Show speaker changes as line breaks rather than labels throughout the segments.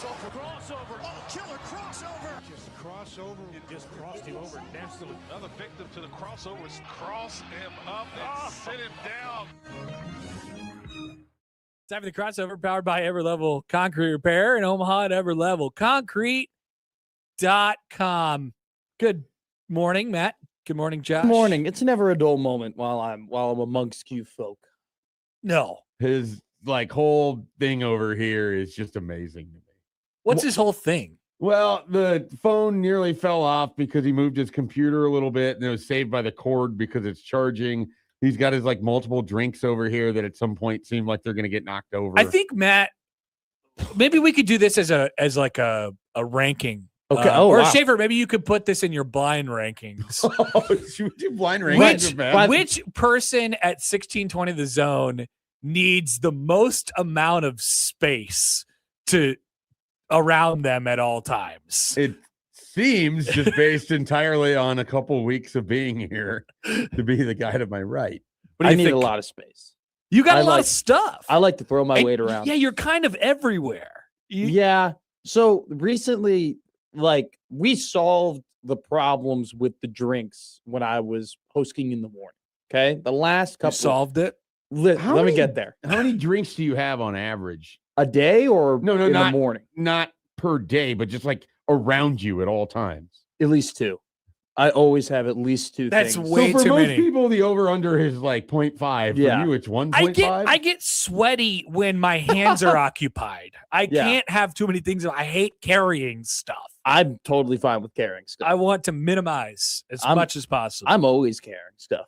Crossover. Oh, killer crossover.
Just crossover.
It just crossed him over nastily.
Another victim to the crossovers. Cross him up and sit him down.
Time for the crossover, powered by Everlevel Concrete Repair in Omaha at everlevelconcrete.com. Good morning, Matt. Good morning, Josh.
Good morning. It's never a dull moment while I'm amongst you folk.
No.
His whole thing over here is just amazing to me.
What's his whole thing?
Well, the phone nearly fell off because he moved his computer a little bit and it was saved by the cord because it's charging. He's got his multiple drinks over here that at some point seem like they're going to get knocked over.
I think, Matt, maybe we could do this as a ranking.
Okay.
Or
wow.
Schaefer, maybe you could put this in your blind rankings.
Should we do blind rankings?
Which person at 1620 The Zone needs the most amount of space to around them at all times?
It seems just based entirely on a couple weeks of being here to be the guy to my right.
What do
I
you
need
think?
a lot of space.
You got a lot of stuff.
I like to throw my weight around.
Yeah, you're kind of everywhere.
Yeah. So recently, we solved the problems with the drinks when I was hosting in the morning. Okay. The last couple.
You solved it?
Let me get there.
How many drinks do you have on average?
A day or
No,
in
not
the morning?
Not per day, but just around you at all times.
At least two. I always have at least two
That's
things.
way
so for
too
most
many.
people, the over-under is 0.5.
Yeah.
For you, it's 1.5?
I get sweaty when my hands are occupied. I can't have too many things. I hate carrying stuff.
I'm totally fine with carrying stuff.
I want to minimize as much as possible.
I'm always carrying stuff.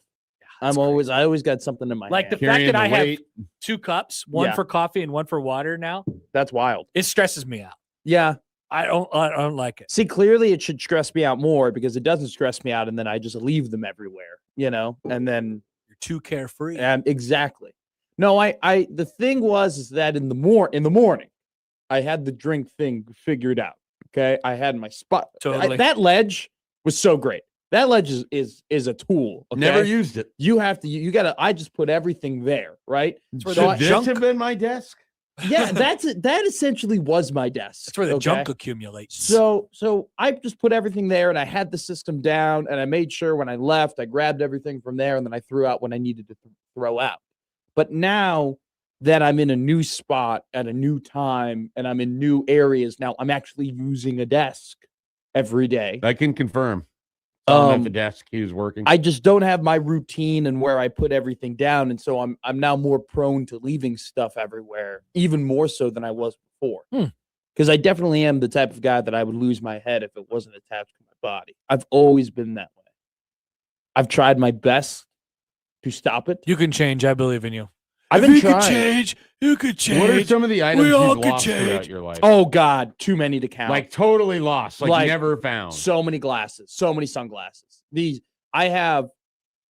I always got something in my hand.
The
Carrying
fact that I
weight.
have 2 cups, one for coffee and one for water now,
That's wild.
it stresses me out.
Yeah.
I don't like it.
See, clearly it should stress me out more because it doesn't stress me out and then I just leave them everywhere, and then
You're too carefree.
exactly. No, the thing is that in the morning, I had the drink thing figured out. Okay. I had my spot.
Totally.
That ledge was so great. That ledge is a tool. Okay?
Never used it.
I just put everything there, right?
where
Should
the
this
junk-
have been my desk?
Yeah, that essentially was my desk.
That's where the
okay?
junk accumulates.
So I just put everything there and I had the system down and I made sure when I left, I grabbed everything from there and then I threw out when I needed to throw out. But now that I'm in a new spot at a new time and I'm in new areas, now I'm actually using a desk every day.
I can confirm. At the desk, he was working.
I just don't have my routine and where I put everything down. And so I'm now more prone to leaving stuff everywhere, even more so than I was before. Because I definitely am the type of guy that I would lose my head if it wasn't attached to my body. I've always been that way. I've tried my best to stop it.
You can change. I believe in you.
I've been trying.
You could change.
What are some of the items
We all
you've
could
lost
change.
throughout your life?
Oh, God. Too many to count.
Totally lost. Never found.
So many glasses. So many sunglasses. I have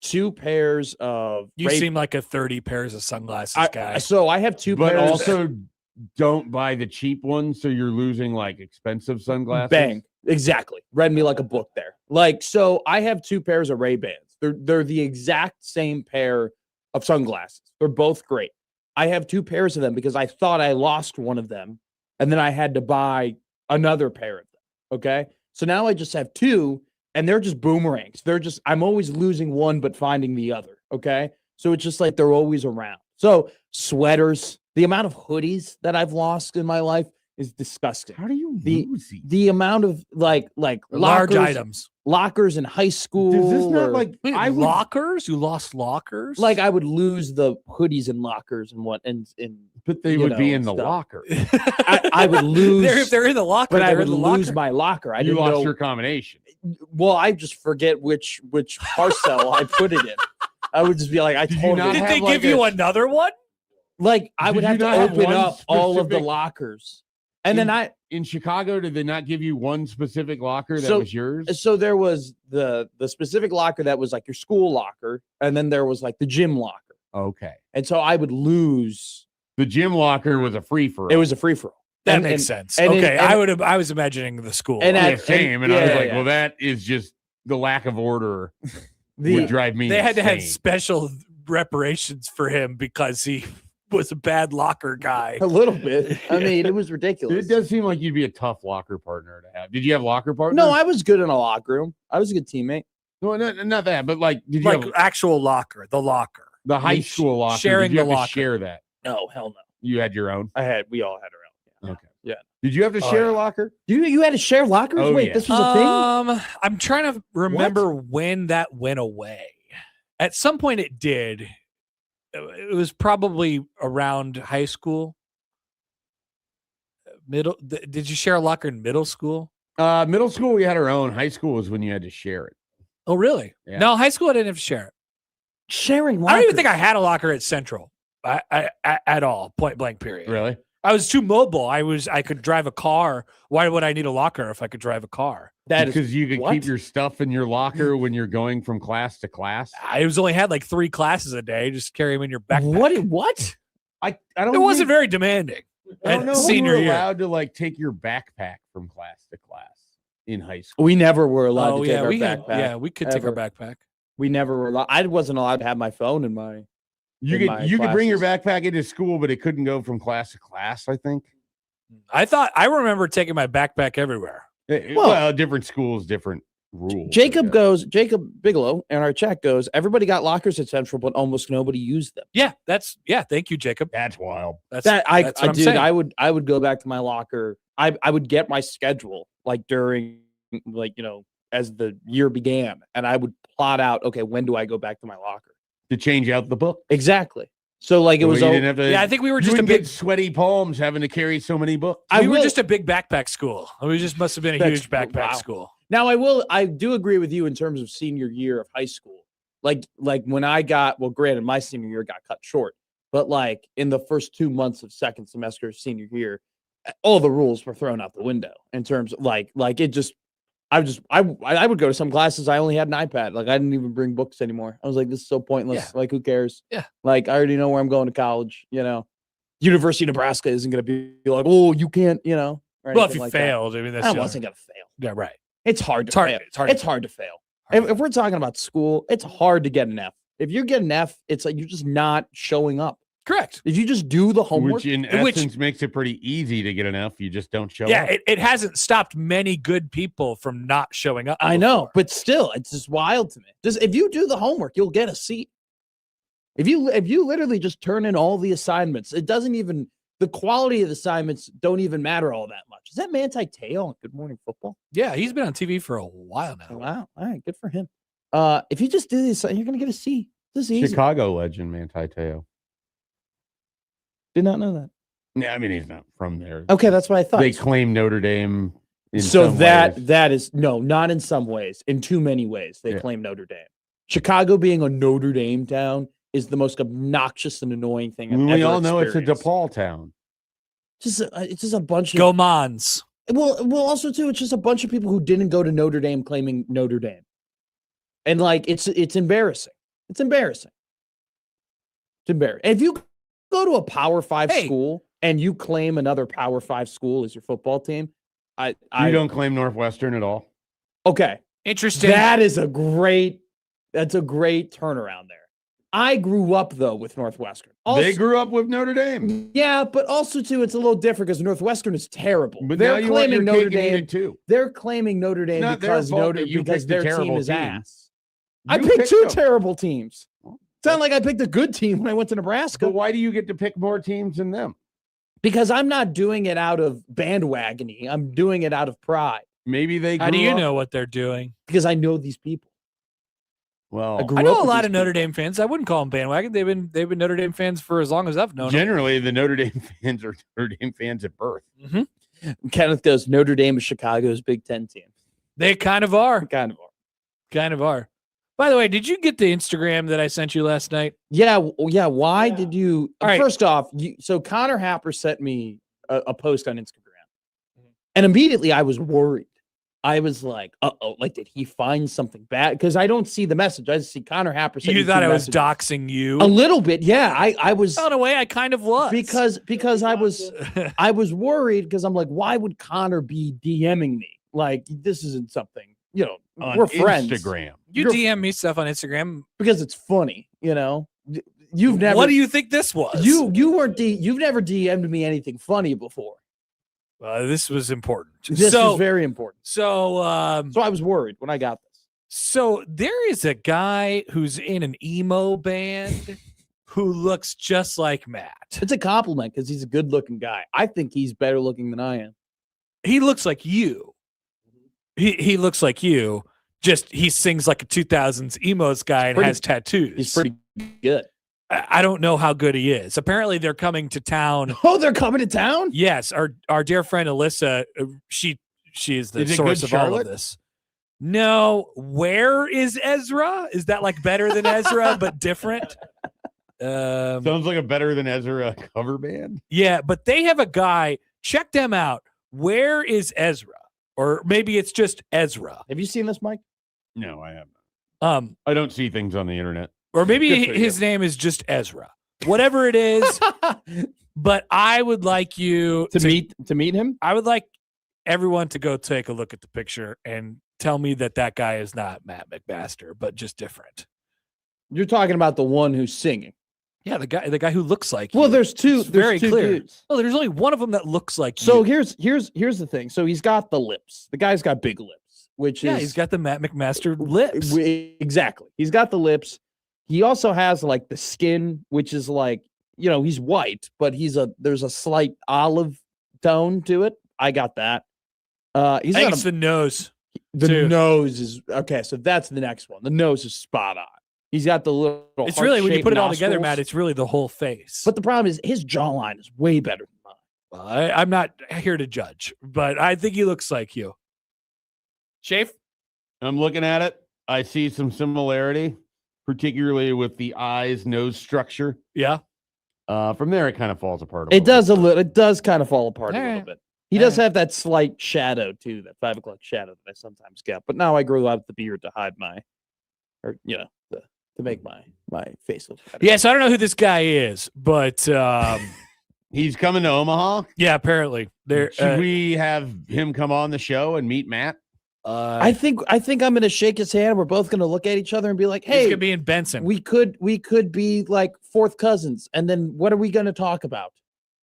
2 pairs of...
You seem like a 30 pairs of sunglasses guy.
So I have 2
But
pairs...
also don't buy the cheap ones, so you're losing expensive sunglasses.
Bang. Exactly. Read me like a book there. So I have 2 pairs of Ray-Bans. They're the exact same pair of sunglasses. They're both great. I have 2 pairs of them because I thought I lost one of them, and then I had to buy another pair of them. Okay. So now I just have 2, and they're just boomerangs. I'm always losing one, but finding the other. Okay. So it's just they're always around. So sweaters, the amount of hoodies that I've lost in my life is disgusting.
How do you lose these?
The amount of like
large
lockers,
items.
Lockers in high school.
Does this not
Wait, lockers? You lost lockers?
I would lose the hoodies in lockers and
But they would be in the
stuff.
locker.
I would lose.
If they're in the locker,
but I
they're
would
in the
lose
locker.
my locker. I
You
didn't
lost
know.
your combination.
Well, I just forget which parcel I put it in. I would just be like,
Did you not
Did
have
they give you another one?
I would
Did
have
you
to
not have
open
one
up all of the
specific-
lockers, and then
In Chicago, did they not give you one specific locker that was yours?
So there was the specific locker that was your school locker, and then there was the gym locker.
Okay.
And so I would lose.
The gym locker was a free for all.
It was a free for all.
That makes sense.
and
Okay,
and-
I was imagining the school.
And
locker.
I-
same. And I was
yeah,
like,
yeah.
well, that is just the lack of order
The-
would drive me
they had to have
insane.
special reparations for him because he was a bad locker guy.
A little bit. I mean, it was ridiculous.
It does seem like you'd be a tough locker partner to have. Did you have locker partners?
No, I was good in a locker room. I was a good teammate.
No, not that, but like, did you
Like
have
actual locker, the locker.
the high school locker?
sharing
did you
the
have
locker.
to share that?
No, hell no.
You had your own.
We all had our own.
Okay.
Yeah.
Did you have to share a locker?
You had to share lockers?
Oh,
Wait,
yeah.
this was a thing?
I'm trying to remember when that went away. At some point it did. It was probably around high school. Did you share a locker in middle school?
Middle school, we had our own. High school was when you had to share it.
Oh, really?
Yeah.
No, high school I didn't have to share it.
Sharing lockers?
I don't even think I had a locker at Central at all, point blank period.
Really?
I was too mobile. I could drive a car. Why would I need a locker if I could drive a car?
Because you could
what?
keep your stuff in your locker when you're going from class to class.
I only had like 3 classes a day. Just carry them in your backpack.
What?
I don't.
It wasn't very demanding.
I don't
at
know if
senior
you were
year.
allowed to like take your backpack from class to class in high school.
We never were allowed
Oh
to take
yeah,
our
we
backpack.
we could take our backpack.
We never were allowed. I wasn't allowed to have my phone in my.
You
in my
could bring your
classes.
backpack into school, but it couldn't go from class to class. I think.
I remember taking my backpack everywhere.
Well, different schools, different rules.
Jacob Bigelow and our chat goes, everybody got lockers at Central, but almost nobody used them.
Yeah, thank you, Jacob.
That's wild.
That's
That's
what I'm
dude,
saying.
I would go back to my locker. I would get my schedule like during as the year began, and I would plot out, okay, when do I go back to my locker?
To change out the book.
Exactly. So like it was.
You didn't have to,
Yeah, I think we were
you
just a
wouldn't
big.
get sweaty palms having to carry so many books.
I
We were
will-
just a big backpack school. We just must have been a
That's-
huge backpack
wow.
school.
Now I do agree with you in terms of senior year of high school. Like when I got, well, granted, my senior year got cut short, but like in the first 2 months of second semester of senior year, all the rules were thrown out the window in terms of like it just, I would go to some classes. I only had an iPad. Like I didn't even bring books anymore. I was like, this is so pointless.
Yeah.
Like who cares?
Yeah.
Like I already know where I'm going to college. University of Nebraska isn't going to be like, oh, you can't, or
Well, if
anything
you
like that.
failed, I mean, that's
I
the
wasn't going to fail.
yeah, right.
It's hard to
It's hard.
fail.
It's hard.
It's hard to fail. If we're talking about school, it's hard to get an F. If you get an F, it's like you're just not showing up.
Correct.
If you just do the homework,
Which in essence makes it pretty easy to get an F. You just don't show
Yeah,
up.
it hasn't stopped many good people from not showing up.
I know,
before.
but still, it's just wild to me. Just if you do the homework, you'll get a C. If you literally just turn in all the assignments, it doesn't even, the quality of the assignments don't even matter all that much. Is that Manti Te'o on Good Morning Football?
Yeah, he's been on TV for a while now.
Wow. All right, good for him. If you just do this, you're gonna get a C. This is easy.
Chicago legend, Manti Te'o.
Did not know that.
Yeah, I mean he's not from there.
Okay, that's what I thought.
They claim Notre Dame. In
So
some
that
ways.
that is no, not in some ways. In too many ways, they
Yeah.
claim Notre Dame. Chicago being a Notre Dame town is the most obnoxious and annoying thing I've
we
ever
all know it's a
experienced.
DePaul town.
It's just a bunch of
Go Mons.
well, also too, it's just a bunch of people who didn't go to Notre Dame claiming Notre Dame, and like it's embarrassing. It's embarrassing. It's embarrassing. If you go to a Power 5
Hey.
school and you claim another Power 5 school as your football team,
You don't claim Northwestern at all.
okay.
Interesting.
That's a great turnaround there. I grew up though with Northwestern.
They grew up with Notre Dame.
Yeah, but also too, it's a little different because Northwestern is terrible.
But
They're
now you want your
claiming Notre
cake and eat
Dame.
it too.
They're claiming Notre Dame
not their
because
fault that you
because
picked a
their team
terrible
is
team.
ass. I
You
picked two
them.
terrible teams. It's not like I picked a good team when I went to Nebraska
But why do you get to pick more teams than them?
because I'm not doing it out of bandwagoning. I'm doing it out of pride
Maybe they.
How do
grew
you
up-
know what they're doing?
because I know these people.
Well,
I grew
I know
up
a
with
lot
these
of Notre
people.
Dame fans. I wouldn't call them bandwagon. They've been Notre Dame fans for as long as I've known them.
generally the Notre Dame fans are Notre Dame fans at birth.
Kenneth goes, Notre Dame is Chicago's Big Ten team.
They kind of are.
Kind of are.
Kind of are. By the way, did you get the Instagram that I sent you last night?
Yeah, yeah. Why did you?
All right.
First off, so Connor Happer sent me a post on Instagram, and immediately I was worried. I was like, "Uh-oh! Like, did he find something bad?" Because I don't see the message. I just see Connor Happer.
You thought I was doxing you?
a little bit. Yeah, I was
In a way, I kind of was.
because I was worried because I'm like, why would Connor be DMing me? Like, this isn't something.
On
We're friends.
Instagram.
you
you're-
DM me stuff on Instagram.
because it's funny, you've never.
What do you think this was?
You weren't. You've never DM'd me anything funny before.
This was important.
This is very important.
So
I was worried when I got this.
So there is a guy who's in an emo band who looks just like Matt.
It's a compliment because he's a good-looking guy. I think he's better looking than I am.
He looks like you. He looks like you. Just he sings like a 2000s emos guy and has tattoos.
He's pretty good.
I don't know how good he is. Apparently, they're coming to town.
Oh, they're coming to town?
Yes, our dear friend Alyssa. She is the source of all of this. No, where is Ezra? Is that like better than Ezra but different?
Sounds like a better than Ezra cover band.
Yeah, but they have a guy. Check them out. Where is Ezra? Or maybe it's just Ezra.
Have you seen this, Mike?
No, I haven't. I don't see things on the internet.
Or maybe his name is just Ezra. Whatever it is. But I would like you
to meet him.
I would like everyone to go take a look at the picture and tell me that guy is not Matt McMaster, but just different.
You're talking about the one who's singing.
Yeah, the guy who looks like
well,
you.
there's two.
It's very clear.
Dudes.
No, there's only one of them that looks like
so
you.
Here's the thing. So he's got the lips. The guy's got big lips, which is
he's got the Matt McMaster lips.
Exactly. He's got the lips. He also has like the skin, which is like, he's white, but there's a slight olive tone to it. I got that.
I think it's the nose.
The nose is okay. So that's the next one. The nose is spot on. He's got the little.
It's really when you put it all together, Matt. It's really the whole face.
But the problem is his jawline is way better than mine.
Well, I'm not here to judge, but I think he looks like you. Shafe?
I'm looking at it. I see some similarity, particularly with the eyes, nose structure.
Yeah.
From there, it kind of falls apart.
It does It does kind of fall apart a little
right.
bit. He does have that slight shadow too, that 5 o'clock shadow that I sometimes get. But now I grew out the beard to hide to make my face look better.
Yeah, so I don't know who this guy is, but
he's coming to Omaha.
Yeah, apparently.
Should we have him come on the show and meet Matt?
I think I'm gonna shake his hand. We're both gonna look at each other and be like, "Hey,
he's gonna be in Benson.
We could be like fourth cousins." And then what are we gonna talk about?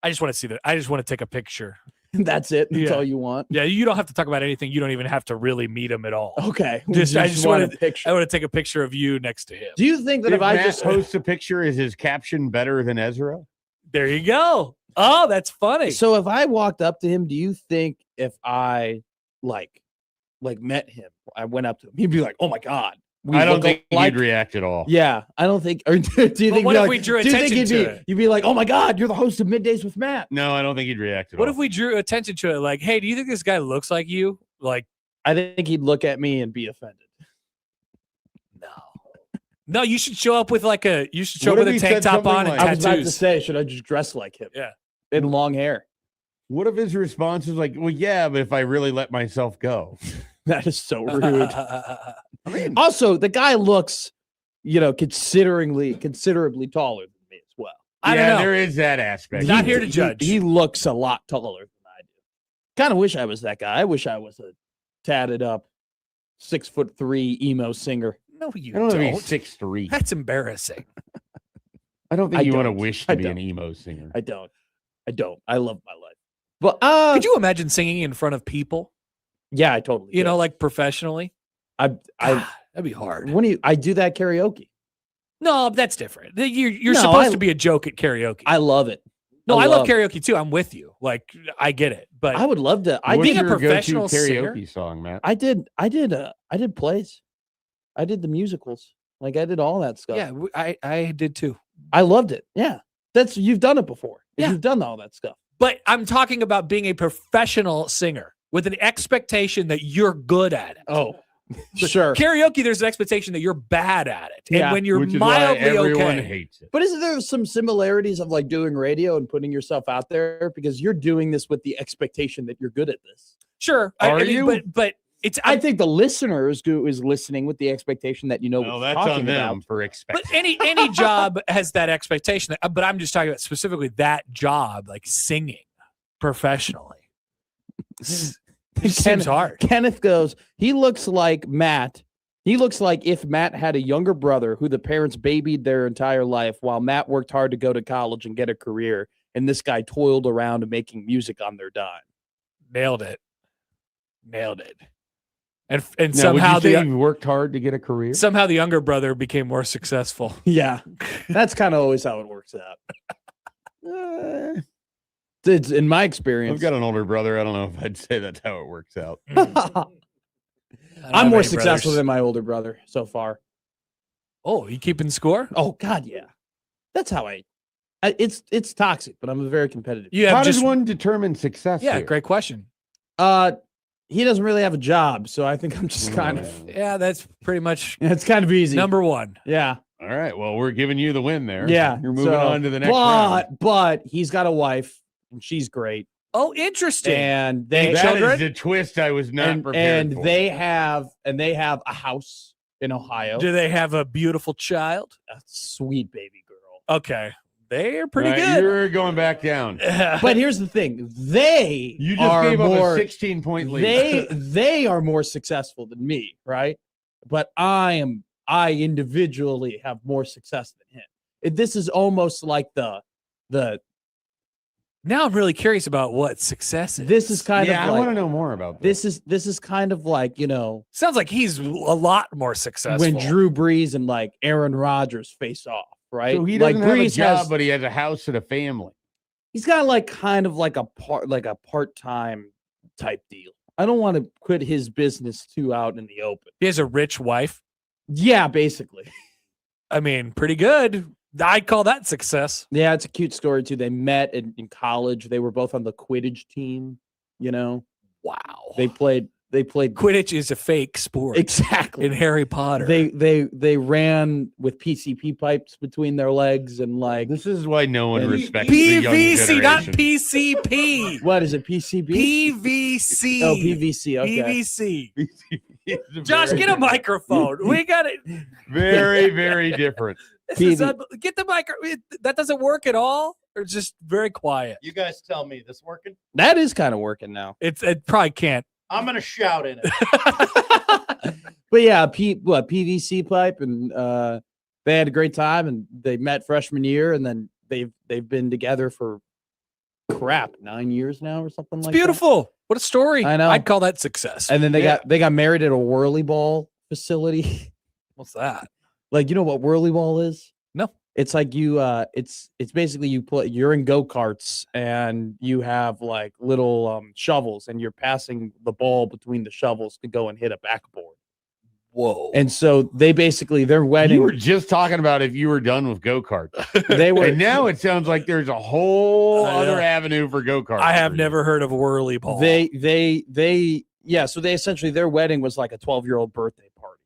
I just want to see that. I just want to take a picture.
That's it. That's all you want.
Yeah, you don't have to talk about anything. You don't even have to really meet him at all.
Okay.
I just want a picture. I want to take a picture of you next to him.
Do you think that if I just
post a picture, is his caption better than Ezra?
There you go. Oh, that's funny.
So if I walked up to him, do you think if I like met him, I went up to him, he'd be like, "Oh my God."
I don't think he'd react at all.
Yeah, I don't think. Or do you think?
What if we drew attention to it?
You'd be like, "Oh my God, you're the host of Middays with Matt."
No, I don't think he'd react at all.
What if we drew attention to it? Like, hey, do you think this guy looks like you? Like,
I think he'd look at me and be offended.
No, you should show up with a tank top on and tattoos.
I was about to say, should I just dress like him?
Yeah,
and long hair.
What if his response is like, "Well, yeah, but if I really let myself go."
That is so rude. I mean, also, the guy looks, considerably taller than me as well.
I don't know.
There is that aspect.
Not here to judge.
He looks a lot taller than I do. Kind of wish I was that guy. I wish I was a tatted up 6'3" emo singer.
No, you
I don't.
don't.
Know 6'3".
That's embarrassing.
I don't think you want to wish to be an emo singer.
I don't. I love my life. But
could you imagine singing in front of people?
Yeah, I totally.
Like professionally. That'd be hard.
I do that karaoke.
No, that's different. You're supposed to be a joke at karaoke.
I love it.
No, I love karaoke too. I'm with you. Like, I get it, but
I would love to.
What's
being a
your
professional
karaoke song, Matt?
I did plays. I did the musicals. Like I did all that stuff.
Yeah, I did too.
I loved it. Yeah, you've done it before.
Yeah.
You've done all that stuff.
But I'm talking about being a professional singer with an expectation that you're good at it.
Oh, sure.
Karaoke, there's an expectation that you're bad at it. And when you're mildly
everyone
okay.
hates it.
But isn't there some similarities of like doing radio and putting yourself out there? Because you're doing this with the expectation that you're good at this.
Sure.
Are you?
But it's
I think the listener is listening with the expectation that what
that's
you're talking
on them
about.
for expecting.
But any job has that expectation. But I'm just talking about specifically that job, like singing professionally. It seems hard.
Kenneth goes, he looks like Matt He looks like if Matt had a younger brother who the parents babied their entire life while Matt worked hard to go to college and get a career, and this guy toiled around making music on their dime.
Nailed it. And
Now,
somehow
would you say he worked hard to get a career.
Somehow the younger brother became more successful.
Yeah, that's kind of always how it works out. It's in my experience.
I've got an older brother. I don't know if I'd say that's how it works out.
I'm more successful than my older brother so far.
Oh, you keeping score?
Oh God, yeah. That's how it's toxic, but I'm very competitive.
How does one determine success?
Yeah,
here?
great question.
He doesn't really have a job, so I think I'm just kind of.
Yeah, that's pretty much.
It's kind of easy.
Number one.
Yeah.
All right. Well, we're giving you the win there.
Yeah.
You're moving on to the next round.
But he's got a wife, and she's great.
Oh, interesting.
And
that is the twist I was not prepared for.
And they have a house in Ohio.
Do they have a beautiful child?
A sweet baby girl.
Okay. They're pretty
Right,
good.
You're going back down.
But here's the thing.
You just gave up a 16-point lead.
They are more successful than me, right? But I individually have more success than him. This is almost like the
Now I'm really curious about what success is.
This is kind of
I want to know more about
this. This is kind of like,
sounds like he's a lot more successful.
When Drew Brees and like Aaron Rodgers face off, right?
So he doesn't
like
have
Brees
a job, but he has a house and a family.
He's got like kind of like a part-time type deal. I don't want to put his business too out in the open.
He has a rich wife.
Yeah, basically.
I mean, pretty good. I'd call that success.
Yeah, it's a cute story too. They met in college. They were both on the Quidditch team.
Wow.
They played.
Quidditch is a fake sport.
Exactly.
In Harry Potter.
They ran with PCP pipes between their legs and like.
This is why no one respects the young
PVC, not
generation.
PCP. What is it? PCB?
PVC.
Oh, PVC. Okay.
PVC. Josh, get a microphone. We got it.
Very, very different.
Get the micro. That doesn't work at all, or just very quiet.
You guys tell me, this working?
That is kind of working now.
It probably can't.
I'm gonna shout in it.
But yeah, PVC pipe, and they had a great time, and they met freshman year, and then they've been together for 9 years now or something like that.
Beautiful. What a story.
I know.
I'd call that success.
And then they got married at a whirly ball facility.
What's that?
Like, you know what whirly ball is?
No.
It's like it's basically you're in go-karts and you have like little shovels and you're passing the ball between the shovels to go and hit a backboard.
Whoa.
And so their wedding.
You were just talking about if you were done with go-karts.
They were.
And now it sounds like there's a whole other avenue for go-karts.
I have never heard of whirly ball.
So essentially their wedding was like a 12-year-old birthday party.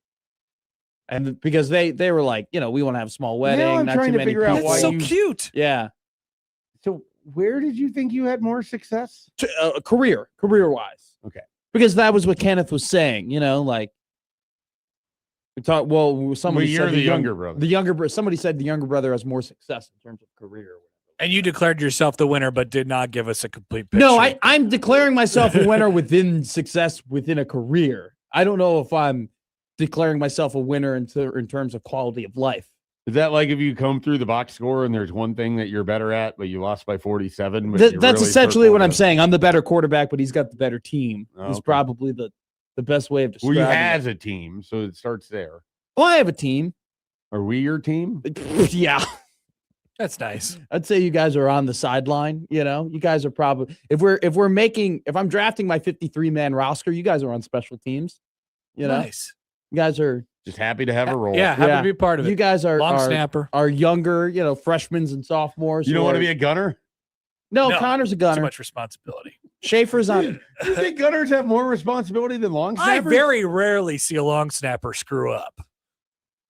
And because they were like, we want to have a small wedding.
Now I'm
not
trying
too
to
many
figure out
people.
why
That's so cute.
Yeah.
So where did you think you had more success?
Career-wise.
Okay.
Because that was what Kenneth was saying, like we talked. Well, somebody
you're
said
the younger brother.
The younger brother. Somebody said the younger brother has more success in terms of career.
And you declared yourself the winner, but did not give us a complete picture.
No, I'm declaring myself a winner within success within a career. I don't know if I'm declaring myself a winner in terms of quality of life.
Is that like if you come through the box score and there's one thing that you're better at, but you lost by 47?
That's essentially what I'm saying. I'm the better quarterback, but he's got the better team.
Oh,
He's probably the best way of describing
he has a team, so it starts there.
Well, I have a team.
Are we your team?
Yeah.
That's nice.
I'd say you guys are on the sideline. You guys are probably if I'm drafting my 53-man roster, you guys are on special teams.
Nice.
You guys are
just happy to have a role.
Yeah, happy to be a part of it.
You guys are
long snapper.
Are younger, freshmen and sophomores.
You don't want to be a gunner?
No, Connor's a gunner.
Too much responsibility.
Schaefer's on.
You think gunners have more responsibility than long snappers?
I very rarely see a long snapper screw up.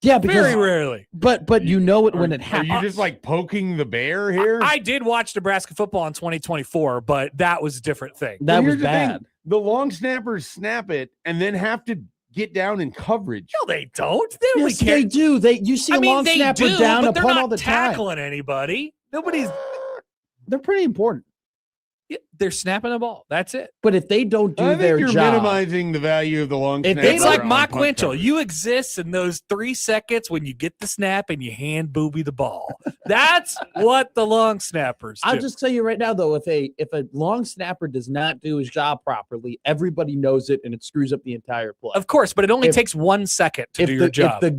Yeah, because
very rarely.
But you know it when it happens.
Are you just like poking the bear here?
I did watch Nebraska football in 2024, but that was a different thing.
That was
here's
bad.
The long snappers snap it and then have to get down in coverage.
No, they don't. They don't
Yes,
really
they do. You see a long snapper down
but
a
they're
punt
not
all the time.
tackling anybody. Nobody's.
They're pretty important.
Yeah, they're snapping the ball. That's it.
But if they don't do
I think
their
you're
job,
minimizing the value of the long
If
snapper.
they
It's like
on
Mock
punt
Winchell.
coverage.
You exist in those 3 seconds when you get the snap and you hand booby the ball. That's what the long snappers do.
I'll just tell you right now, though, if a long snapper does not do his job properly, everybody knows it, and it screws up the entire play.
Of course, but it only
If-
takes 1 second to do your job.
If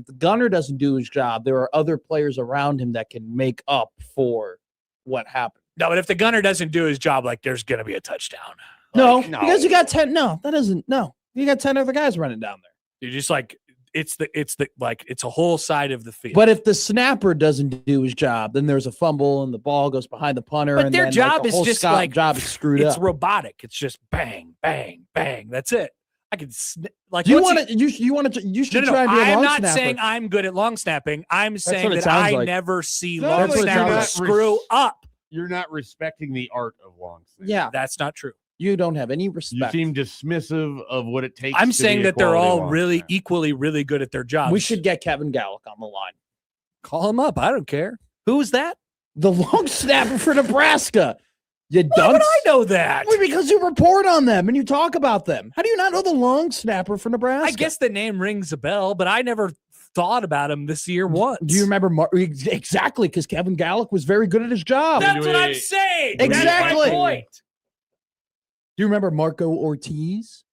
the gunner doesn't do his job, there are other players around him that can make up for what happened.
No, but if the gunner doesn't do his job, like there's going to be a touchdown.
No,
no.
because you got 10. No, that doesn't. No, you got 10 other guys running down there.
You're just like it's a whole side of the field.
But if the snapper doesn't do his job, then there's a fumble and the ball goes behind the punter.
But
and
their
then,
job
the
is
whole
just
job is screwed
it's
up.
robotic. It's just bang, bang, bang. That's it. I can like
You
once
want to? You should
No,
try to be a
I'm
long
not
snapper.
saying I'm good at long snapping. I'm saying
what it
that
sounds
I
like.
never see
No,
long
that's what it sounds
snappers
like.
screw up.
You're not respecting the art of long snapper.
Yeah,
That's not true.
you don't have any
You
respect.
seem dismissive of what it takes.
I'm
to
saying
be a
that they're
quality
all
long
really
snapper.
equally really good at their jobs.
We should get Kevin Gallick on the line.
call him up. I don't care. Who's that?
The long snapper for Nebraska. You
Why
dunce.
would I know that?
Well, because you report on them and you talk about them. How do you not know the long snapper for Nebraska?
I guess the name rings a bell, but I never thought about him this year once.
Do you remember exactly? Because Kevin Gallick was very good at his job.
That's what I'm saying.
Exactly.
That's my point.
Do you remember Marco Ortiz?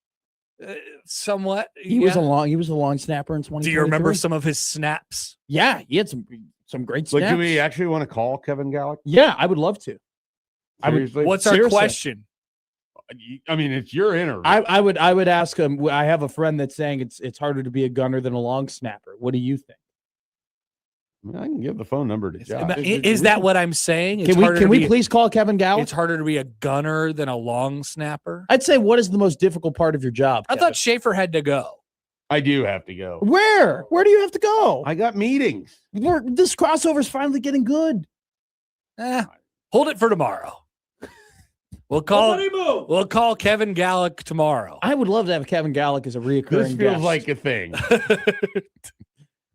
Somewhat.
He was a long snapper in 2023.
Do you remember some of his snaps?
Yeah, he had some great
Like,
snaps.
do we actually want to call Kevin Gallick?
Yeah, I would love to. I would-
Seriously?
What's our
Seriously.
question?
I mean, it's your interview.
I would ask him. I have a friend that's saying it's harder to be a gunner than a long snapper. What do you think?
I can give the phone number to Josh.
Is that what I'm saying? It's
Can we
harder to be-
please call Kevin Gallick?
It's harder to be a gunner than a long snapper.
I'd say, what is the most difficult part of your job?
I thought Schaefer had to go.
I do have to go.
Where do you have to go?
I got meetings.
This crossover's finally getting good.
Hold it for tomorrow. We'll call Kevin Gallick tomorrow.
I would love to have Kevin Gallick as a reoccurring
This feels
guest.
like a thing.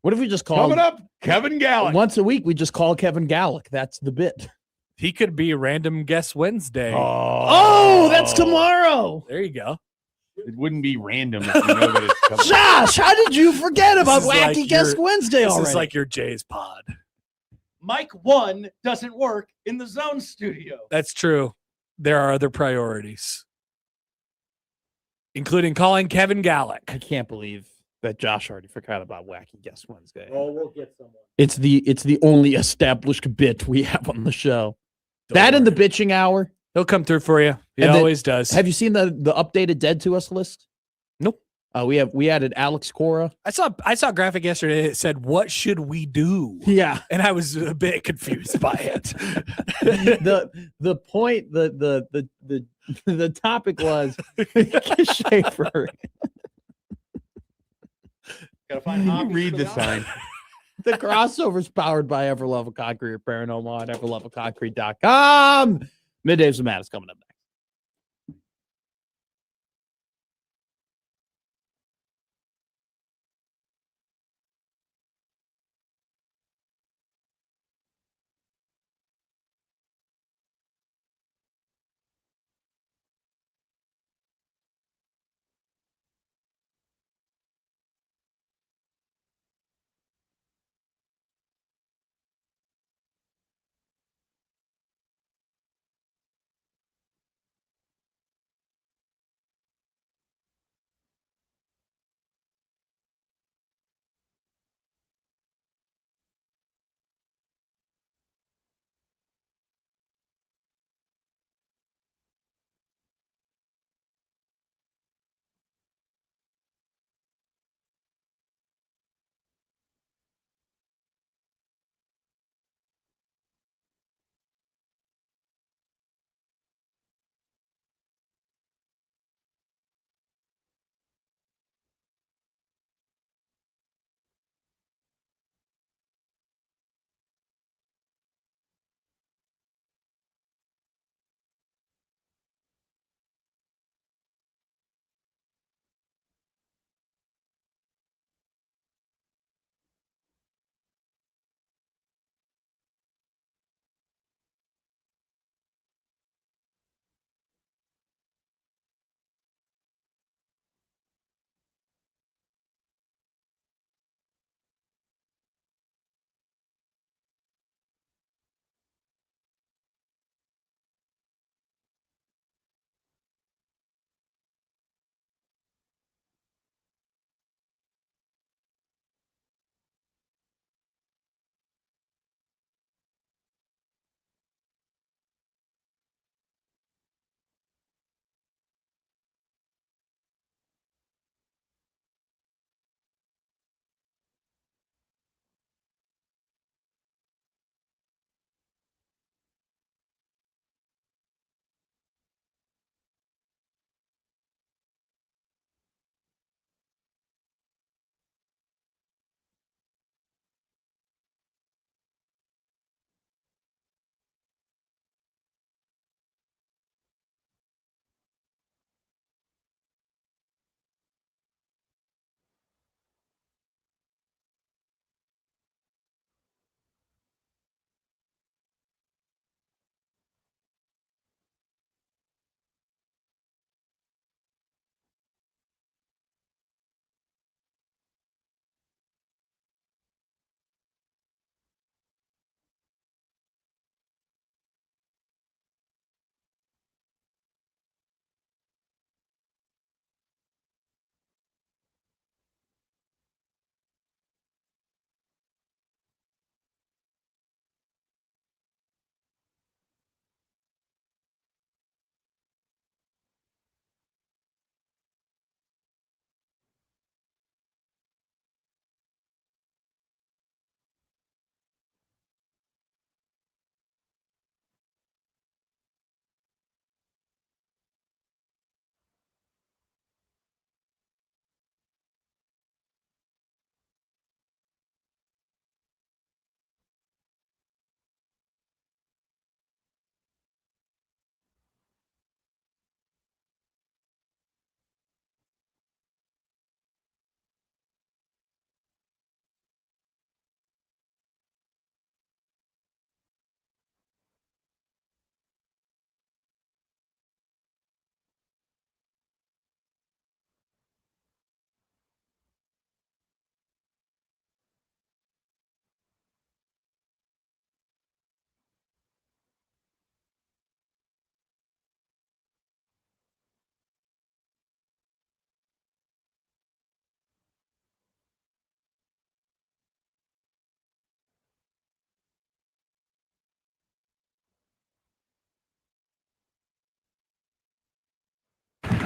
What if we just call
Coming up, Kevin Gallick.
once a week? We just call Kevin Gallick. That's the bit.
He could be random guest Wednesday.
Oh, that's tomorrow.
There you go.
It wouldn't be random if you know that it's coming.
Josh, how did you forget about
This is
Wacky
like
Guest
your-
Wednesday
This
already?
is like your Jay's pod.
Mic 1 doesn't work in the zone studio.
That's true. There are other priorities, including calling Kevin Gallick.
I can't believe that Josh already forgot about Wacky Guest Wednesday.
Oh, we'll get someone.
It's the only established bit we have on the show.
Don't
That and the
worry.
bitching hour.
He'll come through for you. He
And then-
always does.
Have you seen the updated Dead to Us list?
Nope.
We added Alex Cora.
I saw a graphic yesterday that said, "What should we do?"
Yeah.
And I was a bit confused by it.
the point the topic was Schaefer.
Gotta find
You
hobbies
read
for
the
that.
sign.
The crossover's powered by Everlevel Concrete or Paranormal at everlevelconcrete.com. Middays with Matt is coming up next.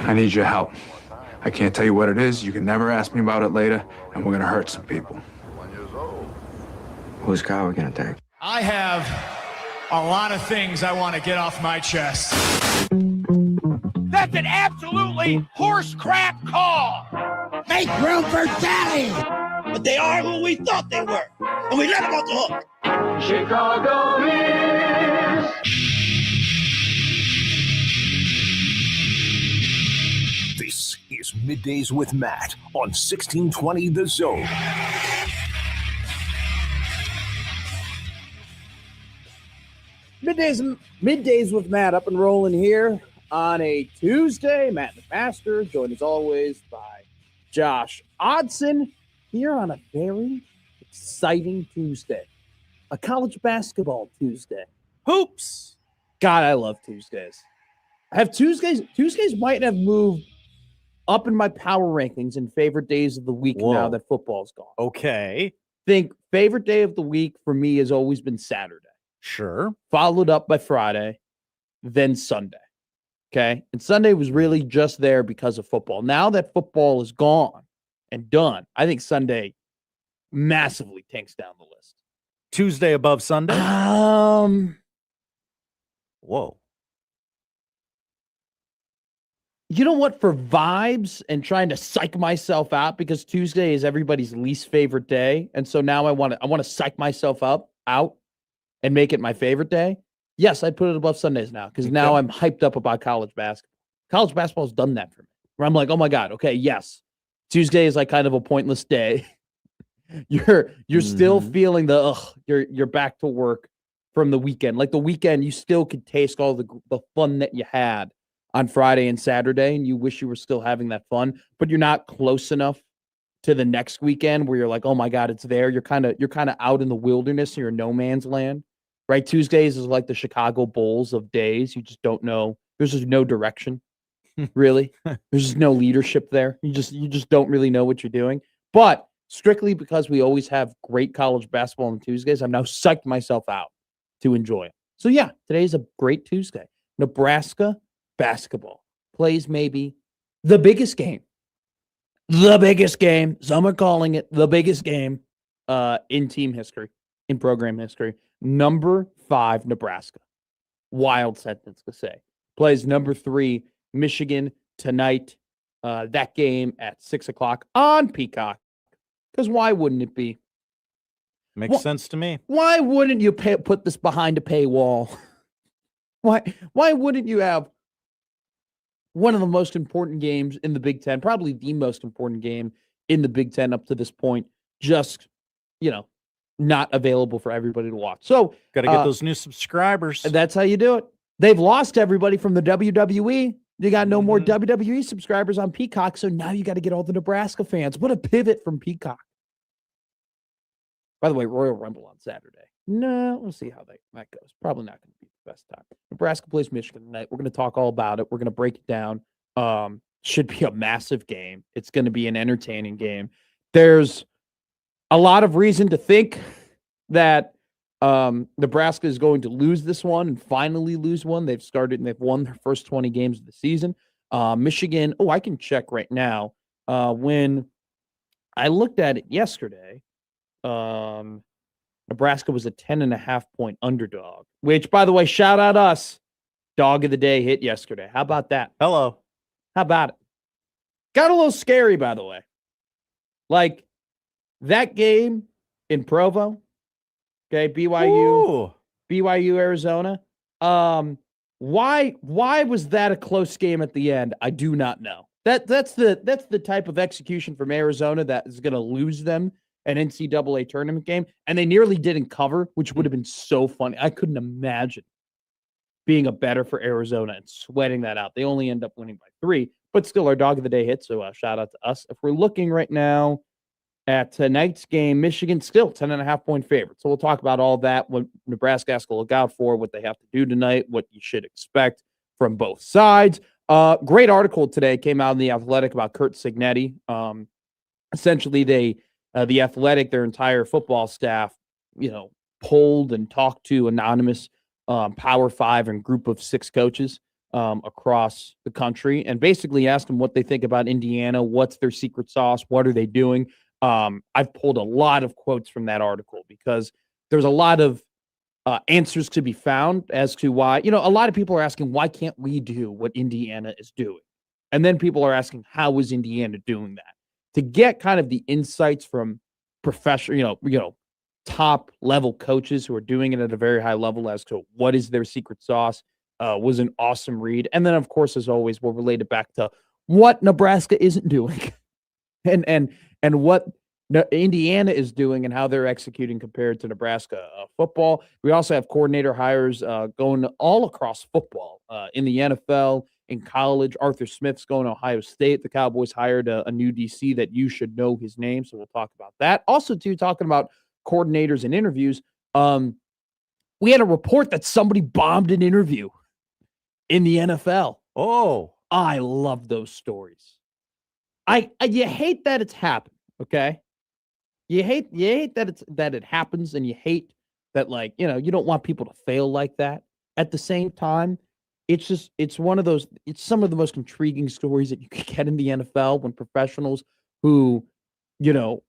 I need your help. I can't tell you what it is. You can never ask me about it later, and we're gonna hurt some people.
Whose car are we gonna take?
I have a lot of things I want to get off my chest.
That's an absolutely horse crap call.
Make room for Daddy! But they are who we thought they were, and we let them off the hook.
Chicago is.
This is Middays with Matt on 1620 The Zone.
Middays with Matt up and rolling here on a Tuesday. Matt the Master, joined as always by Josh Odson here on a very exciting Tuesday. A college basketball Tuesday. Hoops. God, I love Tuesdays. I have Tuesdays. Tuesdays might have moved up in my power rankings in favorite days of the week now that football's gone.
Okay.
Think favorite day of the week for me has always been Saturday.
Sure.
Followed up by Friday, then Sunday. Okay. And Sunday was really just there because of football. Now that football is gone and done, I think Sunday massively tanks down the list.
Tuesday above Sunday? Whoa.
You know what? For vibes and trying to psych myself out, because Tuesday is everybody's least favorite day. And so now I want to psych myself out and make it my favorite day. Yes, I'd put it above Sundays now because now I'm hyped up about college basketball. College basketball has done that for me. Where I'm like, oh my God, okay, yes. Tuesday is like kind of a pointless day. You're still feeling you're back to work from the weekend. Like the weekend, you still could taste all the fun that you had on Friday and Saturday, and you wish you were still having that fun, but you're not close enough to the next weekend where you're like, oh my God, it's there. You're kind of out in the wilderness. You're in no man's land. Right? Tuesdays is like the Chicago Bulls of days. You just don't know. There's just no direction, really. There's just no leadership there. You just don't really know what you're doing. But strictly because we always have great college basketball on Tuesdays, I've now psyched myself out to enjoy it. So yeah, today's a great Tuesday. Nebraska basketball plays maybe the biggest game. The biggest game. Some are calling it the biggest game in team history, in program history. Number 5, Nebraska. Wild sentence to say. Plays number 3, Michigan tonight. That game at 6 o'clock on Peacock. Because why wouldn't it be?
Makes sense to me.
Why wouldn't you put this behind a paywall? Why wouldn't you have one of the most important games in the Big Ten, probably the most important game in the Big Ten up to this point, just, not available for everybody to watch. So
got to get those new subscribers.
That's how you do it. They've lost everybody from the WWE. They got no more WWE subscribers on Peacock, so now you got to get all the Nebraska fans. What a pivot from Peacock. By the way, Royal Rumble on Saturday. No, we'll see how that goes. Probably not going to be the best time. Nebraska plays Michigan tonight. We're going to talk all about it. We're going to break it down. Should be a massive game. It's going to be an entertaining game. There's a lot of reason to think that Nebraska is going to lose this one and finally lose one. They've started and they've won their first 20 games of the season. Michigan, I can check right now. When I looked at it yesterday, Nebraska was a 10.5-point underdog, which, by the way, shout out us. Dog of the day hit yesterday. How about that?
Hello.
How about it? Got a little scary, by the way. Like, that game in Provo, okay, BYU, Arizona. Why was that a close game at the end? I do not know. That's the type of execution from Arizona that is going to lose them an NCAA tournament game, and they nearly didn't cover, which would have been so funny. I couldn't imagine being a better for Arizona and sweating that out. They only end up winning by 3, but still our dog of the day hit, so shout out to us. If we're looking right now at tonight's game, Michigan still 10.5-point favorite. So we'll talk about all that, what Nebraska has to look out for, what they have to do tonight, what you should expect from both sides. Great article today came out in The Athletic about Curt Cignetti. Essentially, The Athletic, their entire football staff, polled and talked to anonymous Power 5 and group of 6 coaches across the country and basically asked them what they think about Indiana, what's their secret sauce, what are they doing. I've pulled a lot of quotes from that article because there's a lot of answers to be found as to why, a lot of people are asking, why can't we do what Indiana is doing? And then people are asking, how is Indiana doing that? To get kind of the insights from professional, top level coaches who are doing it at a very high level as to what is their secret sauce was an awesome read. And then, of course, as always, we'll relate it back to what Nebraska isn't doing and what Indiana is doing and how they're executing compared to Nebraska football. We also have coordinator hires going all across football in the NFL, in college. Arthur Smith's going to Ohio State. The Cowboys hired a new DC that you should know his name, so we'll talk about that. Also, too, talking about coordinators and interviews, we had a report that somebody bombed an interview in the NFL.
Oh,
I love those stories. You hate that it's happened, okay? You hate that it happens, and you hate that, you don't want people to fail like that. At the same time, it's some of the most intriguing stories that you could get in the NFL when professionals who,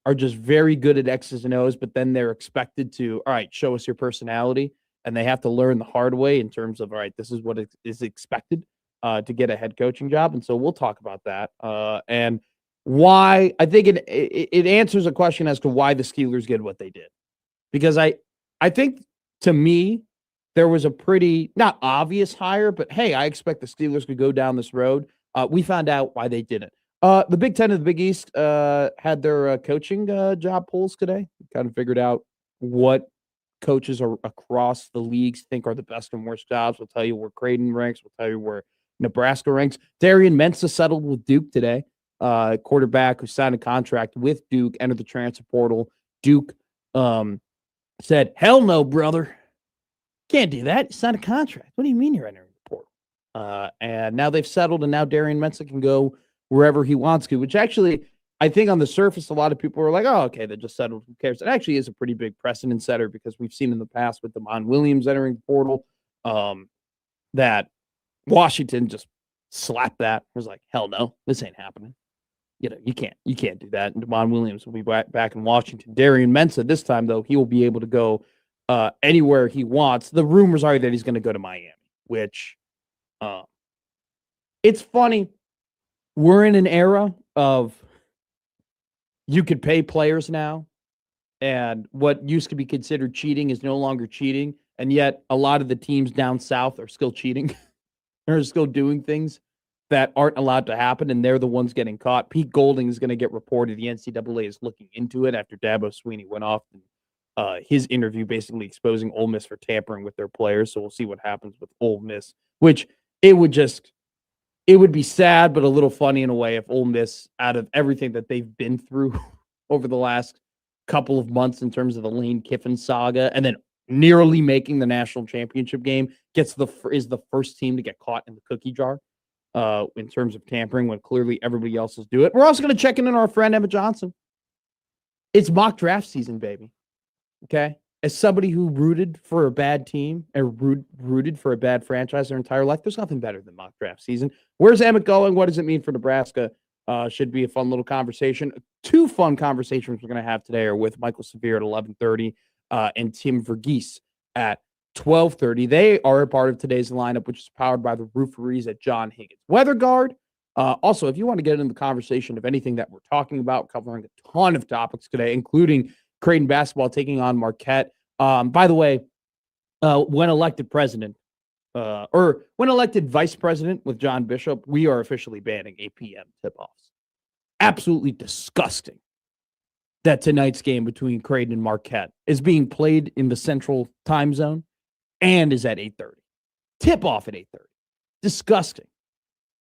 are just very good at X's and O's, but then they're expected to, all right, show us your personality, and they have to learn the hard way in terms of, all right, this is what is expected to get a head coaching job. And so we'll talk about that. And why I think it answers a question as to why the Steelers did what they did. Because I think, to me, there was a pretty, not obvious hire, but hey, I expect the Steelers could go down this road. We found out why they didn't. The Big Ten and the Big East had their coaching job polls today. Kind of figured out what coaches are across the leagues think are the best and worst jobs. We'll tell you where Creighton ranks. We'll tell you where Nebraska ranks. Darian Mensah settled with Duke today. Quarterback who signed a contract with Duke, entered the transfer portal. Duke said, hell no, brother. Can't do that. You signed a contract. What do you mean you're entering the portal? And now they've settled, and now Darian Mensah can go wherever he wants to, which actually, I think on the surface, a lot of people are like, oh, okay, they just settled. Who cares? It actually is a pretty big precedent setter because we've seen in the past with Damon Williams entering the portal that Washington just slapped that. It was like, hell no, this ain't happening. You can't do that. And Damon Williams will be back in Washington. Darian Mensah, this time, though, he will be able to go anywhere he wants. The rumors are that he's going to go to Miami, which it's funny. We're in an era of you could pay players now, and what used to be considered cheating is no longer cheating, and yet a lot of the teams down south are still cheating. They're still doing things that aren't allowed to happen, and they're the ones getting caught. Pete Golding is going to get reported. The NCAA is looking into it after Dabo Swinney went off his interview basically exposing Ole Miss for tampering with their players. So we'll see what happens with Ole Miss, which it would be sad, but a little funny in a way if Ole Miss, out of everything that they've been through over the last couple of months in terms of the Lane Kiffin saga, and then nearly making the national championship game, is the first team to get caught in the cookie jar in terms of tampering when clearly everybody else is doing it. We're also going to check in on our friend Emmett Johnson. It's mock draft season, baby. Okay? As somebody who rooted for a bad team and rooted for a bad franchise their entire life, there's nothing better than mock draft season. Where's Emmett going? What does it mean for Nebraska? Should be a fun little conversation. Two fun conversations we're going to have today are with Michael Severe at 11:30 and Tim Verghese at 12:30. They are a part of today's lineup, which is powered by the rooferees at John Higgins Weather Guard. Also, if you want to get into the conversation of anything that we're talking about, covering a ton of topics today, including Creighton basketball taking on Marquette. By the way, when elected president, or when elected vice president with John Bishop, we are officially banning 8 p.m. tip-offs. Absolutely disgusting that tonight's game between Creighton and Marquette is being played in the central time zone and is at 8:30. Tip-off at 8:30. Disgusting.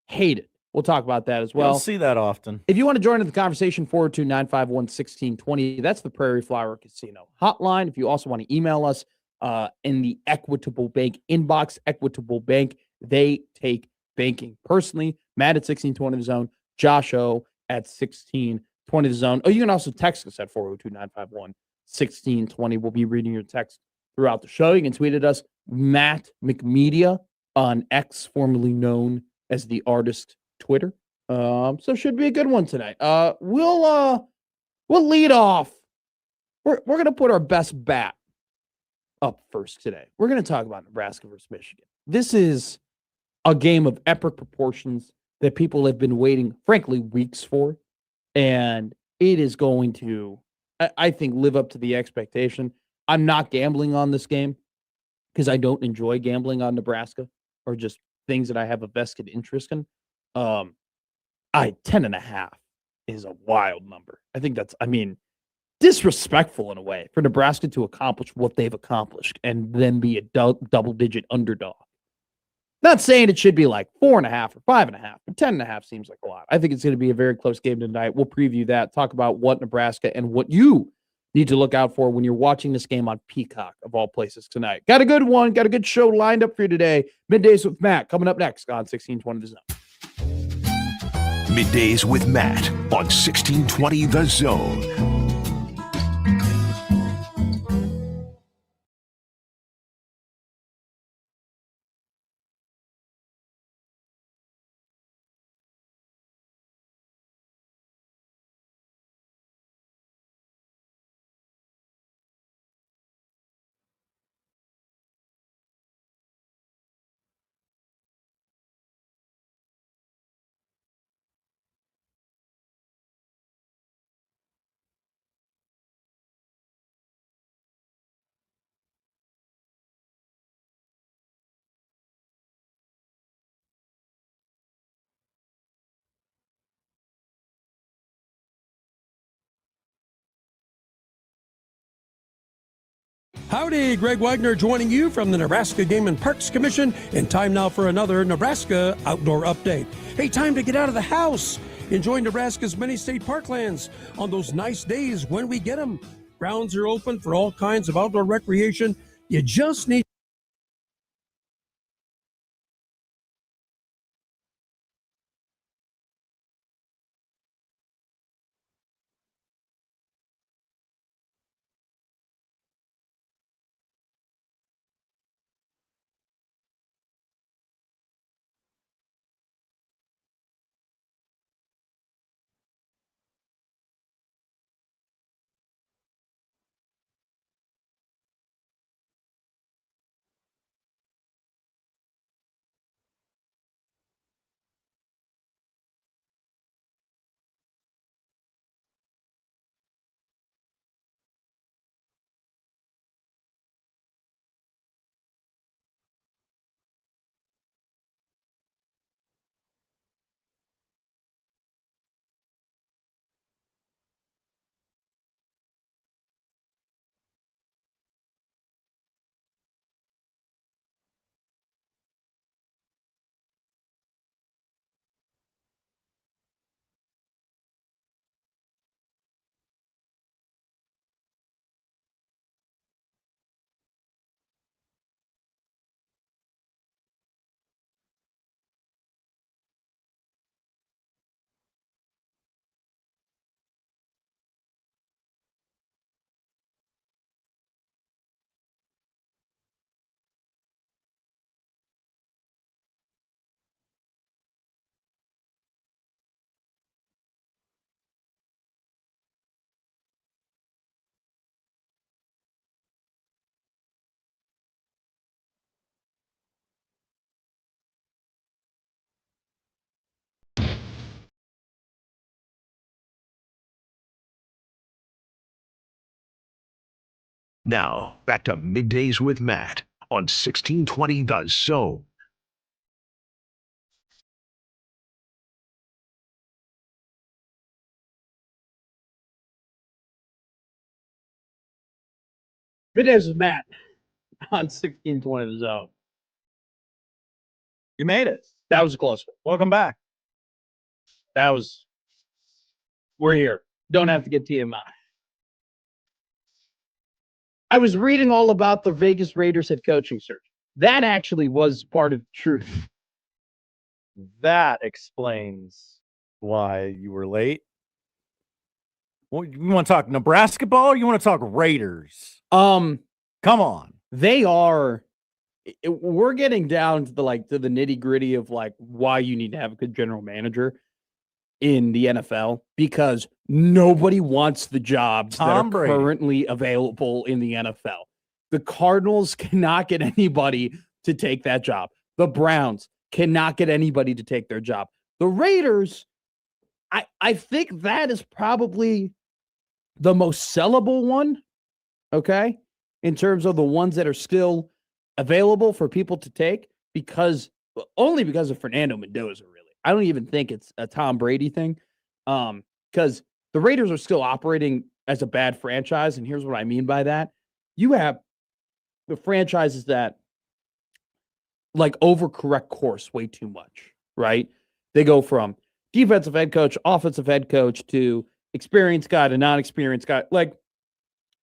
Hate it. We'll talk about that as well.
You'll see that often.
If you want to join in the conversation, 402-951-1620. That's the Prairie Flower Casino hotline. If you also want to email us in the Equitable Bank inbox, Equitable Bank, they take banking personally. Matt at 1620 The Zone, Josh O at 1620 The Zone. Oh, you can also text us at 402-951-1620. We'll be reading your text throughout the show. You can tweet at us, Matt McMedia on X, formerly known as the artist Twitter. So should be a good one tonight. We'll lead off. We're gonna put our best bat up first today. We're gonna talk about Nebraska versus Michigan. This is a game of epic proportions that people have been waiting, frankly, weeks for, and it is going to, I think, live up to the expectation. I'm not gambling on this game because I don't enjoy gambling on Nebraska or just things that I have a vested interest in. 10.5 is a wild number. I think that's, disrespectful in a way for Nebraska to accomplish what they've accomplished and then be a double-digit underdog. Not saying it should be like 4.5 or 5.5, but 10.5 seems like a lot. I think it's going to be a very close game tonight. We'll preview that, talk about what Nebraska and what you need to look out for when you're watching this game on Peacock, of all places, tonight. Got a good one, got a good show lined up for you today. Middays with Matt coming up next on 1620 The Zone.
Middays with Matt on 1620 The Zone.
Howdy, Greg Wagner joining you from the Nebraska Game and Parks Commission, and time now for another Nebraska Outdoor Update. Hey, time to get out of the house. Enjoy Nebraska's many state parklands on those nice days when we get them. Grounds are open for all kinds of outdoor recreation. You just need
Now, back to Middays with Matt on 1620 The Zone.
Middays with Matt on 1620 The Zone.
You made it.
That was close.
Welcome back.
We're here. Don't have to get TMI. I was reading all about the Vegas Raiders head coaching search. That actually was part of the truth.
That explains why you were late. Well, you want to talk Nebrasketball or you want to talk Raiders?
Come
on.
They are we're getting down to the nitty gritty of like why you need to have a good general manager in the NFL, because nobody wants the jobs that are currently available in the NFL. The Cardinals cannot get anybody to take that job. The Browns cannot get anybody to take their job. The Raiders, I think that is probably the most sellable one, okay, in terms of the ones that are still available for people to take, only because of Fernando Mendoza, really. I don't even think it's a Tom Brady thing, because the Raiders are still operating as a bad franchise, and here's what I mean by that. You have the franchises that like overcorrect course way too much, right? They go from defensive head coach, offensive head coach to experienced guy to non-experienced guy. Like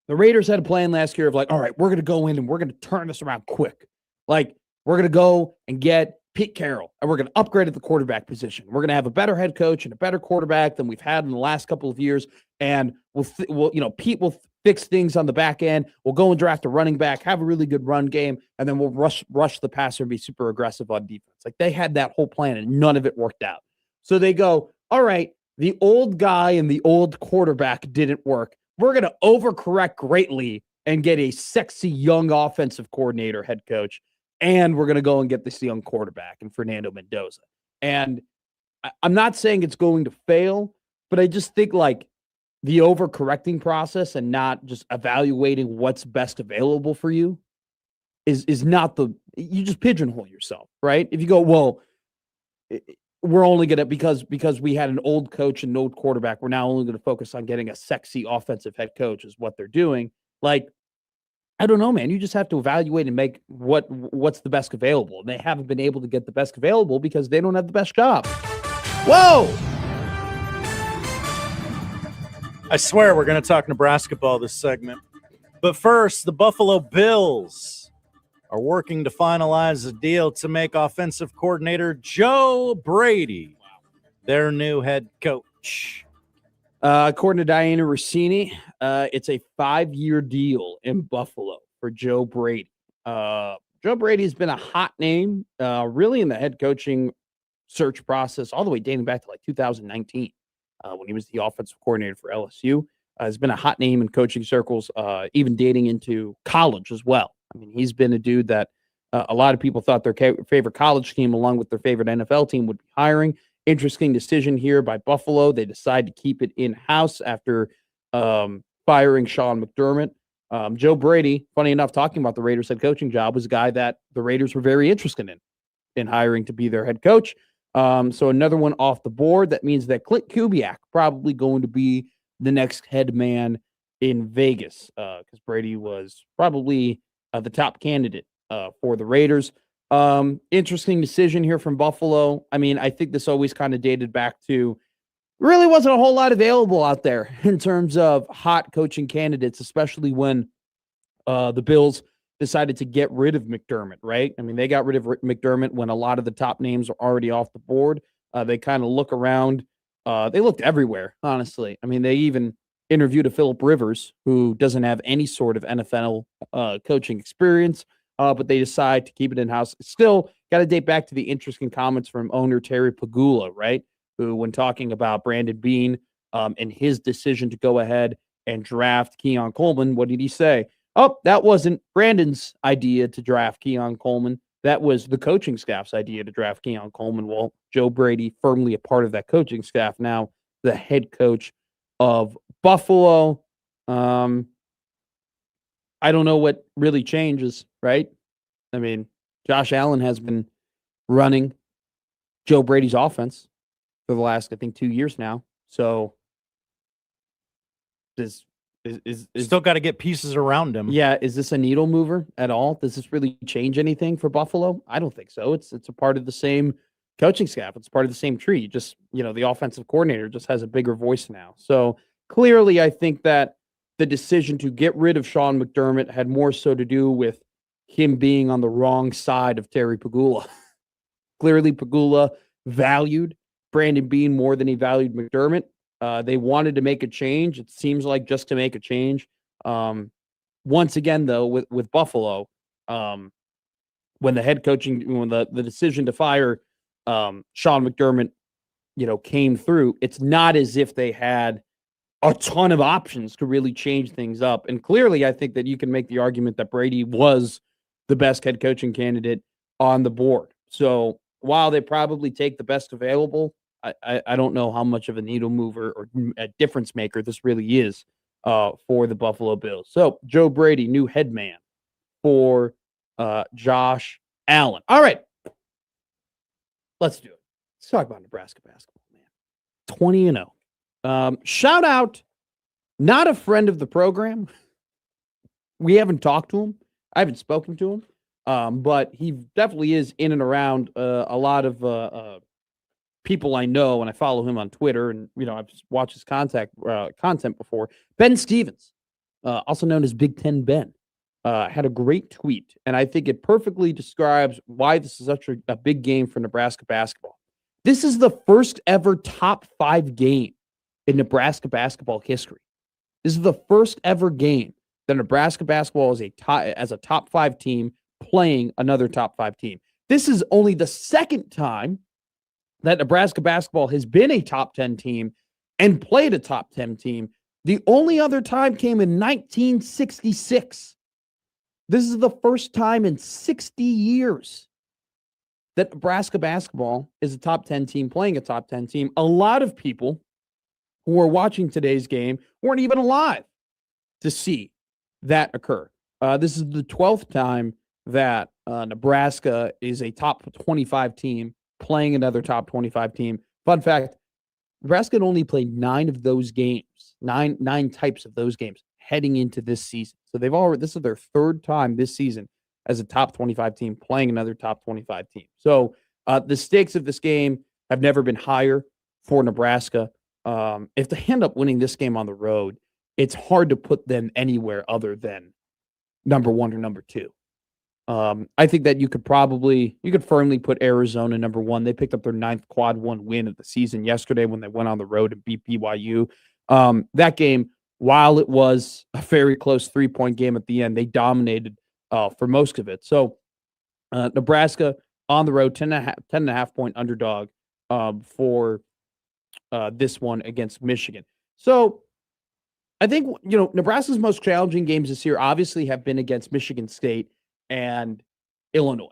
the Raiders had a plan last year of like, all right, we're going to go in and we're going to turn this around quick. Like we're going to go and get Pete Carroll, and we're going to upgrade at the quarterback position. We're going to have a better head coach and a better quarterback than we've had in the last couple of years. And Pete will fix things on the back end. We'll go and draft a running back, have a really good run game, and then we'll rush the passer and be super aggressive on defense. Like they had that whole plan, and none of it worked out. So they go, all right, the old guy and the old quarterback didn't work. We're going to overcorrect greatly and get a sexy young offensive coordinator, head coach. And we're going to go and get this young quarterback and Fernando Mendoza. And I'm not saying it's going to fail, but I just think like the overcorrecting process and not just evaluating what's best available for you is not you just pigeonhole yourself, right? If you go, well, we're only going to, because we had an old coach and an old quarterback, we're now only going to focus on getting a sexy offensive head coach is what they're doing. Like, I don't know, man. You just have to evaluate and make what's the best available. And they haven't been able to get the best available because they don't have the best job. Whoa!
I swear we're going to talk Nebrasketball this segment. But first, the Buffalo Bills are working to finalize a deal to make offensive coordinator Joe Brady their new head coach.
According to Diana Rossini, it's a 5-year deal in Buffalo for Joe Brady. Joe Brady has been a hot name, really in the head coaching search process, all the way dating back to like 2019, when he was the offensive coordinator for LSU. Has been a hot name in coaching circles, even dating into college as well. I mean, he's been a dude that a lot of people thought their favorite college team, along with their favorite NFL team, would be hiring. Interesting decision here by Buffalo. They decide to keep it in-house after firing Sean McDermott. Joe Brady, funny enough, talking about the Raiders head coaching job, was a guy that the Raiders were very interested in hiring to be their head coach. So another one off the board. That means that Clint Kubiak probably going to be the next head man in Vegas, because Brady was probably the top candidate for the Raiders. Interesting decision here from Buffalo. I mean, I think this always kind of dated back to really wasn't a whole lot available out there in terms of hot coaching candidates, especially when the Bills decided to get rid of McDermott, right? I mean, they got rid of McDermott when a lot of the top names are already off the board. They kind of look around. They looked everywhere, honestly. I mean, they even interviewed a Phillip Rivers, who doesn't have any sort of NFL coaching experience. But they decide to keep it in-house. Still got to date back to the interesting comments from owner Terry Pagula, right? Who, when talking about Brandon Beane and his decision to go ahead and draft Keon Coleman, what did he say? Oh, that wasn't Brandon's idea to draft Keon Coleman. That was the coaching staff's idea to draft Keon Coleman. Well, Joe Brady, firmly a part of that coaching staff, now the head coach of Buffalo. I don't know what really changes, right? I mean, Josh Allen has been running Joe Brady's offense for the last, I think, 2 years now. So this is
Still got to get pieces around him.
Yeah, is this a needle mover at all? Does this really change anything for Buffalo? I don't think so. It's a part of the same coaching staff. It's part of the same tree. Just, the offensive coordinator just has a bigger voice now. So clearly, I think that the decision to get rid of Sean McDermott had more so to do with him being on the wrong side of Terry Pagula. Clearly, Pagula valued Brandon Beane more than he valued McDermott. They wanted to make a change. It seems like just to make a change. Once again, though, with Buffalo, when the decision to fire Sean McDermott, came through, it's not as if they had a ton of options to really change things up. And clearly, I think that you can make the argument that Brady was the best head coaching candidate on the board. So while they probably take the best available, I don't know how much of a needle mover or a difference maker this really is for the Buffalo Bills. So Joe Brady, new head man for Josh Allen. All right. Let's do it. Let's talk about Nebraska basketball, man. 20-0. Shout out, not a friend of the program. We haven't talked to him. I haven't spoken to him. But he definitely is in and around a lot of people I know, and I follow him on Twitter, and I've watched his content before. Ben Stevens, also known as Big Ten Ben, had a great tweet, and I think it perfectly describes why this is such a big game for Nebraska basketball. This is the first ever top 5 game in Nebraska basketball history. This is the first ever game that Nebraska basketball is as a top 5 team playing another top 5 team. This is only the second time that Nebraska basketball has been a top 10 team and played a top 10 team. The only other time came in 1966. This is the first time in 60 years that Nebraska basketball is a top 10 team playing a top 10 team. A lot of people who are watching today's game weren't even alive to see that occur. This is the 12th time that Nebraska is a top 25 team playing another top 25 team. Fun fact, Nebraska had only played 9 of those games, nine types of those games heading into this season. So this is their 3rd time this season as a top 25 team playing another top 25 team. So the stakes of this game have never been higher for Nebraska. If they end up winning this game on the road, it's hard to put them anywhere other than number 1 or number 2. I think that you could firmly put Arizona number 1. They picked up their 9th quad 1 win of the season yesterday when they went on the road and beat BYU. That game, while it was a very close 3-point game at the end, they dominated for most of it. So Nebraska on the road, 10.5 point underdog for this one against Michigan. So I think, Nebraska's most challenging games this year obviously have been against Michigan State and Illinois.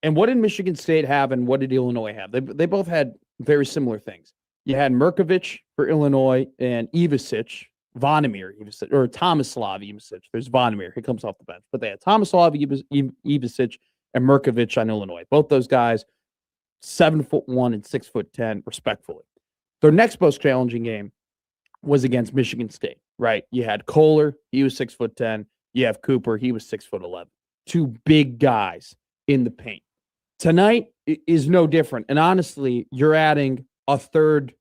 And what did Michigan State have and what did Illinois have? They both had very similar things. You had Merkovich for Illinois and Ivasic, Vonimir Ivasic, or Tomislav Ivasic. There's Vonimir. He comes off the bench. But they had Tomislav Ivasic and Merkovich on Illinois. Both those guys, 7'1" and 6'10", respectfully. Their next most challenging game was against Michigan State, right? You had Kohler, he was 6'10". You have Cooper, he was 6'11". 2 big guys in the paint. Tonight is no different. And honestly, you're adding a third,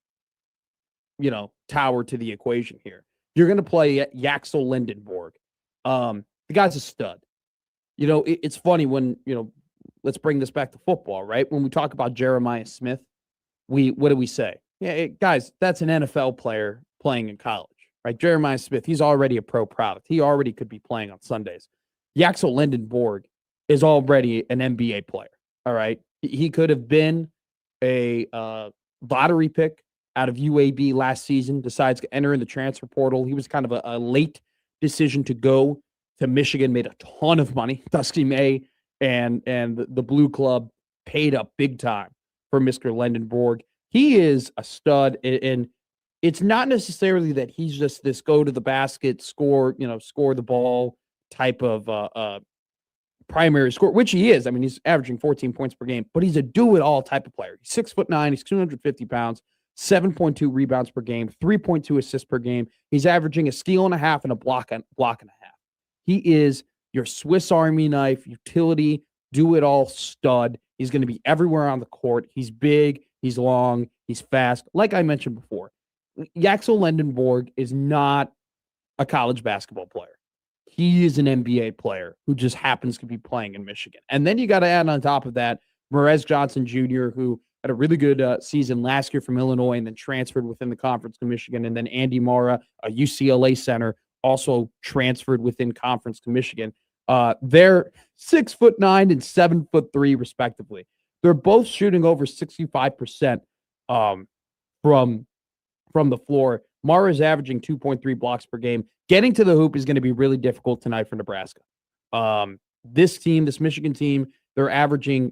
tower to the equation here. You're going to play Yaxel Lindenborg. The guy's a stud. It's funny when, let's bring this back to football, right? When we talk about Jeremiah Smith, what do we say? Yeah, guys, that's an NFL player playing in college, right? Jeremiah Smith, he's already a pro product. He already could be playing on Sundays. Yaxel Lindenborg is already an NBA player, all right? He could have been a lottery pick out of UAB last season, decides to enter in the transfer portal. He was kind of a late decision to go to Michigan, made a ton of money. Dusty May and the Blue Club paid up big time for Mr. Lindenborg. He is a stud, and it's not necessarily that he's just this go to the basket, score the ball type of primary score, which he is. I mean, he's averaging 14 points per game, but he's a do-it-all type of player. He's 6'9", he's 250 pounds, 7.2 rebounds per game, 3.2 assists per game. He's averaging a steal and a half and a block and a half. He is your Swiss Army knife, utility, do-it-all stud. He's going to be everywhere on the court. He's big, he's long, he's fast. Like I mentioned before, Yaxel Lindenborg is not a college basketball player. He is an NBA player who just happens to be playing in Michigan. And then you got to add on top of that, Emmett Johnson Jr., who had a really good season last year from Illinois and then transferred within the conference to Michigan. And then Andy Mara, a UCLA center, also transferred within conference to Michigan. They're 6'9" and 7'3" respectively. They're both shooting over 65% from the floor. Mara's averaging 2.3 blocks per game. Getting to the hoop is going to be really difficult tonight for Nebraska. This Michigan team, they're averaging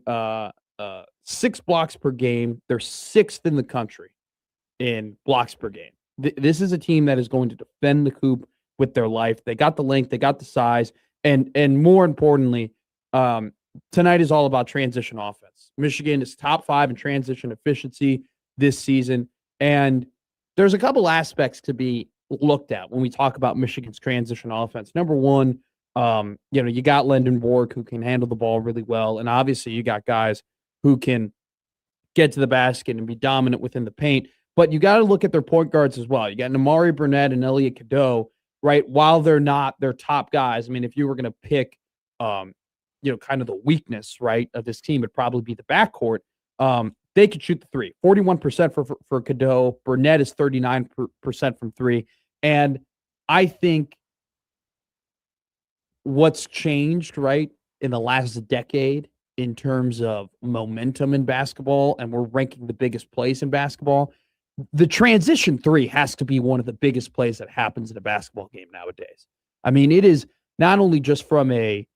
6 blocks per game. They're 6th in the country in blocks per game. This is a team that is going to defend the hoop with their life. They got the length, they got the size, and more importantly, tonight is all about transition offense. Michigan is top 5 in transition efficiency this season, and there's a couple aspects to be looked at when we talk about Michigan's transition offense. Number one, you got Lyndon Borg, who can handle the ball really well, and obviously you got guys who can get to the basket and be dominant within the paint. But you got to look at their point guards as well. You got Namari Burnett and Elliot Cadeau, right? While they're not their top guys, I mean, if you were going to pick, kind of the weakness, right, of this team, it'd probably be the backcourt. They could shoot the three. 41% for Cadeau. Burnett is 39% from three. And I think what's changed, right, in the last decade in terms of momentum in basketball, and we're ranking the biggest place in basketball, the transition three has to be one of the biggest plays that happens in a basketball game nowadays. I mean, it is not only just from a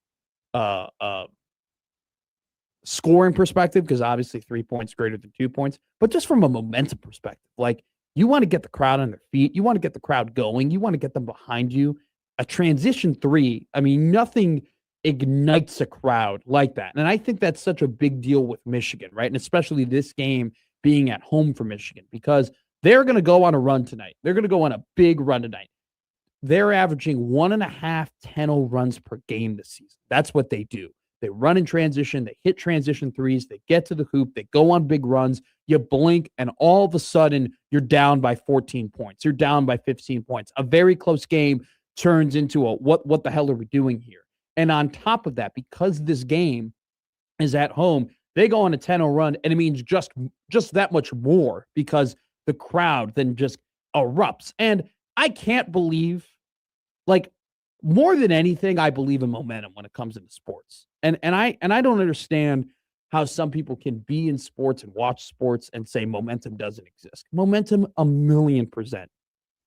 scoring perspective, because obviously 3 points greater than 2 points, but just from a momentum perspective. Like, you want to get the crowd on their feet. You want to get the crowd going. You want to get them behind you. A transition three, I mean, nothing ignites a crowd like that. And I think that's such a big deal with Michigan, right? And especially this game being at home for Michigan, because they're going to go on a run tonight. They're going to go on a big run tonight. They're averaging 1.5 10-0 runs per game this season. That's what they do. They run in transition. They hit transition threes. They get to the hoop. They go on big runs. You blink, and all of a sudden, you're down by 14 points. You're down by 15 points. A very close game turns into a what the hell are we doing here? And on top of that, because this game is at home, they go on a 10-0 run, and it means just that much more because the crowd then just erupts. And I can't believe, like, more than anything, I believe in momentum when it comes into sports. And I don't understand how some people can be in sports and watch sports and say momentum doesn't exist. Momentum 1,000,000%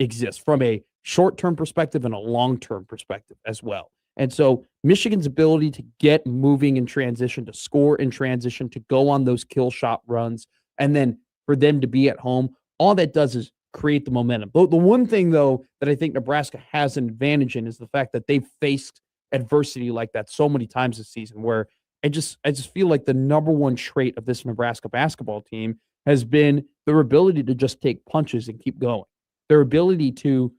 exists from a short-term perspective and a long-term perspective as well. And so Michigan's ability to get moving in transition, to score in transition, to go on those kill shot runs, and then for them to be at home, all that does is create the momentum. The one thing, though, that I think Nebraska has an advantage in is the fact that they've faced adversity like that so many times this season, where I just feel like the number one trait of this Nebraska basketball team has been their ability to just take punches and keep going. Their ability to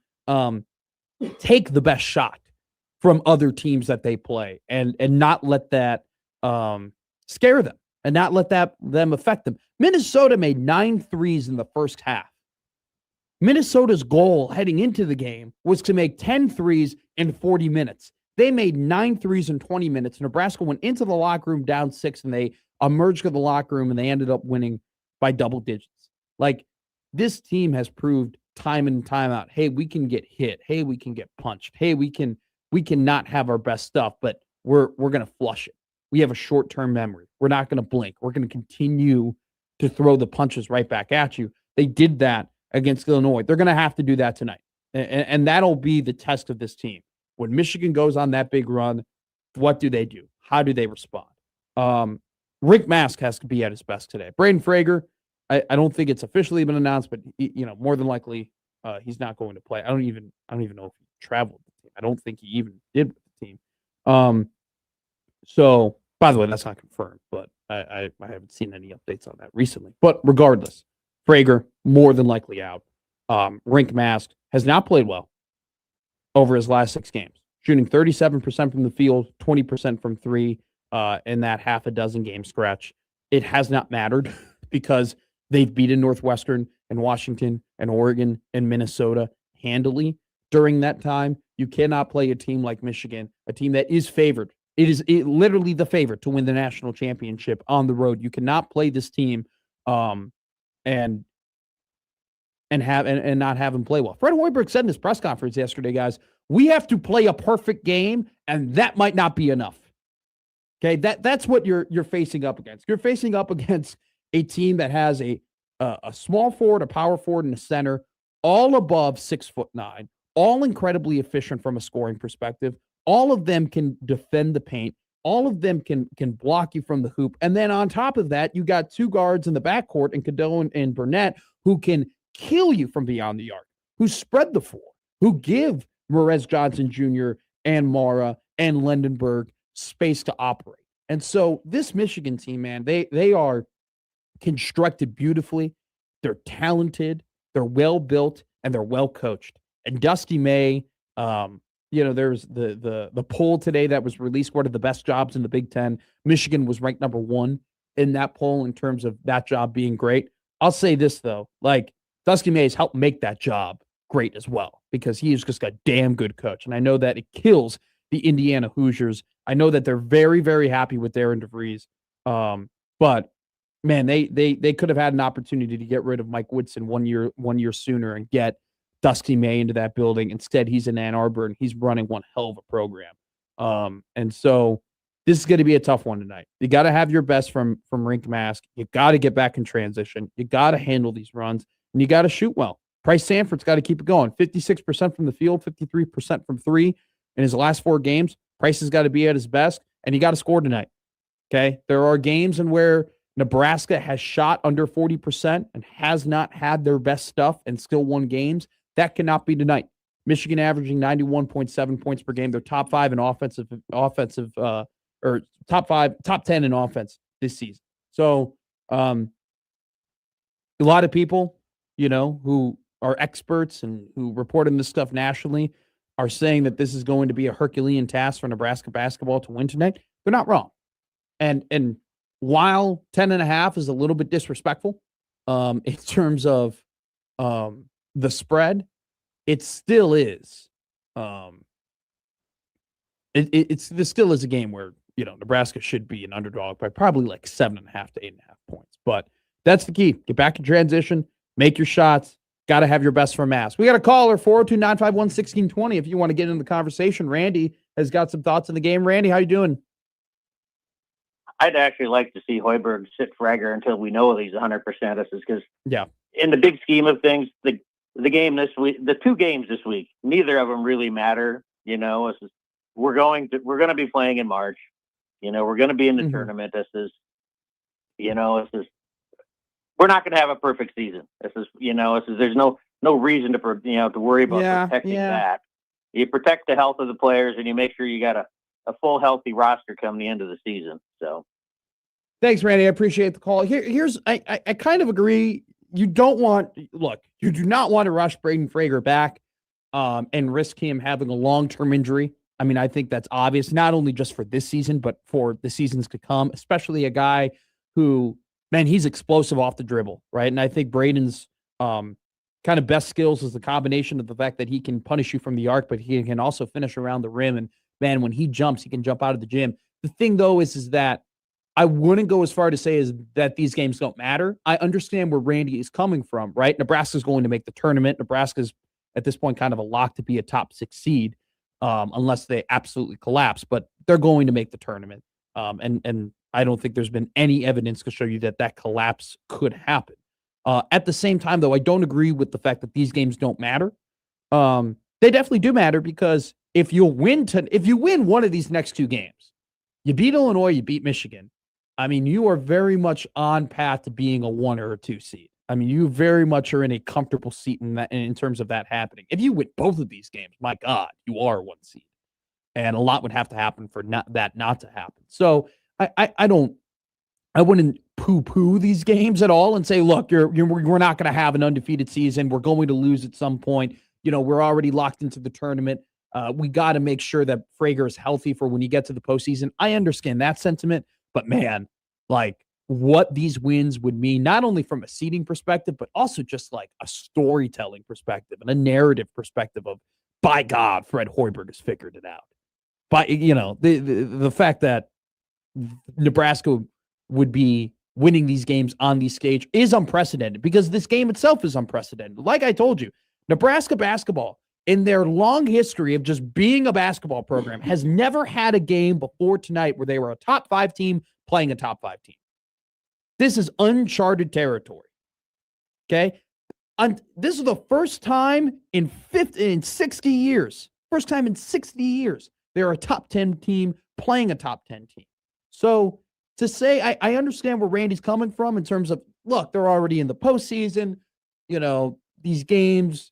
take the best shot from other teams that they play and not let that scare them and not let them affect them. Minnesota made 9 threes in the first half. Minnesota's goal heading into the game was to make 10 threes in 40 minutes. They made 9 threes in 20 minutes. Nebraska went into the locker room down 6, and they emerged to the locker room, and they ended up winning by double digits. Like, this team has proved time and time out, hey, we can get hit. Hey, we can get punched. Hey, we can not have our best stuff, but we're going to flush it. We have a short-term memory. We're not going to blink. We're going to continue to throw the punches right back at you. They did that against Illinois. They're going to have to do that tonight. And that'll be the test of this team. When Michigan goes on that big run, what do they do? How do they respond? Rick Mask has to be at his best today. Braden Frager, I don't think it's officially been announced, but more than likely he's not going to play. I don't even know if he traveled with the team. I don't think he even did with the team. So, by the way, that's not confirmed, but I haven't seen any updates on that recently. But regardless, Frager more than likely out. Rink Mask has not played well over his last 6 games, shooting 37% from the field, 20% from three in that half a dozen game stretch. It has not mattered because they've beaten Northwestern and Washington and Oregon and Minnesota handily during that time. You cannot play a team like Michigan, a team that is favored. It is literally the favorite to win the national championship on the road. You cannot play this team and not have him play well. Fred Hoiberg said in his press conference yesterday, guys, we have to play a perfect game And that might not be enough. Okay, that's what you're facing up against. You're facing up against a team that has a small forward, a power forward, and a center, all above 6'9", all incredibly efficient from a scoring perspective. All of them can defend the paint. All of them can block you from the hoop. And then on top of that, you got two guards in the backcourt in Cadeau and Burnett who can kill you from beyond the arc, who spread the floor, who give Emmett Johnson Jr. and Mara and Lendenberg space to operate. And so this Michigan team, man, they are constructed beautifully. They're talented, they're well built, and they're well coached. And Dusty May, there's the poll today that was released, what are the best jobs in the Big Ten. Michigan was ranked number 1 in that poll in terms of that job being great. I'll say this, though, like Dusty May has helped make that job great as well, because he is just a damn good coach. And I know that it kills the Indiana Hoosiers. I know that they're very, very happy with Darren DeVries. But man, they could have had an opportunity to get rid of Mike Woodson one year sooner and get Dusty May into that building. Instead, he's in Ann Arbor and he's running one hell of a program. And so this is going to be a tough one tonight. You got to have your best from Rink Mask. You got to get back in transition. You got to handle these runs, and you got to shoot well. Price Sanford's got to keep it going. 56% from the field, 53% from three in his last 4 games. Price has got to be at his best, and you got to score tonight. Okay? There are games in where Nebraska has shot under 40% and has not had their best stuff and still won games. That cannot be tonight. Michigan averaging 91.7 points per game. They're top 5 in offensive, or top 10 in offense this season. So a lot of people, who are experts and who report on this stuff nationally are saying that this is going to be a Herculean task for Nebraska basketball to win tonight. They're not wrong. And while 10.5 is a little bit disrespectful in terms of the spread, it still is. This still is a game where Nebraska should be an underdog by probably like 7.5 to 8.5 points. But that's the key. Get back in transition, make your shots. Got to have your best from Mass. We got a caller, 402-951-1620. If you want to get in the conversation, Randy has got some thoughts on the game. Randy, how you doing?
I'd actually like to see Hoiberg sit Frager until we know he's 100%. This is because, in the big scheme of things, the game this week, the 2 games this week, neither of them really matter. We're going to be playing in March. We're going to be in the tournament. We're not going to have a perfect season. There's no reason to worry about protecting that. You protect the health of the players, and you make sure you got a full healthy roster come the end of the season. So,
thanks, Randy. I appreciate the call. I kind of agree. You do not want to rush Braden Frager back and risk him having a long-term injury. I mean, I think that's obvious, not only just for this season, but for the seasons to come, especially a guy who, man, he's explosive off the dribble, right? And I think Braden's kind of best skills is the combination of the fact that he can punish you from the arc, but he can also finish around the rim. And man, when he jumps, he can jump out of the gym. The thing, though, is that I wouldn't go as far to say is that these games don't matter. I understand where Randy is coming from, right? Nebraska's going to make the tournament. Nebraska's, at this point, kind of a lock to be a top 6 seed, unless they absolutely collapse. But they're going to make the tournament. And I don't think there's been any evidence to show you that collapse could happen. At the same time, though, I don't agree with the fact that these games don't matter. They definitely do matter, because if you win one of these next 2 games, you beat Illinois, you beat Michigan. I mean, you are very much on path to being a 1 or a 2 seed. I mean, you very much are in a comfortable seat in terms of that happening. If you win both of these games, my God, you are a 1 seed, and a lot would have to happen for that not to happen. So I wouldn't poo-poo these games at all and say, look, we're not going to have an undefeated season. We're going to lose at some point. We're already locked into the tournament. We got to make sure that Frager is healthy for when you get to the postseason. I understand that sentiment, but man, like what these wins would mean, not only from a seeding perspective, but also just like a storytelling perspective and a narrative perspective of, by God, Fred Hoiberg has figured it out. But, the fact that Nebraska would be winning these games on these stage is unprecedented, because this game itself is unprecedented. Like I told you, Nebraska basketball in their long history of just being a basketball program, has never had a game before tonight where they were a top 5 team playing a top 5 team. This is uncharted territory. Okay? This is the first time in 60 years. First time in 60 years they're a top 10 team playing a top 10 team. So to say, I understand where Randy's coming from in terms of, look, they're already in the postseason. These games,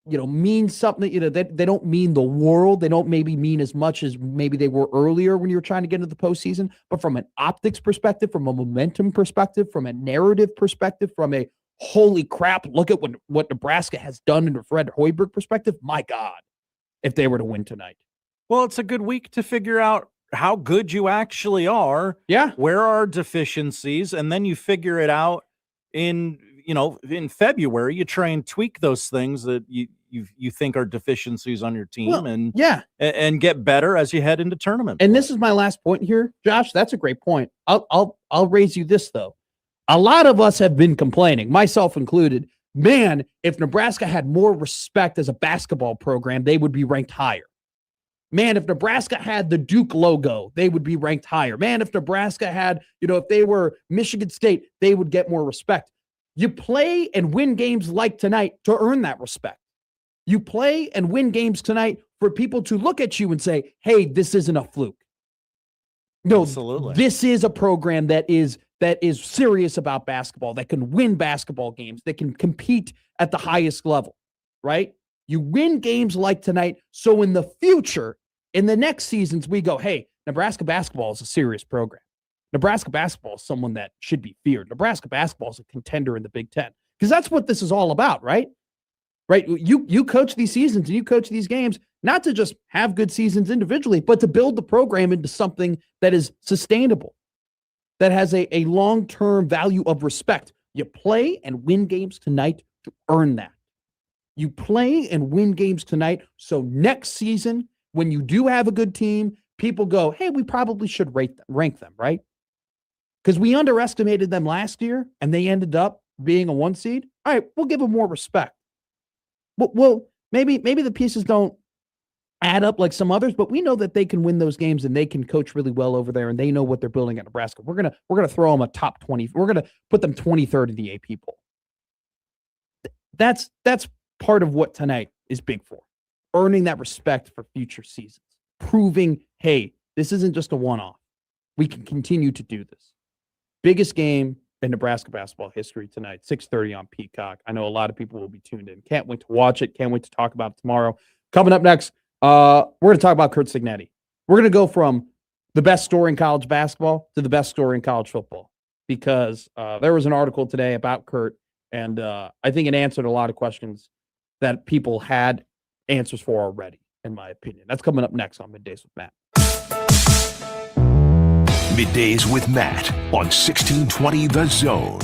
mean something. They don't mean the world. They don't maybe mean as much as maybe they were earlier when you were trying to get into the postseason. But from an optics perspective, from a momentum perspective, from a narrative perspective, from a holy crap, look at what Nebraska has done in a Fred Hoiberg perspective, my God, if they were to win tonight.
Well, it's a good week to figure out how good you actually are.
Yeah.
Where are deficiencies? And then you figure it out in February. You try and tweak those things that you think are deficiencies on your team and get better as you head into tournament.
And this is my last point here, Josh. That's a great point. I'll raise you this, though. A lot of us have been complaining, myself included. Man, if Nebraska had more respect as a basketball program, they would be ranked higher. Man, if Nebraska had the Duke logo, they would be ranked higher. Man, if Nebraska had, if they were Michigan State, they would get more respect. You play and win games like tonight to earn that respect. You play and win games tonight for people to look at you and say, hey, this isn't a fluke. No,
absolutely.
This is a program that is serious about basketball, that can win basketball games, that can compete at the highest level, right? You win games like tonight, so in the future, in the next seasons, we go, hey, Nebraska basketball is a serious program. Nebraska basketball is someone that should be feared. Nebraska basketball is a contender in the Big Ten. Because that's what this is all about, right? Right? You coach these seasons and you coach these games, not to just have good seasons individually, but to build the program into something that is sustainable, that has a long-term value of respect. You play and win games tonight to earn that. You play and win games tonight, so next season, when you do have a good team, people go, hey, we probably should rank them, right? Because we underestimated them last year, and they ended up being a 1 seed. All right, we'll give them more respect. Well, maybe the pieces don't add up like some others, but we know that they can win those games and they can coach really well over there, and they know what they're building at Nebraska. We're gonna throw them a top 20. We're gonna put them 23rd in the AP poll. That's part of what tonight is big for. Earning that respect for future seasons. Proving, hey, this isn't just a one-off. We can continue to do this. Biggest game in Nebraska basketball history tonight, 6:30 on Peacock. I know a lot of people will be tuned in. Can't wait to watch it. Can't wait to talk about it tomorrow. Coming up next, we're going to talk about Curt Cignetti. We're going to go from the best story in college basketball to the best story in college football, because there was an article today about Curt, and I think it answered a lot of questions that people had answers for already, in my opinion. That's coming up next on Middays with Matt.
Middays with Matt on 1620 The Zone.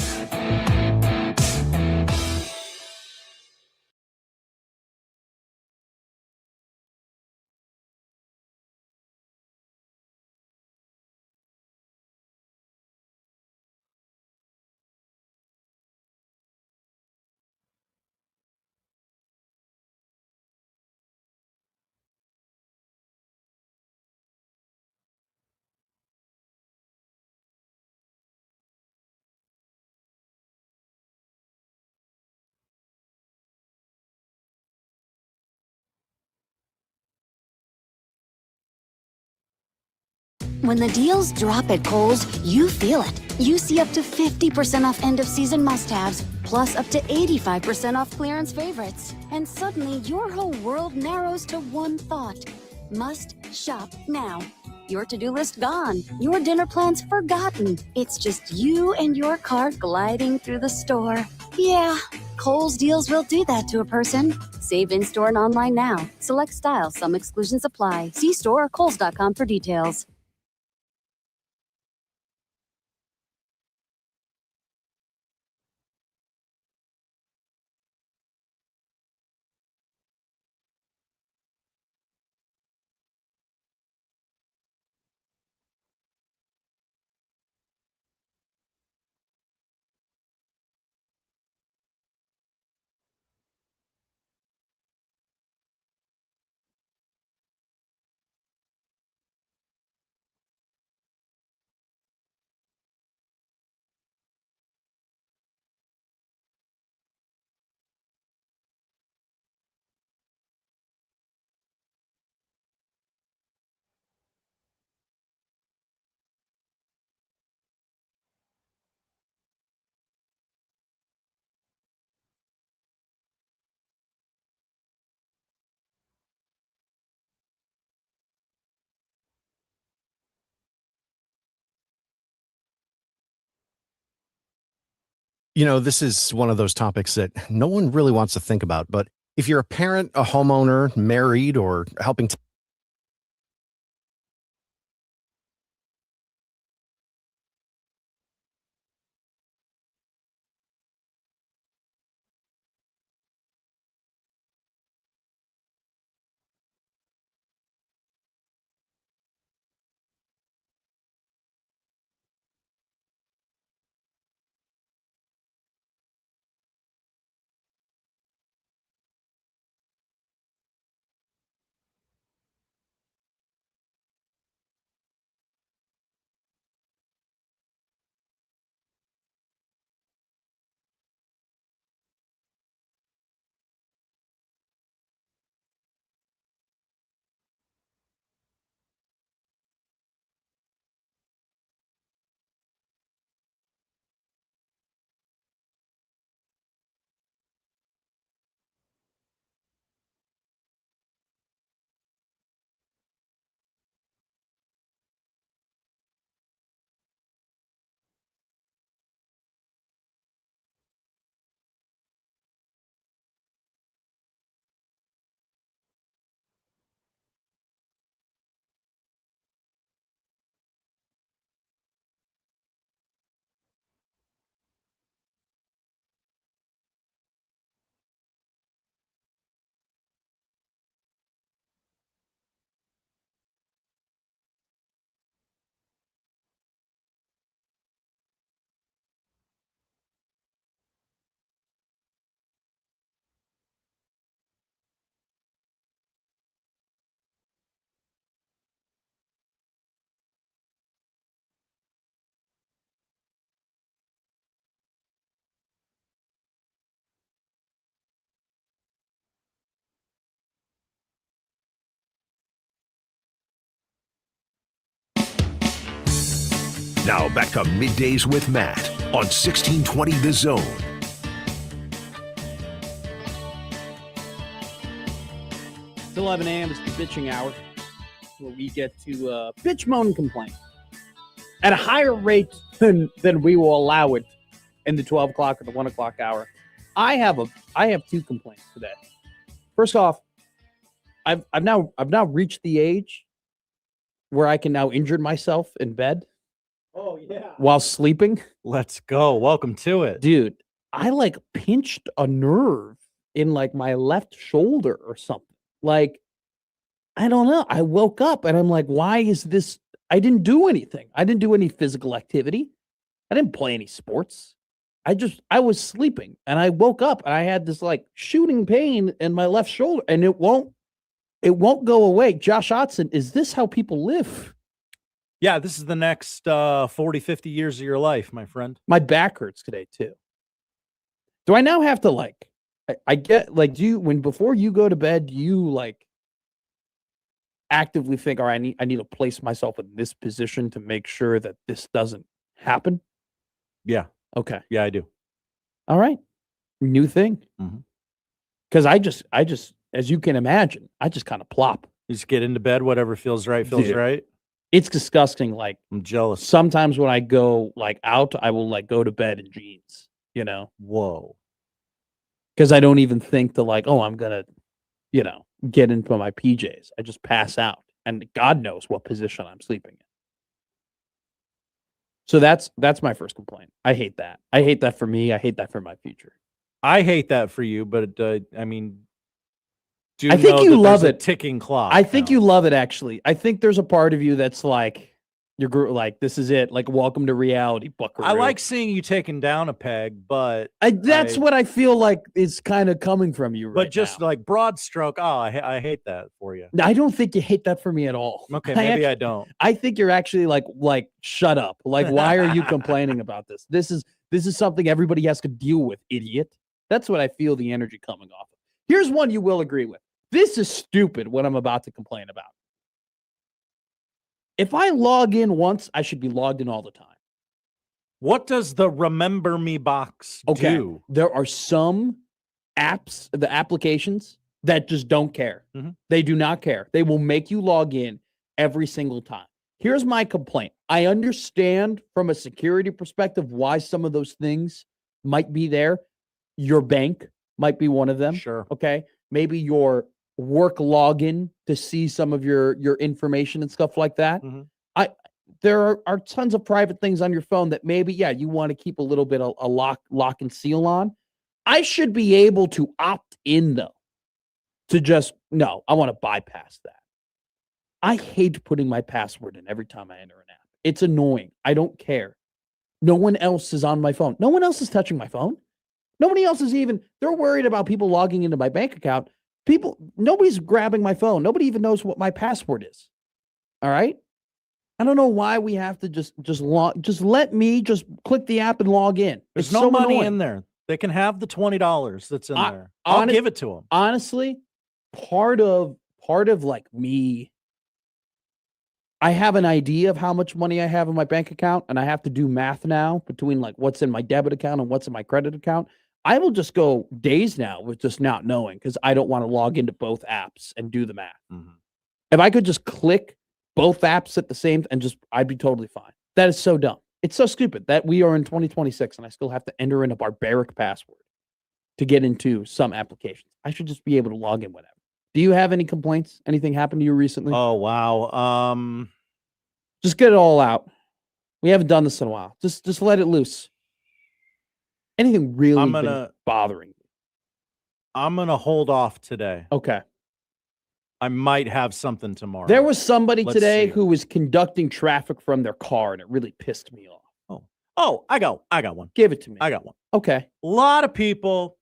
When the deals drop at Kohl's, you feel it. You see up to 50% off end-of-season must-haves, plus up to 85% off clearance favorites. And suddenly, your whole world narrows to one thought. Must shop now. Your to-do list gone. Your dinner plans forgotten. It's just you and your cart gliding through the store. Yeah, Kohl's deals will do that to a person. Save in-store and online now. Select styles. Some exclusions apply. See store or Kohls.com for details.
This is one of those topics that no one really wants to think about. But if you're a parent, a homeowner, married, or helping
Now back to Middays with Matt on 1620 The Zone.
It's 11 a.m. It's the bitching hour where we get to bitch, moan, and complain at a higher rate than we will allow it in the 12 o'clock or the 1 o'clock hour. I have two complaints today. First off, I've now reached the age where I can now injure myself in bed.
Oh, yeah.
While sleeping.
Let's go. Welcome to it.
Dude, I pinched a nerve in my left shoulder or something. I don't know. I woke up and I'm like, why is this? I didn't do anything. I didn't do any physical activity. I didn't play any sports. I was sleeping and I woke up and I had this shooting pain in my left shoulder and it won't go away. Josh Otson, is this how people live?
Yeah, this is the next 40, 50 years of your life, my friend.
My back hurts today, too. Do I now have to, I get, before you go to bed, do you, actively think, all right, I need to place myself in this position to make sure that this doesn't happen?
Yeah.
Okay.
Yeah, I do.
All right. New thing. Because I just, as you can imagine, I just kind of plop.
You just get into bed, whatever feels right, feels right.
It's disgusting.
I'm jealous.
Sometimes when I go out, I will go to bed in jeans,
Whoa.
Because I don't even think to I'm gonna, get into my PJs. I just pass out, and God knows what position I'm sleeping in. So that's my first complaint. I hate that. I hate that for me. I hate that for my future.
I hate that for you, but I mean,
I think you love it.
Ticking clock.
I think you love it. Actually, I think there's a part of you that's you're this is it. Welcome to reality, Buckaroo.
I like seeing you taking down a peg, but
that's what I feel is kind of coming from you.
But just broad stroke. Oh, I hate that for you.
I don't think you hate that for me at all.
Okay, maybe I don't.
I think you're actually shut up. Why are you complaining about this? This is something everybody has to deal with, idiot. That's what I feel the energy coming off of. Here's one you will agree with. This is stupid what I'm about to complain about. If I log in once, I should be logged in all the time.
What does the remember me box do?
There are some apps, the applications that just don't care. They do not care. They will make you log in every single time. Here's my complaint. I understand from a security perspective why some of those things might be there. Your bank might be one of them.
Sure.
Okay. Maybe your work login to see some of your information and stuff like that.
Mm-hmm.
There are tons of private things on your phone that maybe, you want to keep a little bit of a lock and seal on. I should be able to opt in, though, to just, no, I want to bypass that. I hate putting my password in every time I enter an app. It's annoying. I don't care. No one else is on my phone. No one else is touching my phone. Nobody else is even, they're worried about people logging into my bank account. Nobody's grabbing my phone. Nobody even knows what my password is. All right? I don't know why we have to just let me just click the app and log in.
There's no money in there. They can have the $20 that's in there. I'll give it to them.
Honestly, part of like me, I have an idea of how much money I have in my bank account, and I have to do math now between like what's in my debit account and what's in my credit account. I will just go days now with just not knowing because I don't want to log into both apps and do the math.
Mm-hmm.
If I could just click both apps at the same and I'd be totally fine. That is so dumb. It's so stupid that we are in 2026 and I still have to enter in a barbaric password to get into some applications. I should just be able to log in whenever. Do you have any complaints? Anything happened to you recently?
Oh, wow.
Just get it all out. We haven't done this in a while. Just let it loose. Anything really been bothering you?
I'm going to hold off today.
Okay.
I might have something tomorrow.
There was somebody today who was conducting traffic from their car, and it really pissed me off.
Oh, I got one.
Give it to me.
I got one.
Okay.
A lot of people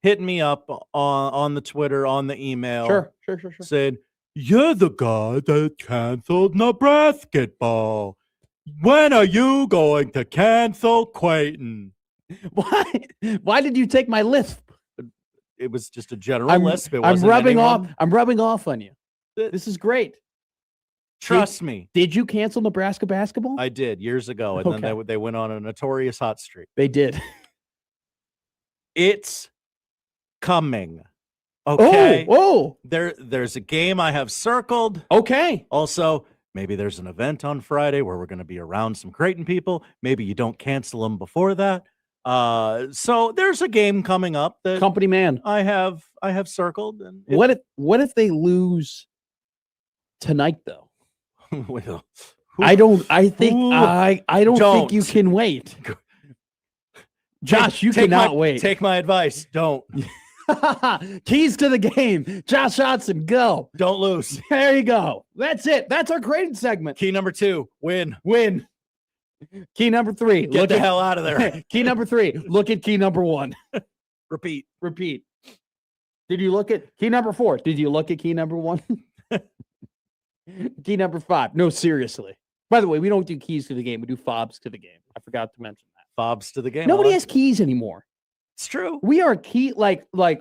hitting me up on the Twitter, on the email.
Sure.
Said, you're the guy that canceled Nebrasketball. When are you going to cancel Creighton?
Why did you take my list?
It was just a general list.
I'm rubbing off on you. This is great.
Trust me.
Did you cancel Nebraska basketball?
I did years ago, and then they went on a notorious hot streak.
They did.
It's coming. Okay.
Oh.
There's a game I have circled.
Okay.
Also, maybe there's an event on Friday where we're going to be around some Creighton people. Maybe you don't cancel them before that. So there's a game coming up that
company man
I have circled. And
what if they lose tonight though?
Well,
I don't think you can wait. Josh, you cannot wait.
Take my advice. Don't.
Keys to the game. Josh Johnson, go.
Don't lose.
There you go. That's it. That's our Creighton segment.
Key number 2, win.
Key number 3,
get the hell out of there.
Key number 3, look at key number 1.
Repeat.
Did you look at key number 4? Did you look at key number 1? Key number 5. No, seriously. By the way, we don't do keys to the game. We do fobs to the game. I forgot to mention that.
Fobs to the game.
Nobody has keys anymore.
It's true.
We are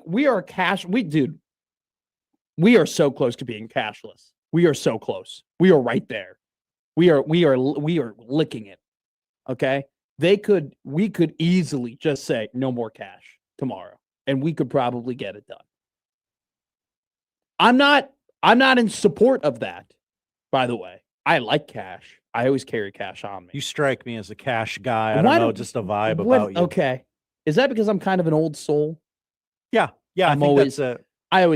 we are cash. We are so close to being cashless. We are so close. We are right there. We are licking it. Okay. We could easily just say no more cash tomorrow, and we could probably get it done. I'm not in support of that, by the way. I like cash. I always carry cash on me.
You strike me as a cash guy. I don't know, just a vibe about you.
Okay. Is that because I'm kind of an old soul?
Yeah. I
always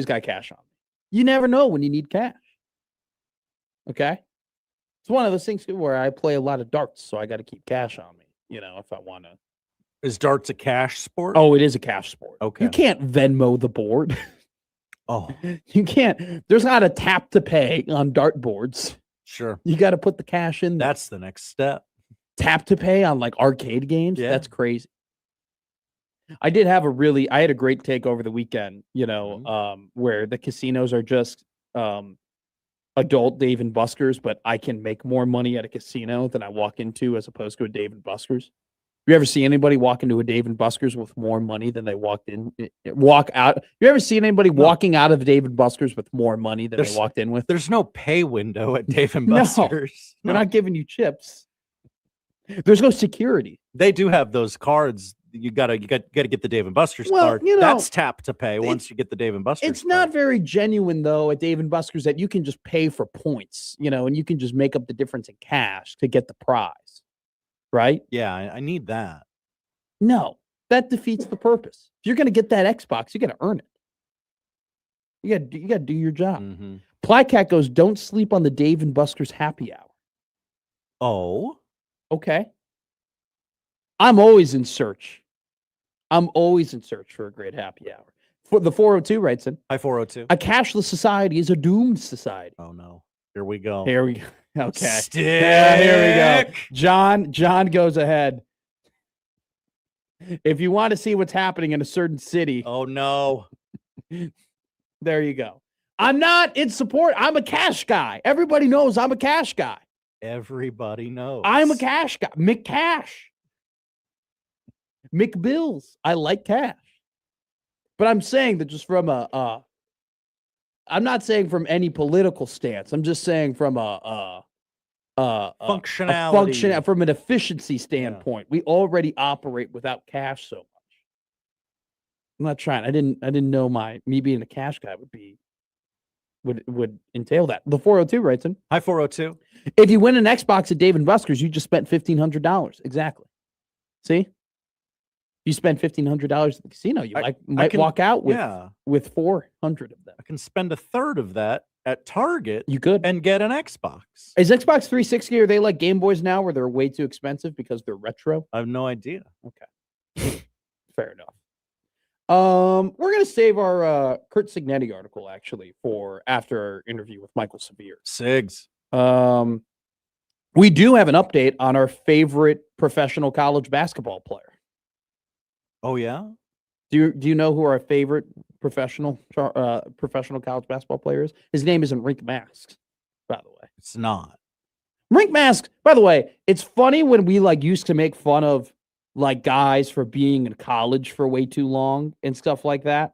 got cash on me. You never know when you need cash. Okay. It's one of those things where I play a lot of darts, so I got to keep cash on me, if I want to.
Is darts a cash sport?
Oh, it is a cash sport.
Okay.
You can't Venmo the board.
Oh.
You can't. There's not a tap to pay on dart boards.
Sure.
You got to put the cash in there.
That's the next step.
Tap to pay on like arcade games?
Yeah.
That's crazy. I had a great take over the weekend, where the casinos are just adult Dave and Buster's, but I can make more money at a casino than I walk into as opposed to a Dave and Buster's. You ever see anybody walk into a Dave and Buster's with more money than they walk out? You ever seen anybody walking out of Dave and Buster's with more money than they walked in with?
There's no pay window at Dave and Buster's.
They're not giving you chips. There's no security.
They do have those cards. You gotta get the Dave and Buster's card. That's tap to pay once you get the Dave and Buster's.
It's not very genuine though at Dave and Buster's that you can just pay for points, and you can just make up the difference in cash to get the prize. Right?
Yeah, I need that.
No, that defeats the purpose. If you're going to get that Xbox, you got to earn it. You got to do your job.
Mm-hmm.
Plycat goes, don't sleep on the Dave and Buster's happy hour.
Oh.
Okay. I'm always in search for a great happy hour. For the 402 writes in.
Hi, 402.
A cashless society is a doomed society.
Oh, no. Here we go.
Here we go. Okay.
Stick.
Yeah, here we go. John goes ahead. If you want to see what's happening in a certain city.
Oh, no.
There you go. I'm not in support. I'm a cash guy. Everybody knows I'm a cash guy.
Everybody knows.
I'm a cash guy. McCash. McBills. I like cash. But I'm saying that just from I'm not saying from any political stance. I'm just saying from
functionality.
From an efficiency standpoint. We already operate without cash so much. I'm not trying. I didn't know me being a cash guy would entail that. The 402 writes in.
Hi, 402.
If you win an Xbox at Dave & Buster's, you just spent $1,500. Exactly. See? You spend $1,500 at the casino, you might walk out with 400 of them.
I can spend a third of that at Target.
You could.
And get an Xbox.
Is Xbox 360, are they like Game Boys now where they're way too expensive because they're retro?
I have no idea.
Okay. Fair enough. We're going to save our Kurt Signetti article, actually, for after our interview with Michael Severe.
Sigs.
We do have an update on our favorite professional college basketball player.
Oh, yeah?
Do you know who our favorite professional college basketball player is? His name isn't Rink Masks, by the way.
It's not.
Rink Masks, by the way, it's funny when we used to make fun of guys for being in college for way too long and stuff like that.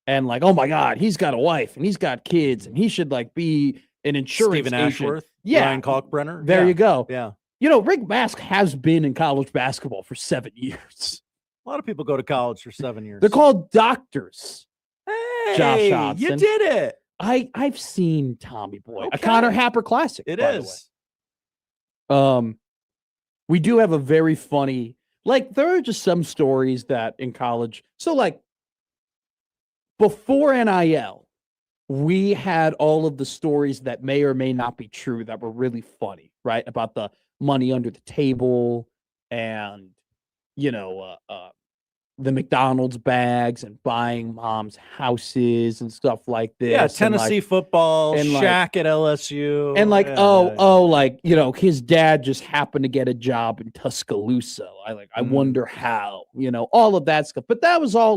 And oh my God, he's got a wife and he's got kids and he should be an insurance
Stephen
agent.
Ashworth,
yeah.
Ryan Kalkbrenner.
There you go.
Yeah.
Rink Mask has been in college basketball for 7 years.
A lot of people go to college for 7 years.
They're called doctors.
Hey,
Josh Hodgson.
You did it.
I've seen Tommy Boy,
Okay.
a Connor Happer classic.
It
by
is.
The way. We do have a very funny, there are just some stories that in college. So before NIL, we had all of the stories that may or may not be true that were really funny, right? About the money under the table and, the McDonald's bags and buying mom's houses and stuff like this.
Yeah, Tennessee football,
and
Shaq at LSU.
And his dad just happened to get a job in Tuscaloosa. I wonder how, all of that stuff. But that was all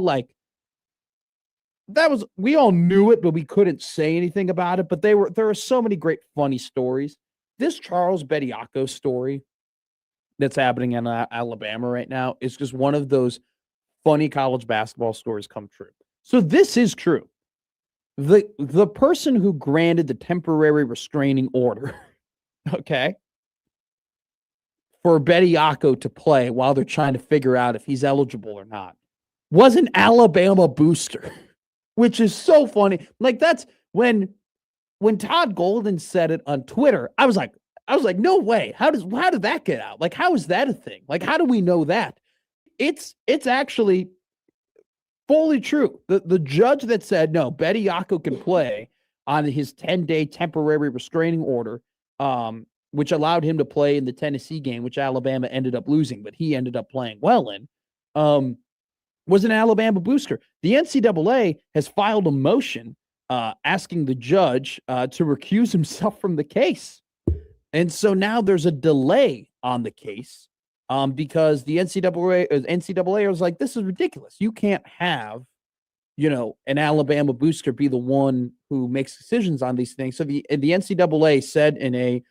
we all knew it, but we couldn't say anything about it. But there are so many great funny stories. This Charles Bediako story that's happening in Alabama right now is just one of those funny college basketball stories come true. So this is true. The person who granted the temporary restraining order, okay, for Bediako to play while they're trying to figure out if he's eligible or not, was an Alabama booster, which is so funny. That's when Todd Golden said it on Twitter, I was like, no way. How did that get out? How is that a thing? How do we know that? It's actually fully true. The judge that said, no, Bediako can play on his 10-day temporary restraining order, which allowed him to play in the Tennessee game, which Alabama ended up losing, but he ended up playing well in, was an Alabama booster. The NCAA has filed a motion asking the judge to recuse himself from the case. And so now there's a delay on the case. Because the NCAA was like, this is ridiculous. You can't have, an Alabama booster be the one who makes decisions on these things. So the NCAA said in a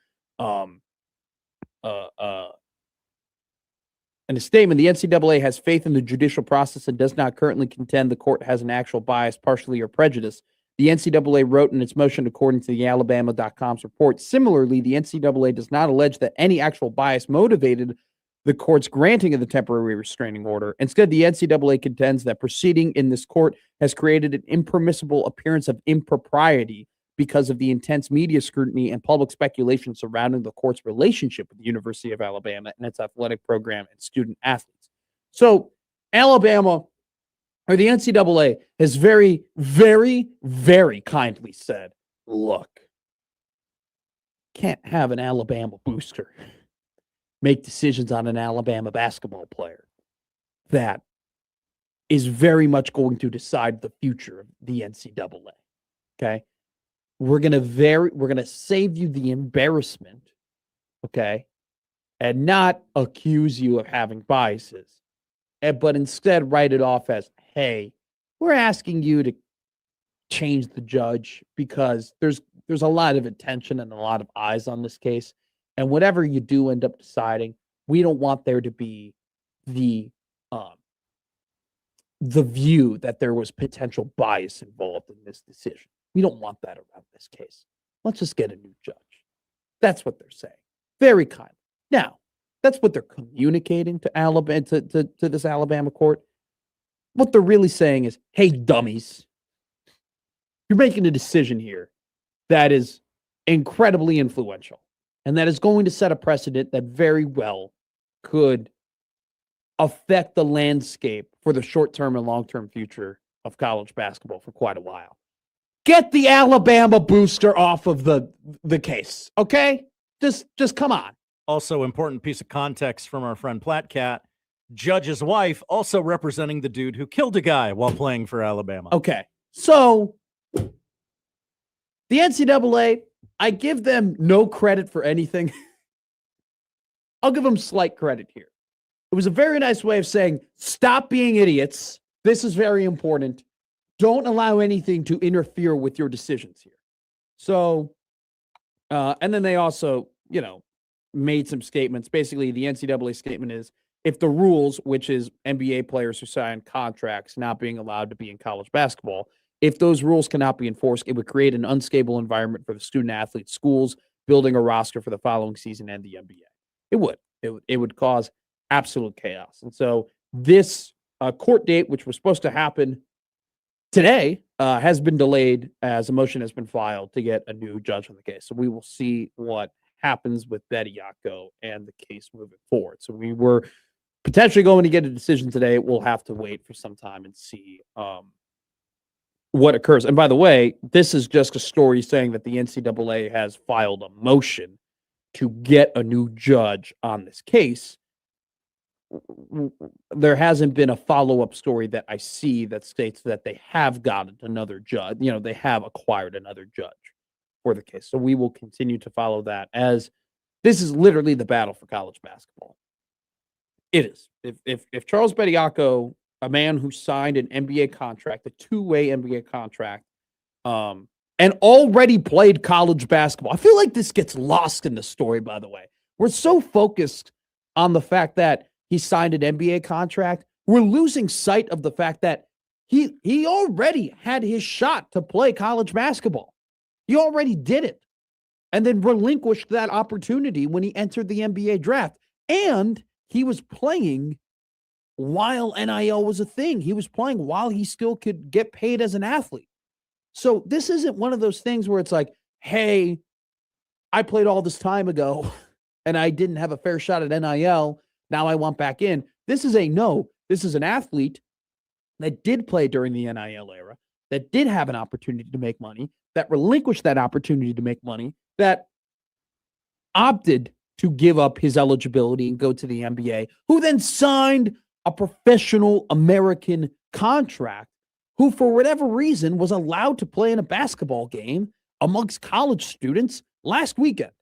statement, the NCAA has faith in the judicial process and does not currently contend the court has an actual bias, partially or prejudice. The NCAA wrote in its motion according to the Alabama.com's report. Similarly, the NCAA does not allege that any actual bias motivated the court's granting of the temporary restraining order. Instead, the NCAA contends that proceeding in this court has created an impermissible appearance of impropriety because of the intense media scrutiny and public speculation surrounding the court's relationship with the University of Alabama and its athletic program and student athletes. So Alabama, or the NCAA, has very, very, very kindly said, look, can't have an Alabama booster make decisions on an Alabama basketball player that is very much going to decide the future of the NCAA. Okay? We're gonna save you the embarrassment, okay, and not accuse you of having biases, but instead write it off as, hey, we're asking you to change the judge because there's a lot of attention and a lot of eyes on this case, and whatever you do end up deciding, we don't want there to be the view that there was potential bias involved in this decision. We don't want that around this case. Let's just get a new judge. That's what they're saying. Very kindly. Now, that's what they're communicating to Alabama, to this Alabama court. What they're really saying is, hey, dummies, you're making a decision here that is incredibly influential and that is going to set a precedent that very well could affect the landscape for the short-term and long-term future of college basketball for quite a while. Get the Alabama booster off of the case, okay? Just come on.
Also, important piece of context from our friend Platcat, Judge's wife also representing the dude who killed a guy while playing for Alabama.
Okay, so the NCAA, I give them no credit for anything. I'll give them slight credit here. It was a very nice way of saying, stop being idiots. This is very important. Don't allow anything to interfere with your decisions here. So, and then they also, made some statements. Basically, the NCAA statement is, if the rules, which is NBA players who sign contracts not being allowed to be in college basketball, if those rules cannot be enforced, it would create an unstable environment for the student athletes, schools building a roster for the following season and the NBA. It would. It would cause absolute chaos. And so this court date, which was supposed to happen today, has been delayed as a motion has been filed to get a new judge on the case. So we will see what happens with Bediako and the case moving forward. So we were potentially going to get a decision today. We'll have to wait for some time and see what occurs. And by the way, this is just a story saying that the NCAA has filed a motion to get a new judge on this case. There hasn't been a follow-up story that I see that states that they have gotten another judge. They have acquired another judge for the case. So we will continue to follow that, as this is literally the battle for college basketball. It is. If Charles Bediako, a man who signed an NBA contract, a two-way NBA contract, and already played college basketball. I feel like this gets lost in the story, by the way. We're so focused on the fact that he signed an NBA contract. We're losing sight of the fact that he already had his shot to play college basketball. He already did it and then relinquished that opportunity when he entered the NBA draft. And he was playing while NIL was a thing. He was playing while he still could get paid as an athlete. So this isn't one of those things where it's like, hey, I played all this time ago and I didn't have a fair shot at NIL. Now I want back in. This is an athlete that did play during the NIL era, that did have an opportunity to make money, that relinquished that opportunity to make money, that opted to give up his eligibility and go to the NBA, who then signed a professional American contract, who for whatever reason was allowed to play in a basketball game amongst college students last weekend.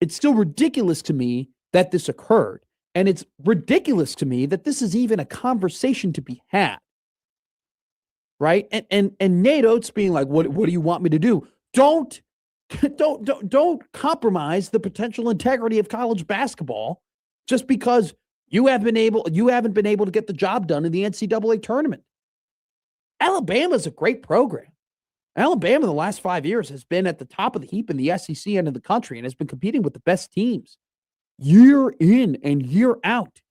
It's still ridiculous to me that this occurred. And it's ridiculous to me that this is even a conversation to be had. Right? And Nate Oates being like, what do you want me to do? Don't compromise the potential integrity of college basketball just because you haven't been able to get the job done in the NCAA tournament. Alabama's a great program. Alabama in the last 5 years has been at the top of the heap in the SEC and in the country and has been competing with the best teams year in and year out.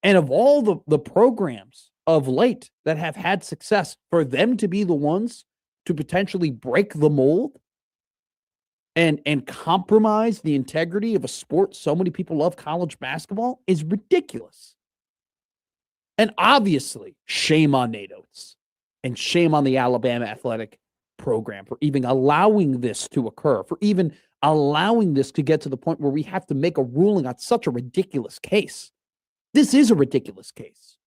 And of all the programs of late that have had success, for them to be the ones to potentially break the mold and compromise the integrity of a sport so many people love, college basketball, is ridiculous. And obviously, shame on Nate Oates and shame on the Alabama athletic program for even allowing this to occur, for even allowing this to get to the point where we have to make a ruling on such a ridiculous case. This is a ridiculous case.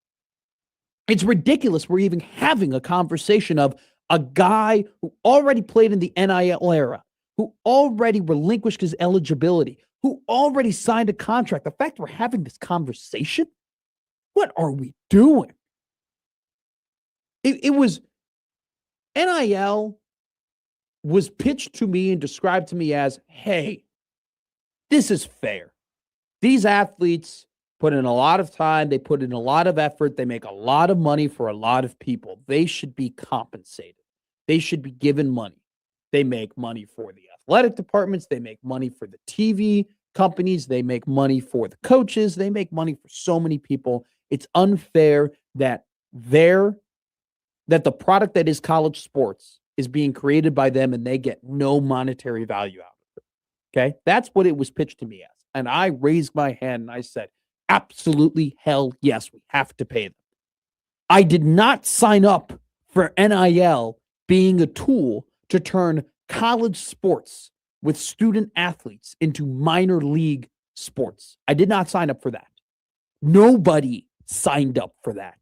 It's ridiculous we're even having a conversation of a guy who already played in the NIL era, who already relinquished his eligibility, who already signed a contract. The fact we're having this conversation, what are we doing? It was NIL was pitched to me and described to me as, hey, this is fair. These athletes put in a lot of time. They put in a lot of effort. They make a lot of money for a lot of people. They should be compensated. They should be given money. They make money for the athletic departments. They make money for the TV companies. They make money for the coaches. They make money for so many people. It's unfair that the product that is college sports is being created by them and they get no monetary value out of it. Okay? That's what it was pitched to me as. And I raised my hand and I said, absolutely, hell yes, we have to pay them. I did not sign up for NIL being a tool to turn college sports with student athletes into minor league sports. I did not sign up for that. Nobody signed up for that.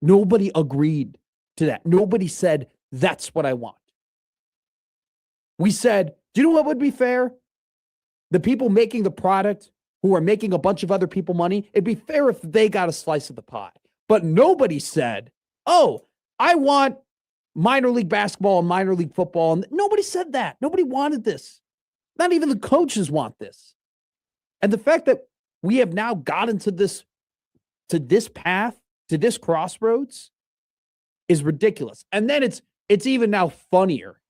Nobody agreed to that. Nobody said, that's what I want. We said, do you know what would be fair? The people making the product who are making a bunch of other people money, it'd be fair if they got a slice of the pie. But nobody said, oh, I want minor league basketball and minor league football. And nobody said that. Nobody wanted this. Not even the coaches want this. And the fact that we have now gotten to this path, to this crossroads, is ridiculous. And then it's even now funnier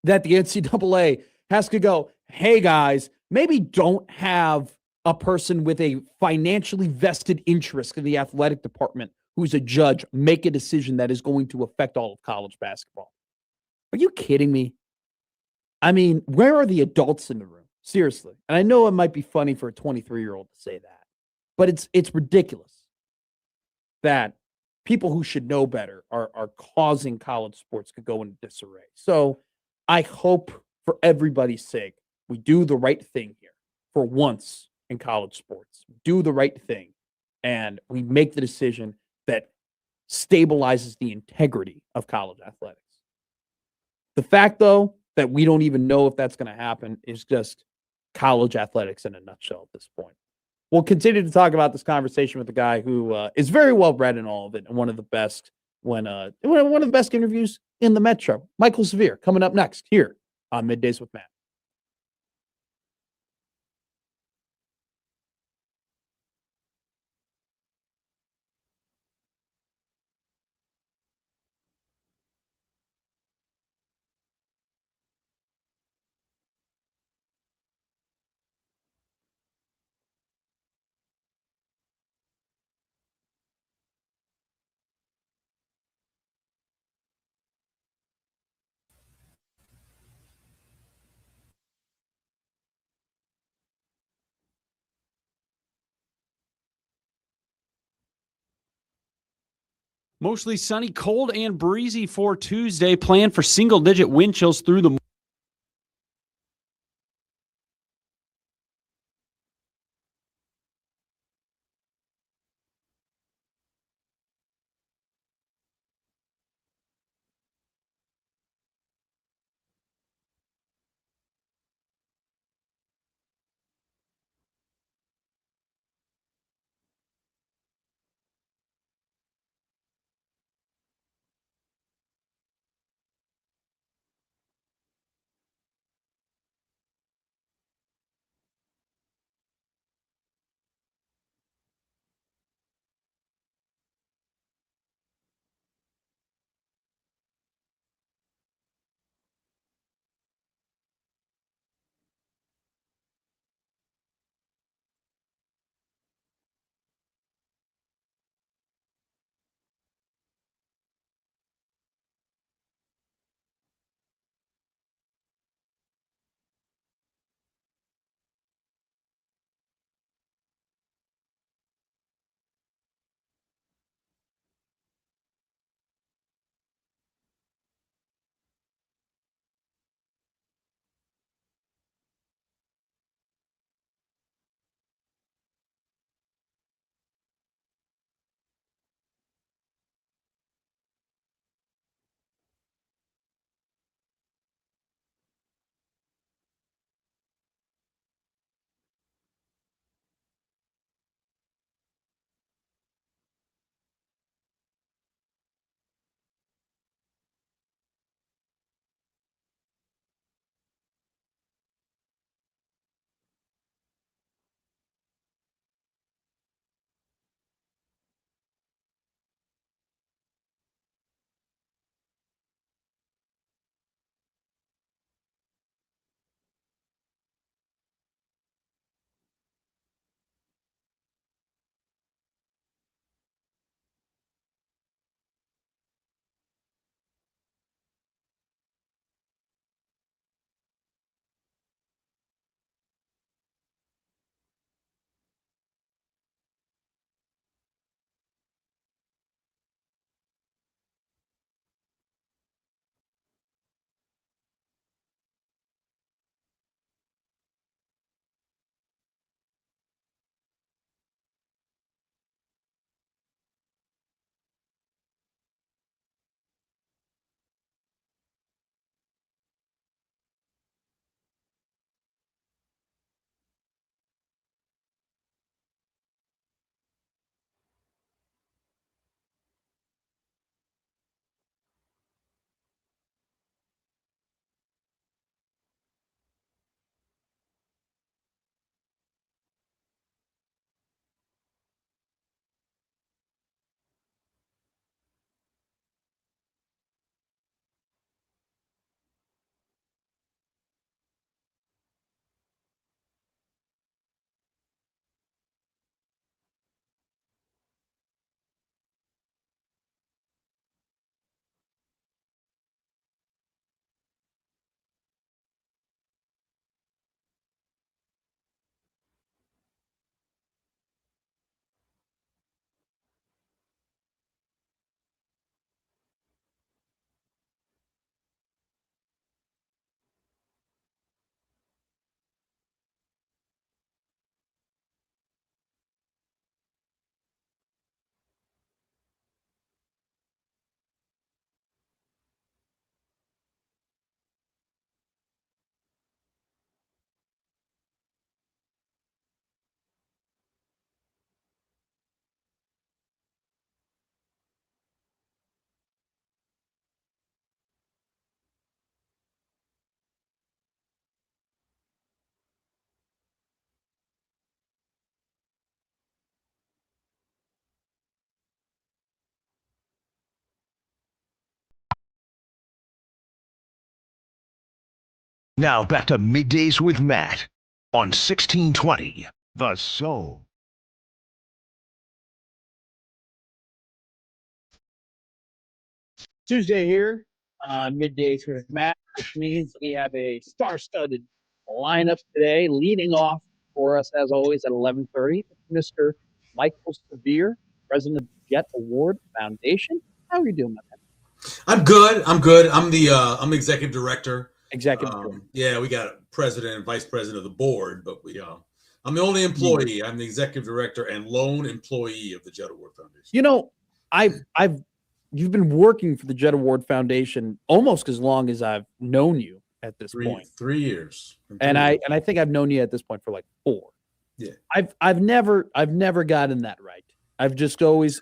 that the NCAA has to go, hey guys, maybe don't have a person with a financially vested interest in the athletic department who's a judge make a decision that is going to affect all of college basketball. Are you kidding me? I mean, where are the adults in the room? Seriously. And I know it might be funny for a 23-year-old to say that, but it's ridiculous that people who should know better are causing college sports to go into disarray. So I hope for everybody's sake, we do the right thing here for once in college sports. Do the right thing, and we make the decision that stabilizes the integrity of college athletics. The fact, though, that we don't even know if that's going to happen is just college athletics in a nutshell at this point. We'll continue to talk about this conversation with the guy who is very well read in all of it and one of the best one of the best interviews in the Metro. Michael Severe coming up next here on Middays with Matt.
Mostly sunny, cold, and breezy for Tuesday. Plan for single-digit wind chills through the
Now back to Middays with Matt on 1620 The Soul.
Tuesday here on Middays with Matt, which means we have a star-studded lineup today. Leading off for us, as always, at 11:30, Mr. Michael Severe, president of the Jet Award Foundation. How are you doing, my man?
I'm good. I'm the executive director.
Executive director.
Yeah, we got president and vice president of the board, but I'm the only employee. I'm the executive director and lone employee of the Jet Award Foundation.
You know, you've been working for the Jet Award Foundation almost as long as I've known you at this point.
3 years.
And I think I've known you at this point for like 4.
Yeah.
I've never gotten that right. I've always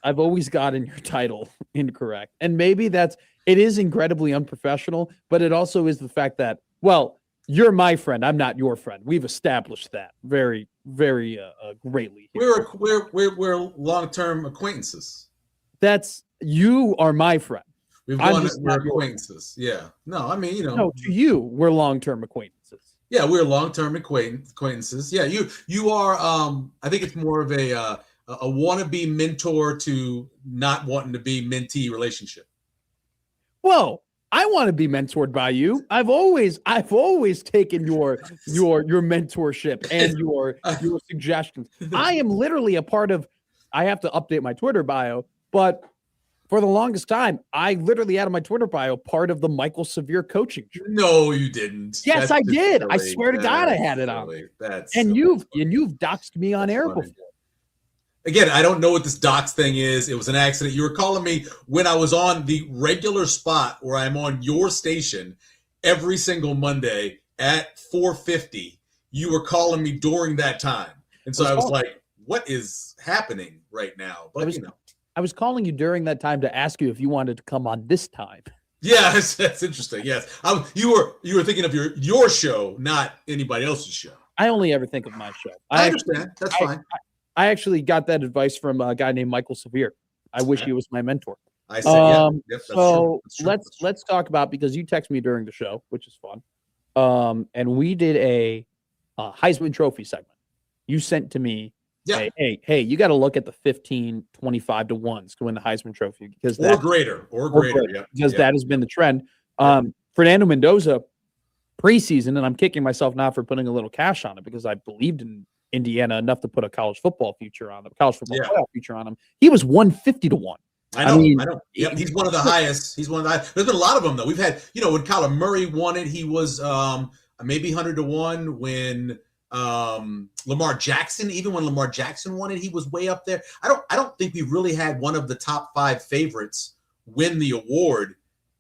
gotten your title incorrect. And maybe it is incredibly unprofessional, but it also is the fact that, well, you're my friend. I'm not your friend. We've established that very, very greatly.
Here. We're long-term acquaintances.
You are my friend.
We're acquaintances. Yeah. No, I mean,
No, to you, we're long-term acquaintances.
Yeah, we're long-term acquaintances. Yeah, you are. I think it's more of a wannabe mentor to not wanting to be mentee relationship.
Whoa. I want to be mentored by you. I've always taken your mentorship and your suggestions. I am literally a part of. I have to update my Twitter bio, but for the longest time, I literally had on my Twitter bio part of the Michael Severe coaching tree.
No, you didn't.
Yes, I did. I swear to God, I had it on. You've doxed me on air before.
Again, I don't know what this dox thing is. It was an accident. You were calling me when I was on the regular spot where I'm on your station every single Monday at 4:50. You were calling me during that time. And so I was like, what is happening right now? But
I was calling you during that time to ask you if you wanted to come on this time.
Yeah, that's interesting. Yes. You were thinking of your show, not anybody else's show.
I only ever think of my show.
I understand. That's fine.
I actually got that advice from a guy named Michael Severe. I wish he was my mentor.
I see. Yep, that's
so
true.
Let's talk about, because you text me during the show, which is fun. And we did a Heisman Trophy segment. You sent to me, hey, you got to look at the 15, 25 to 1s to win the Heisman Trophy because
or greater. Yeah,
because that has been the trend. Fernando Mendoza preseason, and I'm kicking myself now for putting a little cash on it because I believed in Indiana enough to put a college football future on them, playoff future on him. He was 150 to 1.
I know. Yep, he's one of the highest. He's one of the highest. There's been a lot of them though. We've had, when Kyler Murray won it, he was maybe 100 to 1. When Lamar Jackson, even when Lamar Jackson won it, he was way up there. I don't think we really had one of the top 5 favorites win the award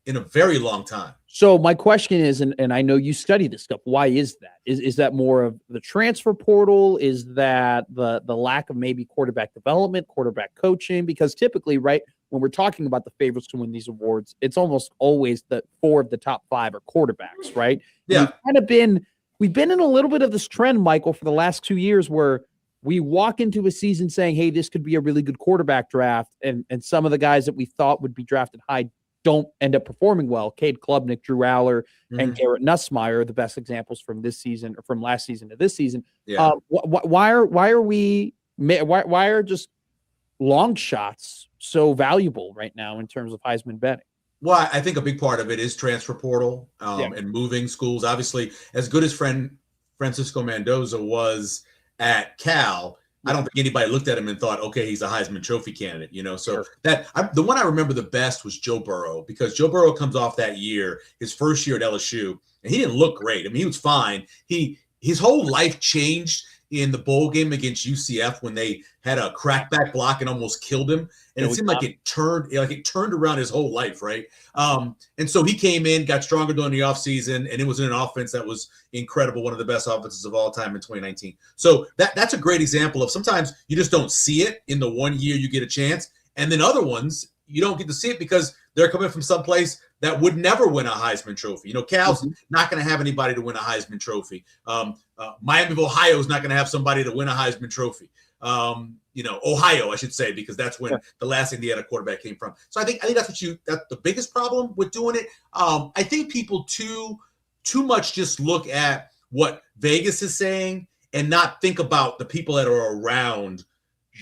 in a very long time.
So my question is, and I know you study this stuff, why is that? Is that more of the transfer portal? Is that the lack of maybe quarterback development, quarterback coaching? Because typically, right, when we're talking about the favorites to win these awards, it's almost always that 4 of the top 5 are quarterbacks, right?
Yeah.
We've been in a little bit of this trend, Michael, for the last 2 years where we walk into a season saying, hey, this could be a really good quarterback draft. And some of the guys that we thought would be drafted high don't end up performing well. Cade Klubnik, Drew Aller, and Garrett Nussmeier are the best examples from this season or from last season to this season.
Yeah.
Why are just long shots so valuable right now in terms of Heisman betting?
Well, I think a big part of it is transfer portal and moving schools. Obviously, as good as Francisco Mendoza was at Cal, I don't think anybody looked at him and thought, okay, he's a Heisman Trophy candidate, So the one I remember the best was Joe Burrow, because Joe Burrow comes off that year, his first year at LSU, and he didn't look great. I mean, he was fine. His whole life changed in the bowl game against UCF when they had a crackback block and almost killed him. And it seemed like it turned around his whole life, right? And so he came in, got stronger during the offseason, and it was in an offense that was incredible, one of the best offenses of all time in 2019. So that's a great example of sometimes you just don't see it in the 1 year you get a chance, and then other ones you don't get to see it because they're coming from someplace that would never win a Heisman Trophy. Cal's not going to have anybody to win a Heisman Trophy. Miami of Ohio is not going to have somebody to win a Heisman Trophy. Ohio, I should say, because that's when the last Indiana quarterback came from. So I think that's the biggest problem with doing it. I think people too too much just look at what Vegas is saying and not think about the people that are around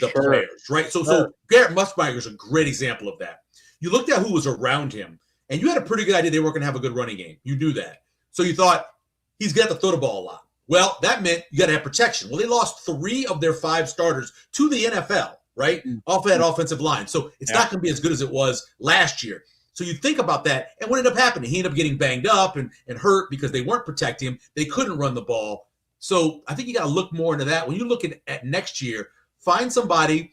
the players, right? So Garrett Musburger is a great example of that. You looked at who was around him, and you had a pretty good idea they weren't going to have a good running game. You knew that. So you thought, he's got to throw the ball a lot. Well, that meant you got to have protection. Well, they lost 3 of their 5 starters to the NFL, right? Off that offensive line. So it's not going to be as good as it was last year. So you think about that, and what ended up happening? He ended up getting banged up and hurt because they weren't protecting him. They couldn't run the ball. So I think you got to look more into that. When you look at next year, find somebody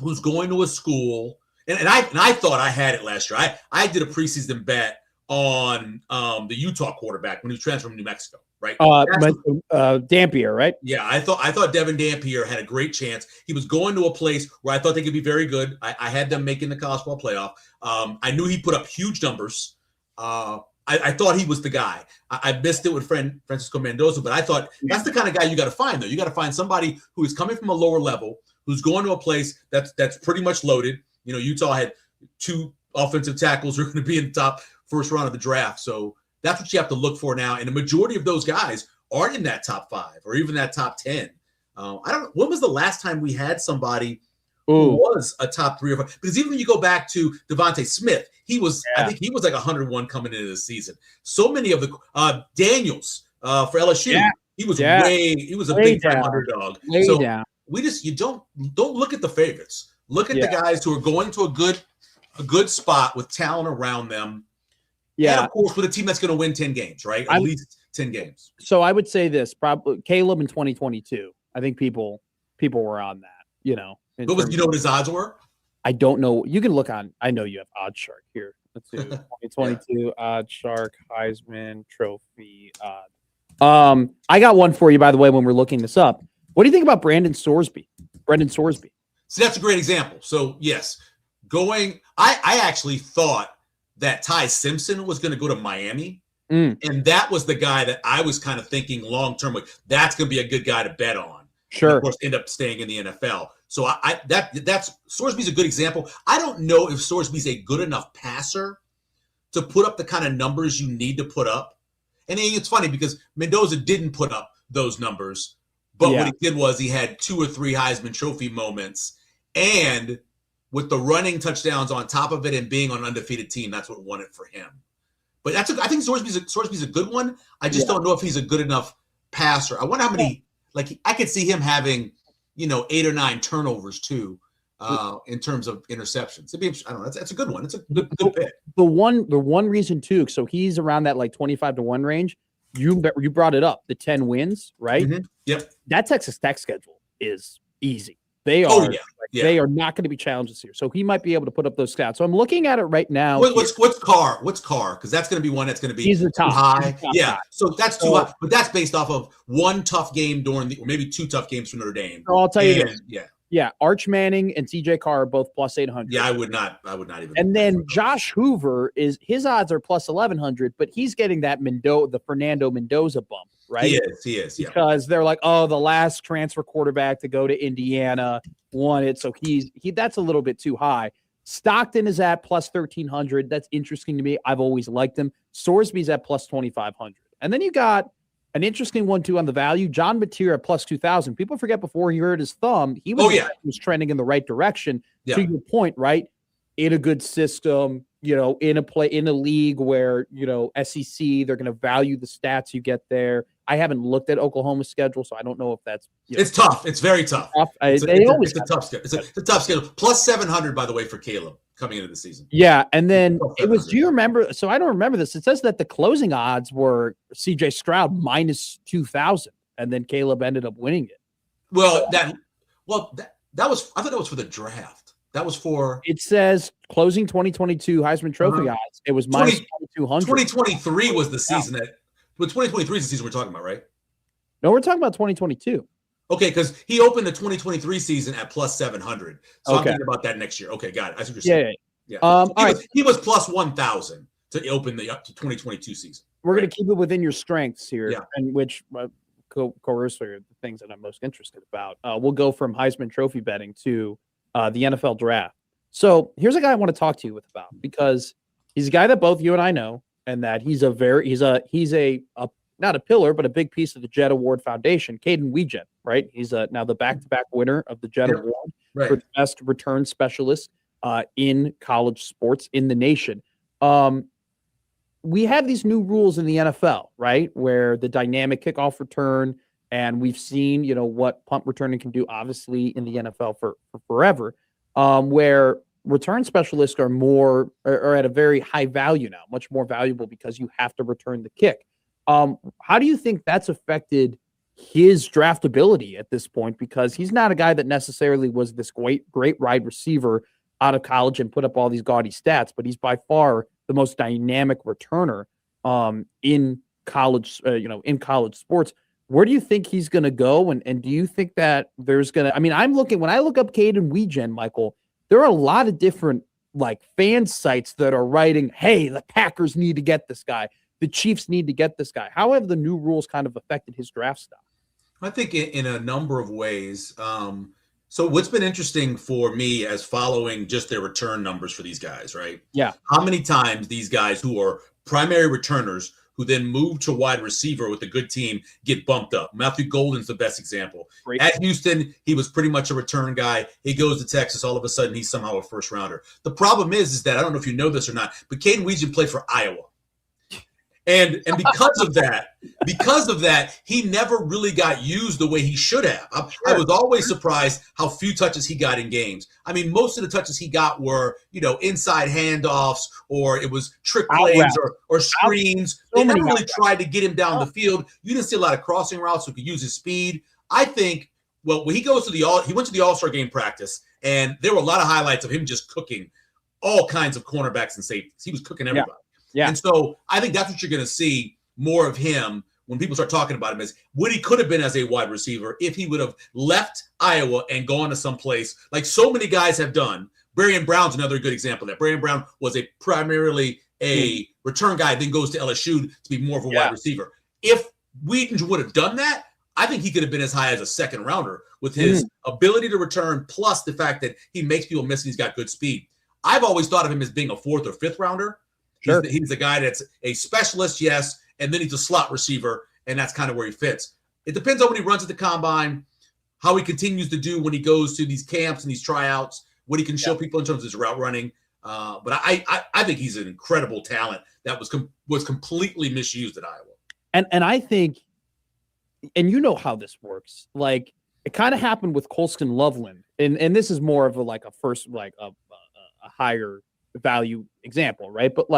who's going to a school. And I thought I had it last year. I did a preseason bet on the Utah quarterback when he was transferred from New Mexico, right?
Dampier, right?
Yeah, I thought Devin Dampier had a great chance. He was going to a place where I thought they could be very good. I had them making the college ball playoff. I knew he put up huge numbers. I thought he was the guy. I missed it with Francisco Mendoza, but I thought that's the kind of guy you got to find, though. You got to find somebody who is coming from a lower level, who's going to a place that's pretty much loaded. You know, Utah had 2 offensive tackles who are going to be in the top first round of the draft. So that's what you have to look for now. And the majority of those guys aren't in that top 5 or even that top 10. I don't know. When was the last time we had somebody who was a top 3 or 5? Because even when you go back to Devontae Smith, he was, I think he was like 101 coming into the season. So many of the Daniels for LSU, he was he was a big time underdog. You don't look at the favorites. Look at the guys who are going to a good spot with talent around them. Yeah, and of course, with a team that's going to win 10 games, right? At least 10 games.
So I would say this: probably Caleb in 2022. I think people were on that. You know,
you know what his odds were?
I don't know. You can look on. I know you have OddsShark here. Let's see. 2022 OddsShark Heisman Trophy odd. I got one for you, by the way. When we're looking this up, what do you think about Brendan Sorsby?
So that's a great example. So yes, I actually thought that Ty Simpson was going to go to Miami. And that was the guy that I was kind of thinking long-term, like, that's going to be a good guy to bet on.
Sure.
And of course, end up staying in the NFL. So that's Sorsby's a good example. I don't know if Sorsby's a good enough passer to put up the kind of numbers you need to put up. And it's funny because Mendoza didn't put up those numbers, but what he did was he had 2 or 3 Heisman Trophy moments. And with the running touchdowns on top of it and being on an undefeated team, that's what won it for him. But I think Sorsby's a good one. I just don't know if he's a good enough passer. I wonder how many, I could see him having, 8 or 9 turnovers too, in terms of interceptions. I don't know. That's a good one. It's a good pick.
The one reason too, so he's around that 25-1 range. You brought it up, the 10 wins, right?
Mm-hmm. Yep.
That Texas Tech schedule is easy. They are. They are not going to be challenged this year, so he might be able to put up those stats. So I'm looking at it right now.
What's Carr? Because that's going to be one that's going to be
he's the top.
High.
He's top
yeah,
high.
So that's too high, but that's based off of one tough game or maybe 2 tough games for Notre Dame.
So I'll tell you this.
Yeah.
Arch Manning and TJ Carr are both plus 800.
Yeah, I would not even.
And then Josh Hoover his odds are plus 1100, but he's getting that the Fernando Mendoza bump, right?
He is. Yeah.
Because they're like, oh, the last transfer quarterback to go to Indiana won it, so that's a little bit too high. Stockton is at plus 1300. That's interesting to me. I've always liked him. Sorsby's at plus 2500, and then you got an interesting one too on the value. John Mateer at plus 2000. People forget before he hurt his thumb, he was trending in the right direction. Yeah. To your point, right? In a good system, in a league where SEC, they're going to value the stats you get there. I haven't looked at Oklahoma's schedule, so I don't know if that's.
It's tough. It's very tough. It's a tough schedule. It's a tough schedule. Plus 700, by the way, for Caleb coming into the season.
Yeah, and then it was. Do you remember? So I don't remember this. It says that the closing odds were C.J. Stroud minus 2,000, and then Caleb ended up winning it.
Well, that was. I thought that was for the draft. That was for.
It says closing 2022 Heisman Trophy odds. It was minus 2,200.
2023 was the season that. But 2023 is the season we're talking about, right?
No, we're talking about 2022.
Okay, because he opened the 2023 season at plus 700. So I'm thinking about that next year. Okay, got it. I see what you're saying. Yeah. He was plus 1,000 to open the 2022 season.
We're going to keep it within your strengths here, and which coercively are the things that I'm most interested about. We'll go from Heisman Trophy betting to the NFL draft. So here's a guy I want to talk to you about because he's a guy that both you and I know. and that he's a not a pillar, but a big piece of the Jet Award Foundation. Caden Weejen, right? He's now the back-to-back winner of the Jet Award for the best return specialist in college sports in the nation. We have these new rules in the NFL, right? Where the dynamic kickoff return, and we've seen, what punt returning can do, obviously, in the NFL for forever, where return specialists are at a very high value now, much more valuable because you have to return the kick. How do you think that's affected his draftability at this point? Because he's not a guy that necessarily was this great wide receiver out of college and put up all these gaudy stats, but he's by far the most dynamic returner in college, in college sports. Where do you think he's going to go? And do you think that there's going to, when I look up Caden Weejen, Michael, there are a lot of different fan sites that are writing, hey, the Packers need to get this guy. The Chiefs need to get this guy. How have the new rules kind of affected his draft stock?
I think in a number of ways. So what's been interesting for me as following just their return numbers for these guys, right?
Yeah.
How many times these guys who are primary returners who then move to wide receiver with a good team get bumped up. Matthew Golden's the best example.
Great.
At Houston, he was pretty much a return guy. He goes to Texas. All of a sudden, he's somehow a first rounder. The problem is that I don't know if you know this or not, but Caden Weejen played for Iowa. And because of that, he never really got used the way he should have. I was always surprised how few touches he got in games. Most of the touches he got were, inside handoffs, or it was trick plays or screens. They never really tried to get him down the field. You didn't see a lot of crossing routes so he could use his speed. I think, when he goes to he went to the All-Star game practice, and there were a lot of highlights of him just cooking all kinds of cornerbacks and safeties. He was cooking everybody.
Yeah.
And so I think that's what you're going to see more of him when people start talking about him, is what he could have been as a wide receiver if he would have left Iowa and gone to some place like so many guys have done. Brarian Brown's another good example of that. Brarian Brown was primarily a return guy, then goes to LSU to be more of a wide receiver. If Weejen would have done that, I think he could have been as high as a second rounder with his ability to return, plus the fact that he makes people miss and he's got good speed. I've always thought of him as being a fourth or fifth rounder. Sure. He's the guy that's a specialist, yes, and then he's a slot receiver, and that's kind of where he fits. It depends on when he runs at the combine, how he continues to do when he goes to these camps and these tryouts, what he can show people in terms of his route running. But I think he's an incredible talent that was completely misused at Iowa.
And I think, and you know how this works, it kind of happened with Colston Loveland, and this is more of a higher value example, right? But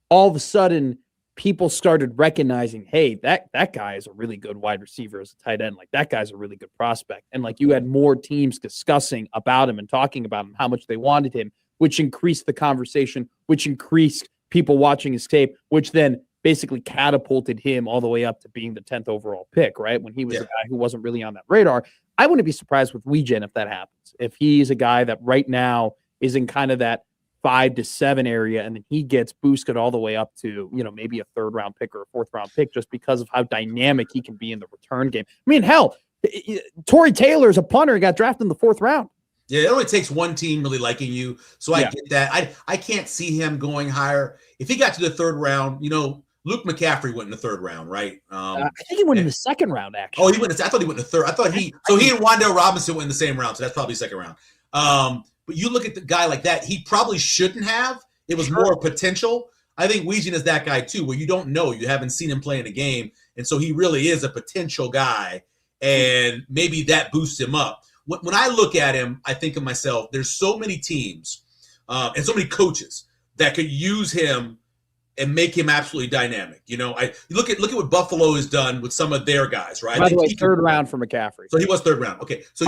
all of a sudden people started recognizing, hey, that guy is a really good wide receiver as a tight end. That guy's a really good prospect. And you had more teams discussing about him and talking about him, how much they wanted him, which increased the conversation, which increased people watching his tape, which then basically catapulted him all the way up to being the 10th overall pick, right? When he was a guy who wasn't really on that radar. I wouldn't be surprised with Weejen if that happens. If he's a guy that right now is in kind of that 5 to 7 area, and then he gets boosted all the way up to, maybe a 3rd round pick or a 4th round pick, just because of how dynamic he can be in the return game. Hell, Torrey Taylor is a punter and got drafted in the 4th round.
Yeah, it only takes one team really liking you. So I get that. I can't see him going higher. If he got to the 3rd round, Luke McCaffrey went in the 3rd round, right?
I think he went in the 2nd round, actually.
Oh, I thought he went in the 3rd. I thought he and Wan'Dale Robinson went in the same round, so that's probably 2nd round. But you look at the guy like that, he probably shouldn't have. It was more potential. I think Weejen is that guy too, where you don't know. You haven't seen him play in a game. And so he really is a potential guy. And maybe that boosts him up. When I look at him, I think of myself, there's so many teams and so many coaches that could use him and make him absolutely dynamic. Look at what Buffalo has done with some of their guys, right?
By the way, 3rd round for McCaffrey.
So he was 3rd round. Okay. So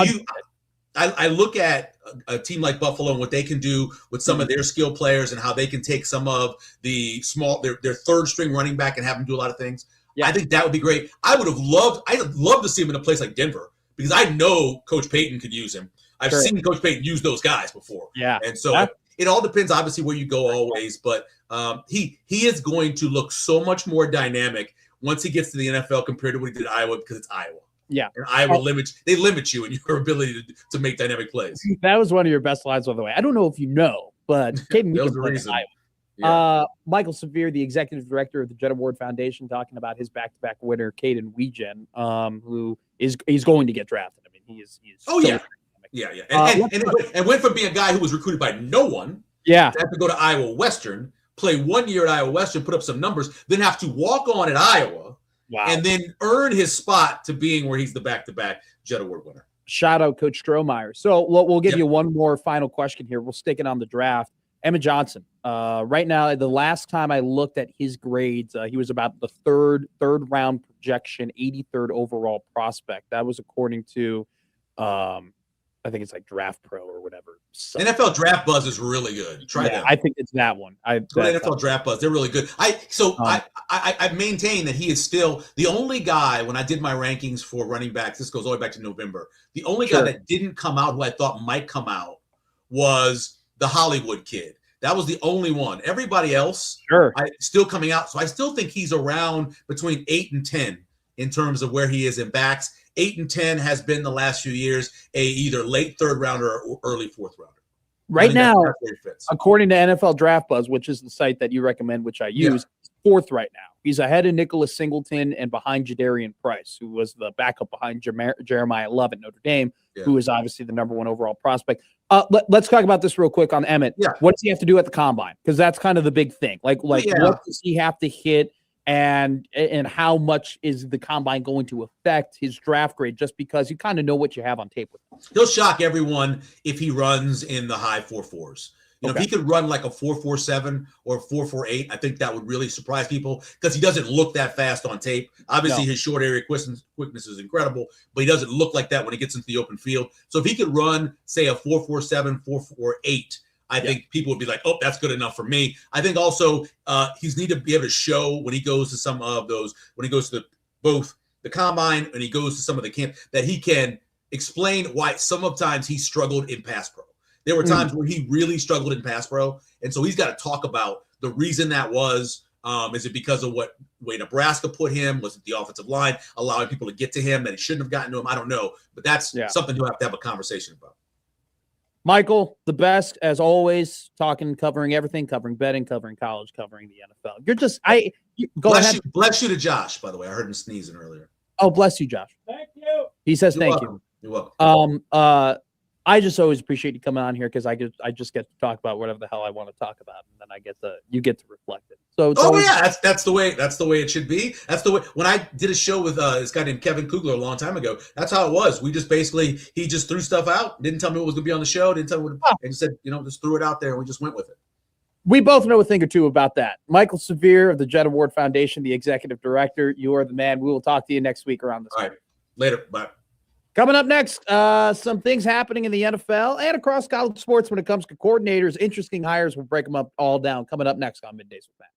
I look at a team like Buffalo and what they can do with some of their skill players and how they can take some of the their 3rd string running back and have them do a lot of things. Yeah. I think that would be great. I'd love to see him in a place like Denver, because I know Coach Payton could use him. I've seen Coach Payton use those guys before.
Yeah.
And so it all depends, obviously, where you go always, but he is going to look so much more dynamic once he gets to the NFL compared to what he did at Iowa, because it's Iowa.
Yeah.
And Iowa limit you in your ability to make dynamic plays.
That was one of your best lines, by the way. I don't know if you know, but Caden Weejen played in Iowa. Michael Severe, the executive director of the Jet Award Foundation, talking about his back-to-back winner, Caden Wegen, who he's going to get drafted. I mean, he is.
And went from being a guy who was recruited by no one, to have to go to Iowa Western, play 1 year at Iowa Western, put up some numbers, then have to walk on at Iowa, and then earn his spot to being where he's the back-to-back Jet Award winner.
Shout out Coach Strohmeyer. So we'll give you one more final question here. We'll stick it on the draft. Emmett Johnson. Right now, the last time I looked at his grades, he was about the third round projection, 83rd overall prospect. That was according to, I think it's like Draft Pro or whatever. So,
NFL Draft Buzz is really good. Try that.
I think it's that one.
Go to NFL Draft Buzz. They're really good. I maintain that he is still the only guy, when I did my rankings for running backs, this goes all the way back to November, the only guy that didn't come out who I thought might come out was the Hollywood kid. That was the only one. Everybody else still coming out. So I still think he's around between 8 and 10 in terms of where he is in backs. 8 and 10 has been the last few years either late third rounder or early fourth rounder.
Right now, according to NFL Draft Buzz, which is the site that you recommend, which I use, fourth right now. He's ahead of Nicholas Singleton and behind Jadarian Price, who was the backup behind Jeremiah Love at Notre Dame, who is obviously the number one overall prospect. Let's talk about this real quick on Emmett. What does he have to do at the combine? Because that's kind of the big thing. What does he have to hit, and how much is the combine going to affect his draft grade? Just because you kind of know what you have on tape with him.
He'll shock everyone if he runs in the high 4.4s. You know, if he could run like a 4.47 or 4.48, I think that would really surprise people because he doesn't look that fast on tape. Obviously, his short area quickness is incredible, but he doesn't look like that when he gets into the open field. So if he could run, say, a 4.47, 4.48, I think people would be like, oh, that's good enough for me. I think also he's need to be able to show when he goes to some of those, when he goes to both the combine and he goes to some of the camp, that he can explain why sometimes he struggled in pass pro. There were times where he really struggled in pass pro. And so he's got to talk about the reason that was. Is it because of what way Nebraska put him? Was it the offensive line allowing people to get to him that he shouldn't have gotten to him? I don't know. But that's something you'll have to have a conversation about.
Michael, the best, as always, covering everything, covering betting, covering college, covering the NFL. You're just, go ahead.
Bless you to Josh, by the way. I heard him sneezing earlier.
Oh, bless you, Josh.
Thank you.
He says thank you.
You're welcome.
I just always appreciate you coming on here because I just get to talk about whatever the hell I want to talk about, and then you get to reflect it. So
that's the way it should be. That's the way. When I did a show with this guy named Kevin Kugler a long time ago, that's how it was. We just basically he just threw stuff out, didn't tell me what was going to be on the show, didn't tell me what, and said just threw it out there, and we just went with it.
We both know a thing or two about that. Michael Severe of the Jet Award Foundation, the executive director. You are the man. We will talk to you next week around this.
All right, later. Bye.
Coming up next, some things happening in the NFL and across college sports when it comes to coordinators, interesting hires. We'll break them up all down. Coming up next on Middays with Matt.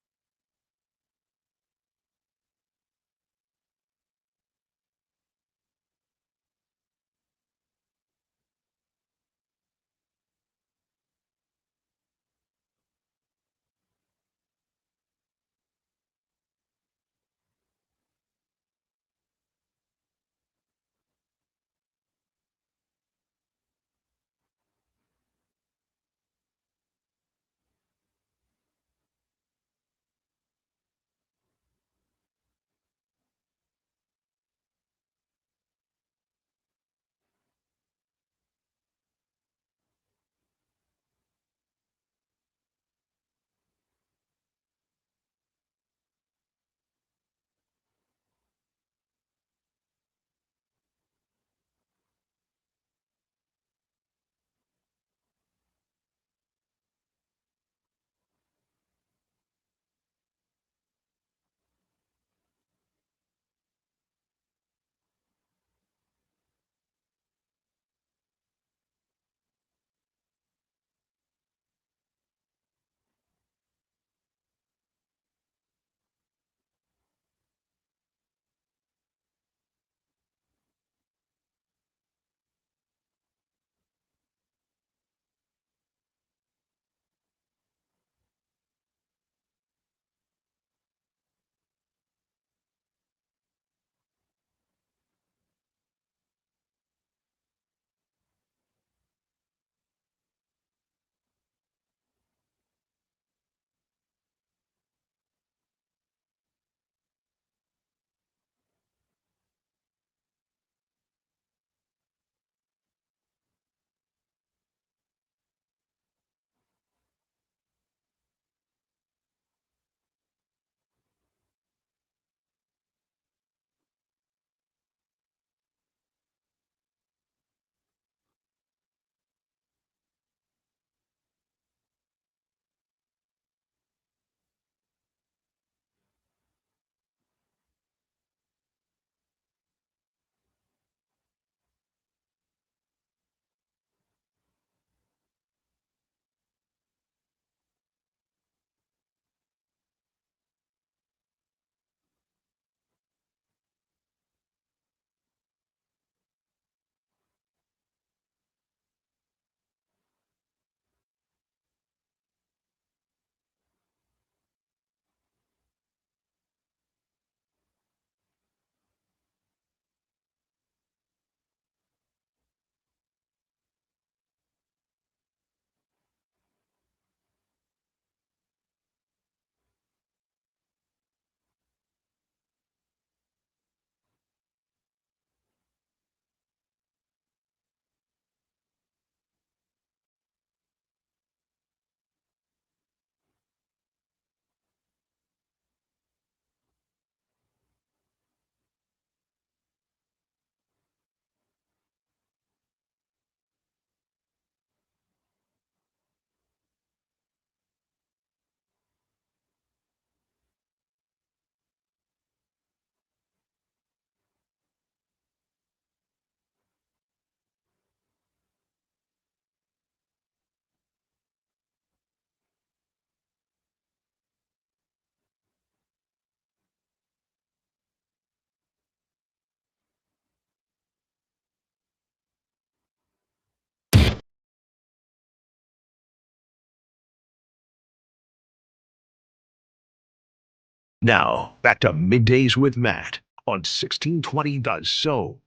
Now, back to Middays with Matt on 1620 The Zone.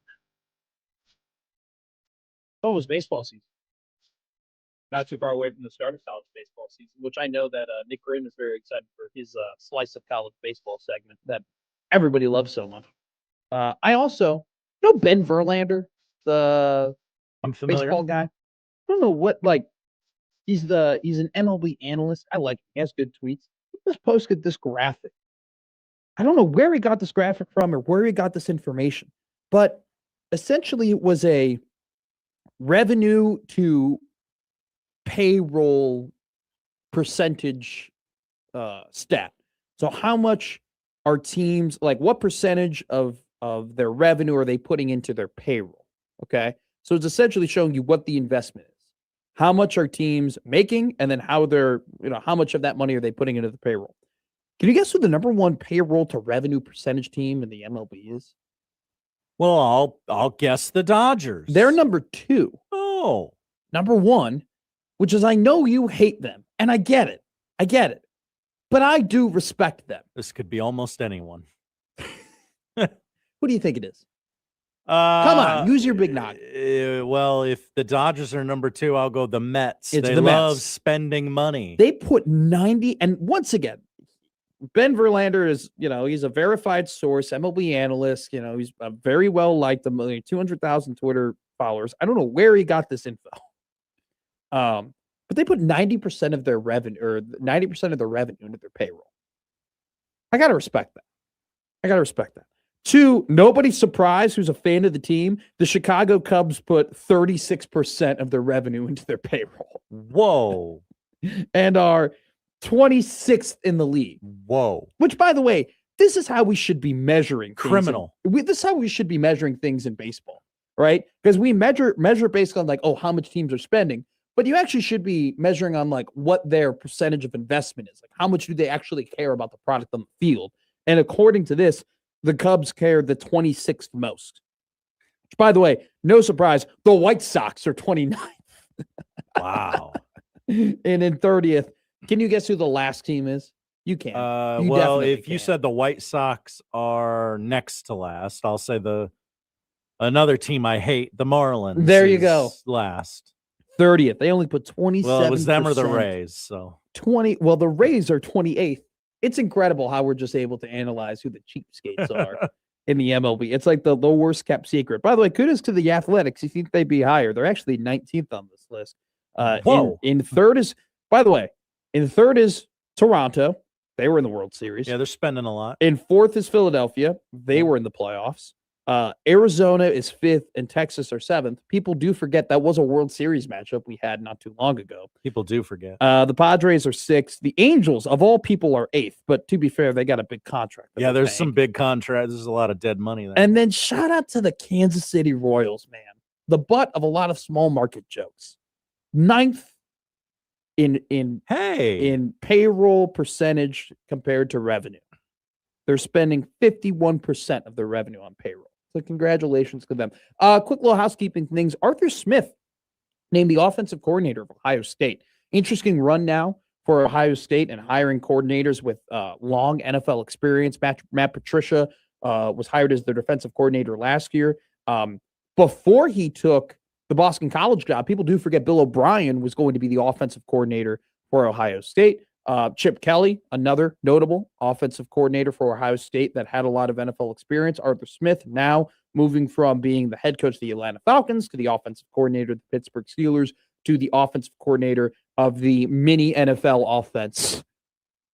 Oh, it was baseball season. Not too far away from the start of college baseball season, which I know that Nick Grimm is very excited for his slice of college baseball segment that everybody loves so much. I also know Ben Verlander, the baseball guy. I don't know what he's an MLB analyst. I like him. He has good tweets. He just posted this graphic. I don't know where he got this graphic from or where he got this information, but essentially it was a revenue to payroll percentage stat. So how much are teams, what percentage of their revenue are they putting into their payroll? Okay. So it's essentially showing you what the investment is. How much are teams making, and then how much of that money are they putting into the payroll? Can you guess who the number one payroll to revenue percentage team in the MLB is?
Well, I'll guess the Dodgers.
They're number 2.
Oh.
Number 1, which is, I know you hate them, and I get it. But I do respect them.
This could be almost anyone.
Who do you think it is? Come on, use your big nod.
Well, if the Dodgers are number 2, I'll go the Mets. They
the
love
Mets.
spending money.
They put 90, and once again, Ben Verlander is, he's a verified source, MLB analyst. He's very well liked, 200,000 Twitter followers. I don't know where he got this info. But they put 90% of their revenue, or 90% of their revenue into their payroll. I got to respect that. 2, nobody's surprised who's a fan of the team. The Chicago Cubs put 36% of their revenue into their payroll.
Whoa.
And are 26th in the league.
Whoa.
Which, by the way, this is how we should be measuring things.
Criminal.
This is how we should be measuring things in baseball, right? Because we measure based on how much teams are spending, but you actually should be measuring on what their percentage of investment is. How much do they actually care about the product on the field? And according to this, the Cubs care the 26th most. Which, by the way, no surprise, the White Sox are 29th.
Wow.
And in 30th, can you guess who the last team is? You can.
Well, if you said the White Sox are next to last, I'll say another team I hate, the Marlins.
There you go.
Last.
30th. They only put 27%.
Well, it was them or the Rays. So
20. Well, the Rays are 28th. It's incredible how we're just able to analyze who the cheapskates are in the MLB. It's like the worst kept secret. By the way, kudos to the Athletics. You think they'd be higher? They're actually 19th on this list.
Whoa.
In third is, by the way, in third is Toronto. They were in the World Series.
Yeah, they're spending a lot.
In fourth is Philadelphia. They were in the playoffs. Arizona is 5th and Texas are 7th. People do forget that was a World Series matchup we had not too long ago.
People do forget.
The Padres are 6th. The Angels, of all people, are 8th. But to be fair, they got a big contract.
Yeah, there's some big contracts. There's a lot of dead money there.
And then shout out to the Kansas City Royals, man. The butt of a lot of small market jokes. 9th in payroll percentage compared to revenue. They're spending 51% of their revenue on payroll. So congratulations to them. Quick little housekeeping things. Arthur Smith named the offensive coordinator of Ohio State. Interesting run now for Ohio State and hiring coordinators with long NFL experience. Matt Patricia was hired as their defensive coordinator last year. Before he took the Boston College job, people do forget Bill O'Brien was going to be the offensive coordinator for Ohio State. Chip Kelly, another notable offensive coordinator for Ohio State that had a lot of NFL experience. Arthur Smith now moving from being the head coach of the Atlanta Falcons to the offensive coordinator of the Pittsburgh Steelers to the offensive coordinator of the mini NFL offense,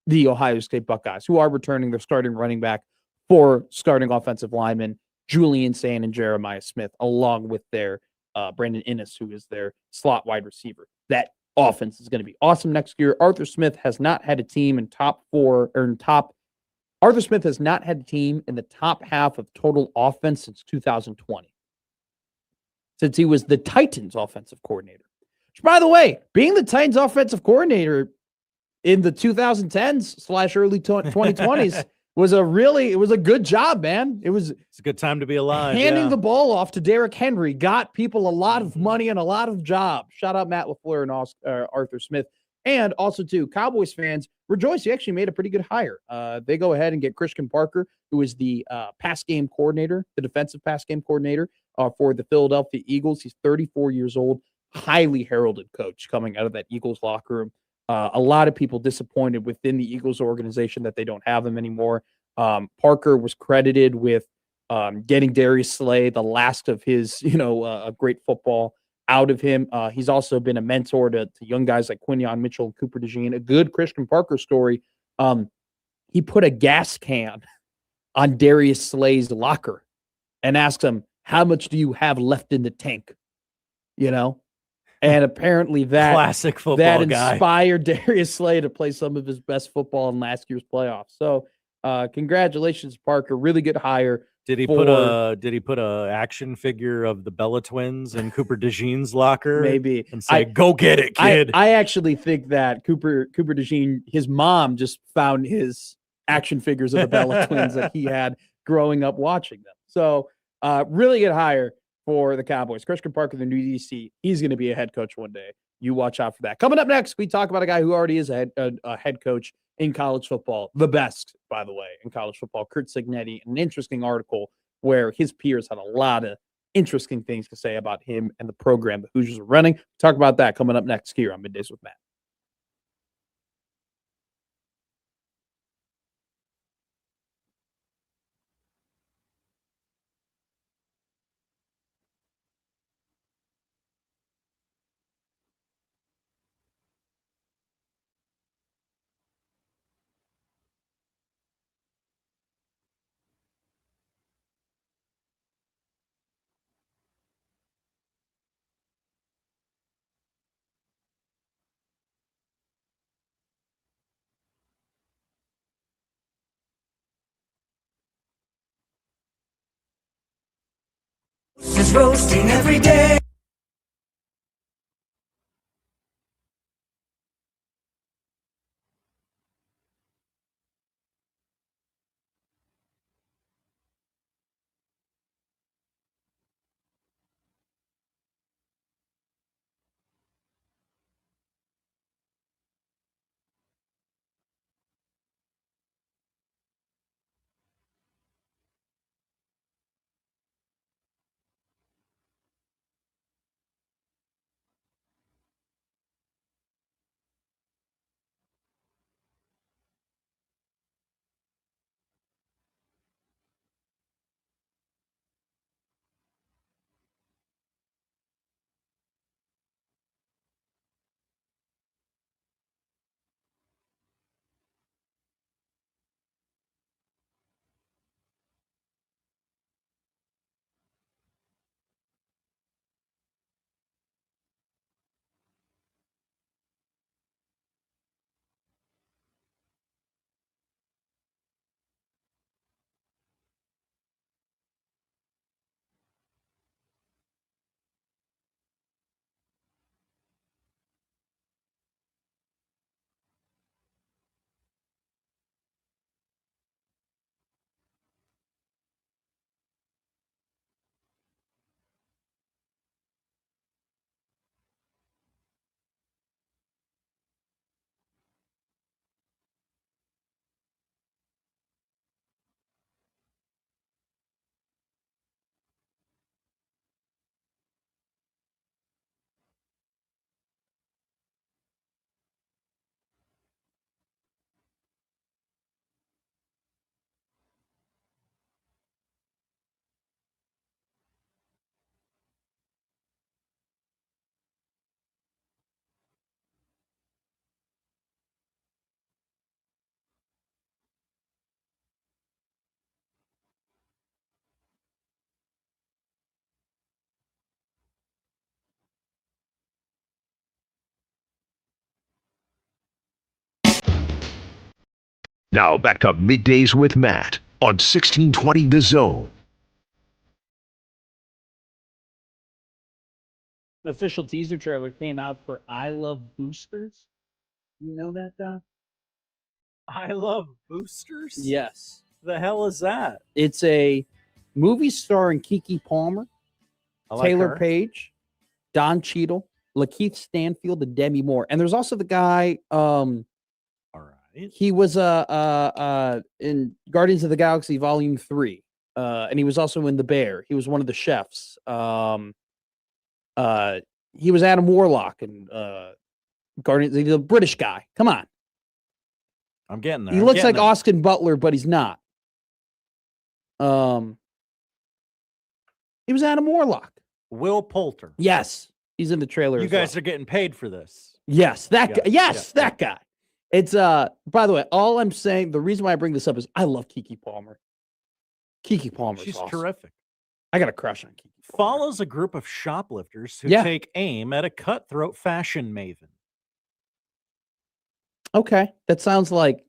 the Ohio State Buckeyes, who are returning their starting running back for starting offensive linemen, Julian Sand and Jeremiah Smith, along with their Brandon Innes, who is their slot wide receiver. That offense is going to be awesome next year. Arthur Smith has not had a team in Arthur Smith has not had a team in the top half of total offense since 2020. Since he was the Titans offensive coordinator. Which, by the way, being the Titans offensive coordinator in the 2010s/early 2020s was a good job, man. It's
a good time to be alive.
Handing the ball off to Derrick Henry got people a lot of money and a lot of jobs. Shout out Matt LaFleur and Arthur Smith.
And also, too, Cowboys fans, rejoice. He actually made a pretty good hire. They go ahead and get Christian Parker, who is the pass game coordinator, the defensive pass game coordinator for the Philadelphia Eagles. He's 34 years old, highly heralded coach coming out of that Eagles locker room. A lot of people disappointed within the Eagles organization that they don't have him anymore. Parker was credited with getting Darius Slay, the last of his, great football out of him. He's also been a mentor to young guys like Quinyon Mitchell and Cooper DeJean. A good Christian Parker story. He put a gas can on Darius Slay's locker and asked him, "How much do you have left in the tank?" And apparently that
classic football
that
guy
inspired Darius Slay to play some of his best football in last year's playoffs. So congratulations, Parker. Really good hire.
Did he put a action figure of the Bella twins in Cooper DeJean's locker?
Maybe.
And say, "Go get it, kid."
I actually think that Cooper DeJean, his mom just found his action figures of the Bella twins that he had growing up watching them. So really good hire for the Cowboys. Christian Parker, the new DC, he's going to be a head coach one day. You watch out for that. Coming up next, we talk about a guy who already is a head coach in college football. The best, by the way, in college football. Curt Cignetti, an interesting article where his peers had a lot of interesting things to say about him and the program the Hoosiers are running. Talk about that coming up next here on Middays with Matt.
Is roasting every day.
Now back to Middays with Matt on 1620 The Zone.
The official teaser trailer came out for I Love Boosters. You know that, Doc?
I Love Boosters?
Yes.
The hell is that?
It's a movie starring Keke Palmer,
I like
Taylor
her.
Page, Don Cheadle, Lakeith Stanfield and Demi Moore. And there's also the guy,
All right.
he was in Guardians of the Galaxy Volume 3. And he was also in The Bear. He was one of the chefs. He was Adam Warlock and Guardians. He's a British guy. Come on.
I'm getting there.
He looks like Austin Butler, but he's not. He was Adam Warlock.
Will Poulter.
Yes. He's in the trailer.
You
as
guys
well.
are getting paid for this.
Yes, that guy. Yes,
yeah.
that guy. It's by the way, all I'm saying, the reason why I bring this up is I love Kiki Palmer. Kiki Palmer.
She's
awesome.
terrific.
I got a crush on Kiki Palmer.
Follows a group of shoplifters who
Yeah.
take aim at a cutthroat fashion maven.
Okay. That sounds like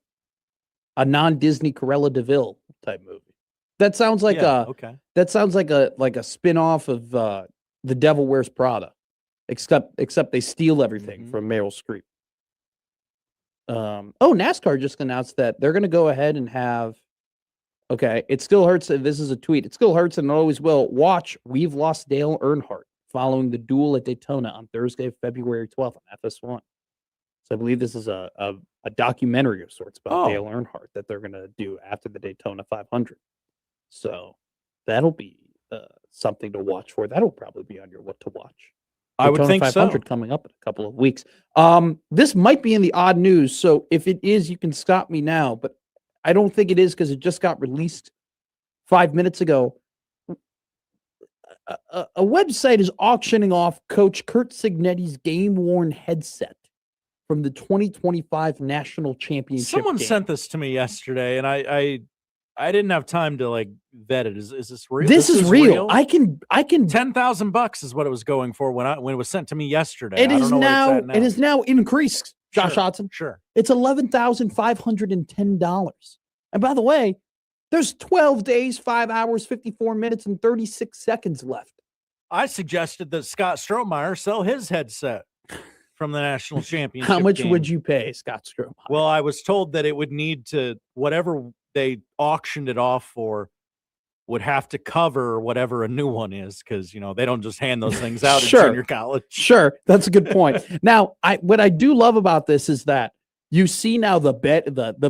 a non-Disney Cruella DeVille type movie. That sounds like that sounds like a spin-off of The Devil Wears Prada. Except they steal everything from Meryl Streep. NASCAR just announced that they're going to go ahead and have. Okay, it still hurts. This is a tweet. It still hurts and it always will. Watch, we've lost Dale Earnhardt following the duel at Daytona on Thursday, February 12th on FS1. So I believe this is a documentary of sorts about Dale Earnhardt that they're going to do after the Daytona 500. So that'll be something to watch for. That'll probably be on your what to watch.
I would think
500
so.
coming up in a couple of weeks. This might be in the odd news, so if it is, you can stop me now. But I don't think it is because it just got released 5 minutes ago. A website is auctioning off Coach Kurt Signetti's game-worn headset from the 2025 National Championship.
Someone
game.
sent this to me yesterday, and I didn't have time to like vet it. Is this real?
This is real. I can
$10,000 is what it was going for when it was sent to me yesterday.
It is now. It is now increased. Josh Hodson.
Sure.
It's $11,510. And by the way, there's 12 days, 5 hours, 54 minutes, and 36 seconds left.
I suggested that Scott Strohmeyer sell his headset from the national championship.
How much
game.
would you pay, Scott Strohmeyer?
Well, I was told that it would need to, whatever they auctioned it off for, would have to cover whatever a new one is, because they don't just hand those things out
Sure.
in junior college.
Sure, that's a good point. Now, what I do love about this is that you see now the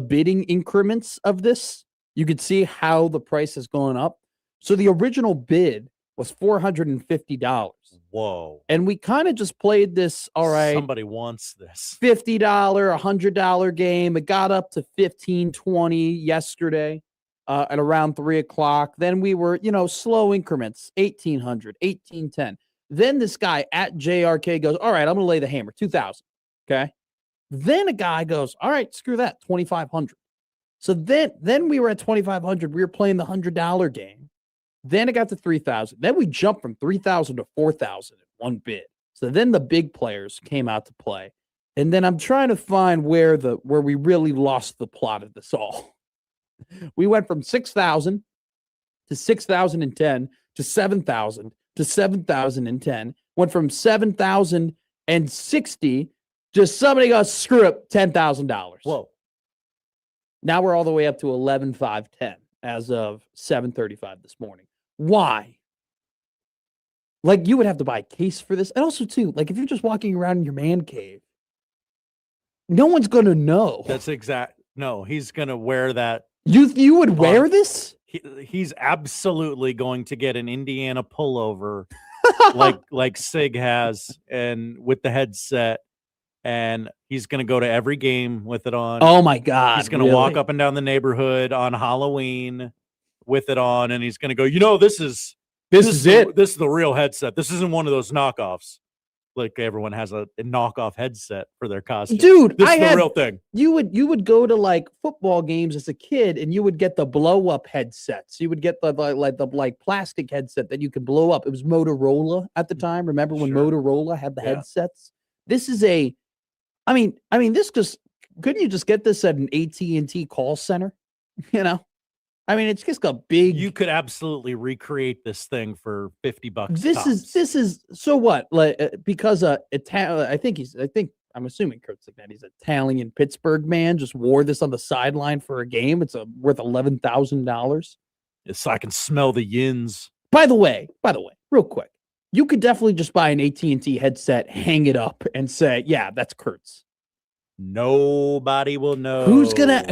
bidding increments of this. You could see how the price has gone up. So the original bid was $450.
Whoa.
And we kind of just played this, all right.
Somebody wants this.
$50, $100 game. It got up to $15.20 yesterday at around 3:00. Then we were, slow increments, $1,800, $1,810. Then this guy at JRK goes, all right, I'm going to lay the hammer, $2,000. Okay. Then a guy goes, all right, screw that, $2,500. So then we were at $2,500. We were playing the $100 game. Then it got to $3,000. Then we jumped from $3,000 to $4,000 in one bid. So then the big players came out to play. And then I'm trying to find where we really lost the plot of this all. We went from 6,000 to 6,010 to 7,000 to 7,010. Went from 7,060 to somebody goes, screw it, $10,000.
Whoa.
Now we're all the way up to 11,510 as of 7:35 this morning. Why? Like, you would have to buy a case for this. And also, too, like, if you're just walking around in your man cave, no one's going to know.
That's no, he's going to wear that.
You would wear this?
He's absolutely going to get an Indiana pullover like Sig has, and with the headset, and he's going to go to every game with it on.
Oh my God.
He's going to walk up and down the neighborhood on Halloween with it on, and he's going to go, this is it. This is the real headset. This isn't one of those knockoffs. Like everyone has a knockoff headset for their costume.
Dude,
this is the real thing.
You would go to like football games as a kid, and you would get the blow up headsets. You would get the plastic headset that you could blow up. It was Motorola at the time. Remember when Motorola had the headsets? This is this couldn't you just get this at an AT&T call center? It's just a big.
You could absolutely recreate this thing for $50.
This is so what? Like because I'm assuming Kurt Signetti's Italian Pittsburgh man just wore this on the sideline for a game. It's worth $11,000.
So I can smell the yins.
By the way, real quick, You could definitely just buy an AT&T headset, hang it up, and say, "Yeah, that's Kurtz."
Nobody will know.
Who's gonna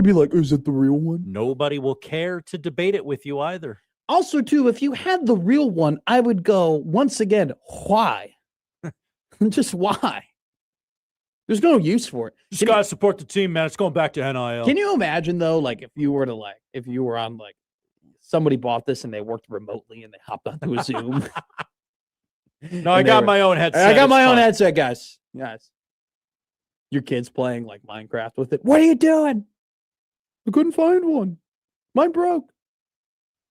be like, "Is it the real one?"
Nobody will care to debate it with you either.
Also, too, if you had the real one, I would go once again. Why? Just why? There's no use for it.
Just gotta support the team, man. It's going back to NIL.
Can you imagine though, like if you were on somebody bought this and they worked remotely and they hopped onto a Zoom.
No, I got my own headset.
I got my own headset, guys. Guys, your kid's playing like Minecraft with it. What are you doing? I couldn't find one. Mine broke.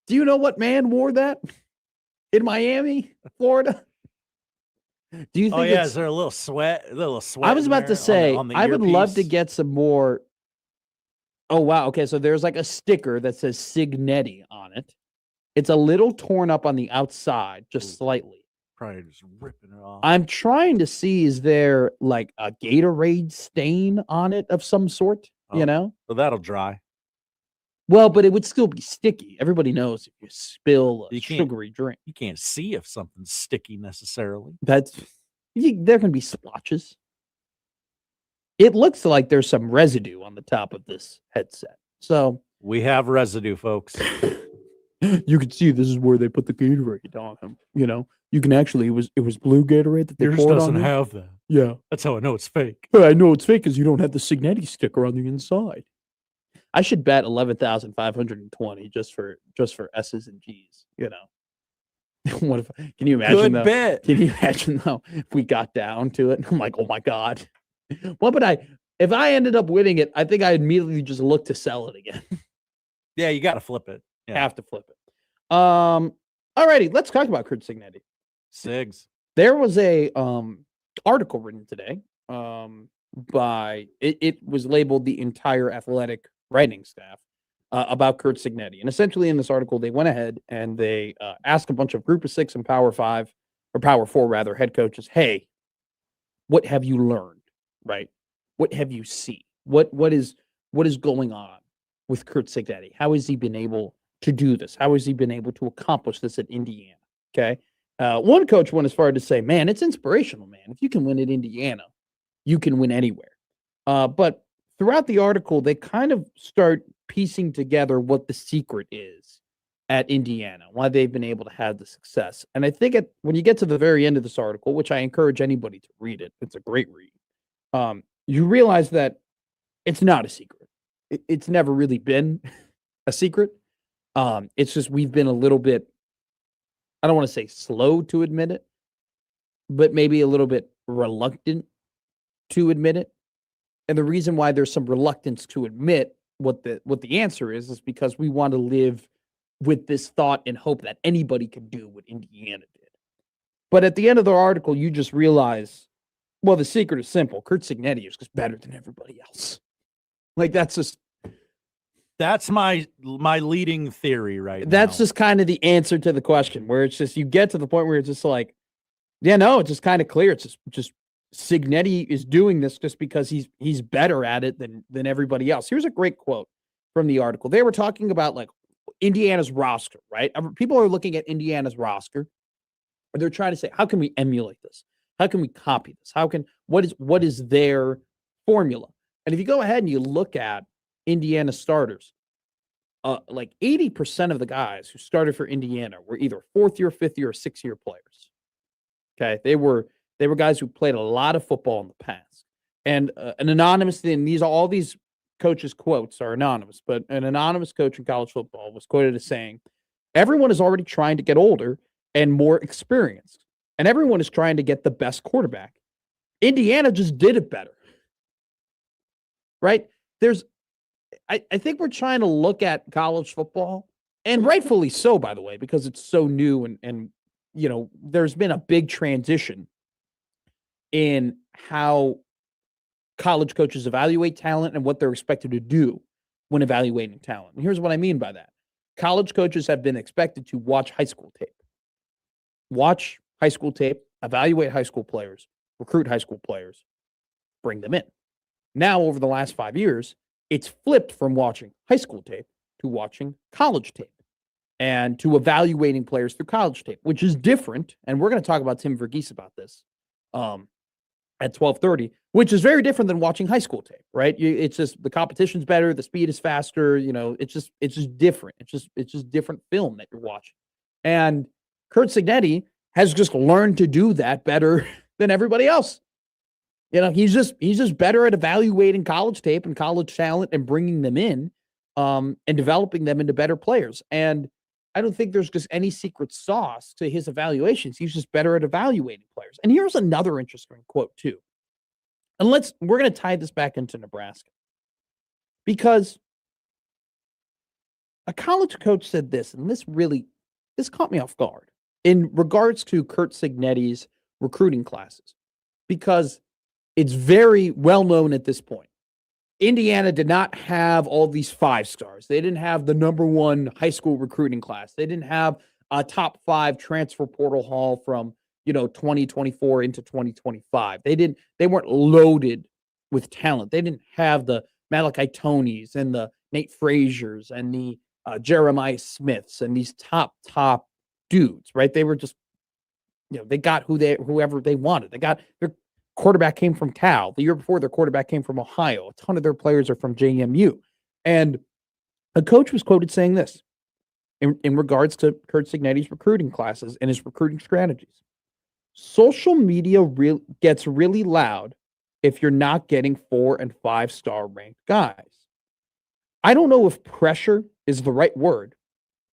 Do you know what man wore that in Miami, Florida? Do you think?
Oh yeah, is there a little sweat?
I was about to say,
on the
I would love to
earpiece?
get some more. Oh wow, okay, so there's like a sticker that says Signetti on it. It's a little torn up on the outside, just slightly.
Probably just ripping it off.
I'm trying to see, is there like a Gatorade stain on it of some sort? You know?
So that'll dry.
Well, but it would still be sticky. Everybody knows if you spill a sugary drink.
You can't see if something's sticky necessarily.
There can be splotches. It looks like there's some residue on the top of this headset. So
we have residue, folks.
You can see this is where they put the Gatorade on him. You know, you can actually it was blue Gatorade that they
Yours
poured
doesn't
on him.
have that.
Yeah,
That's how I know it's fake.
but I know it's fake because you don't have the Signetti sticker on the inside. I should bet 11,520 just for S's and G's. You know, what if? Can you imagine?
Good
though,
bet.
Can you imagine though if we got down to it? I'm like, oh my god, what would if I ended up winning it? I think I immediately just look to sell it again.
Yeah, you got to flip it. Yeah.
Have to flip it. Alrighty, let's talk about Kurt Signetti.
Sigs.
There was a article written today by it was labeled the entire athletic writing staff about Kurt Signetti. And essentially in this article, they went ahead and they asked a bunch of Group of Six and Power Five, or Power Four rather, head coaches, hey, what have you learned? Right? What have you seen? What is going on with Kurt Signetti? How has he been able to do this? How has he been able to accomplish this at Indiana? Okay. One coach went as far to say, man, it's inspirational, man. If you can win at Indiana, you can win anywhere. But throughout the article, they kind of start piecing together what the secret is at Indiana, why they've been able to have the success. And I think when you get to the very end of this article, which I encourage anybody to read it, it's a great read, you realize that it's not a secret. It's never really been a secret. It's just we've been a little bit, I don't want to say slow to admit it, but maybe a little bit reluctant to admit it. And the reason why there's some reluctance to admit what the answer is because we want to live with this thought and hope that anybody can do what Indiana did. But at the end of the article, you just realize, well, the secret is simple. Kurt Signetti is just better than everybody else. Like that's my
leading theory right now.
That's just kind of the answer to the question, where it's just you get to the point where it's just like, yeah, no, it's just kind of clear. It's just Signetti is doing this just because he's better at it than everybody else. Here's a great quote from the article. They were talking about like Indiana's roster, right? People are looking at Indiana's roster, and they're trying to say, how can we emulate this? How can we copy this? What is their formula? And if you go ahead and you look at Indiana starters, like 80% of the guys who started for Indiana were either 4th year, 5th year, or 6th year players. Okay, they were guys who played a lot of football in the past. And an anonymous thing, all these coaches' quotes are anonymous, but an anonymous coach in college football was quoted as saying, everyone is already trying to get older and more experienced, and everyone is trying to get the best quarterback. Indiana just did it better. Right? I think we're trying to look at college football, and rightfully so, by the way, because it's so new and you know, there's been a big transition in how college coaches evaluate talent and what they're expected to do when evaluating talent. And here's what I mean by that. College coaches have been expected to watch high school tape. Watch high school tape, evaluate high school players, recruit high school players, bring them in. Now, over the last 5 years, it's flipped from watching high school tape to watching college tape. and to evaluating players through college tape, which is different. And we're going to talk about Tim Verghese about this at 12:30, which is very different than watching high school tape, right? It's just the competition's better, the speed is faster. It's just different. It's just different film that you're watching. And Curt Cignetti has just learned to do that better than everybody else. He's just better at evaluating college tape and college talent and bringing them in and developing them into better players. And I don't think there's just any secret sauce to his evaluations. He's just better at evaluating players. And here's another interesting quote too. And we're going to tie this back into Nebraska, because a college coach said this, and this caught me off guard in regards to Curt Cignetti's recruiting classes, because it's very well known at this point. Indiana did not have all these 5-stars. They didn't have the number 1 high school recruiting class. They didn't have a top 5 transfer portal haul from 2024 into 2025. They weren't loaded with talent. They didn't have the Malachi Tonys and the Nate Fraziers and the Jeremiah Smiths and these top dudes, right? They were just, they got whoever they wanted. They got their quarterback came from Cal. The year before, their quarterback came from Ohio. A ton of their players are from JMU. And a coach was quoted saying this in regards to Curt Cignetti's recruiting classes and his recruiting strategies. Social media gets really loud if you're not getting 4- and 5-star ranked guys. I don't know if pressure is the right word,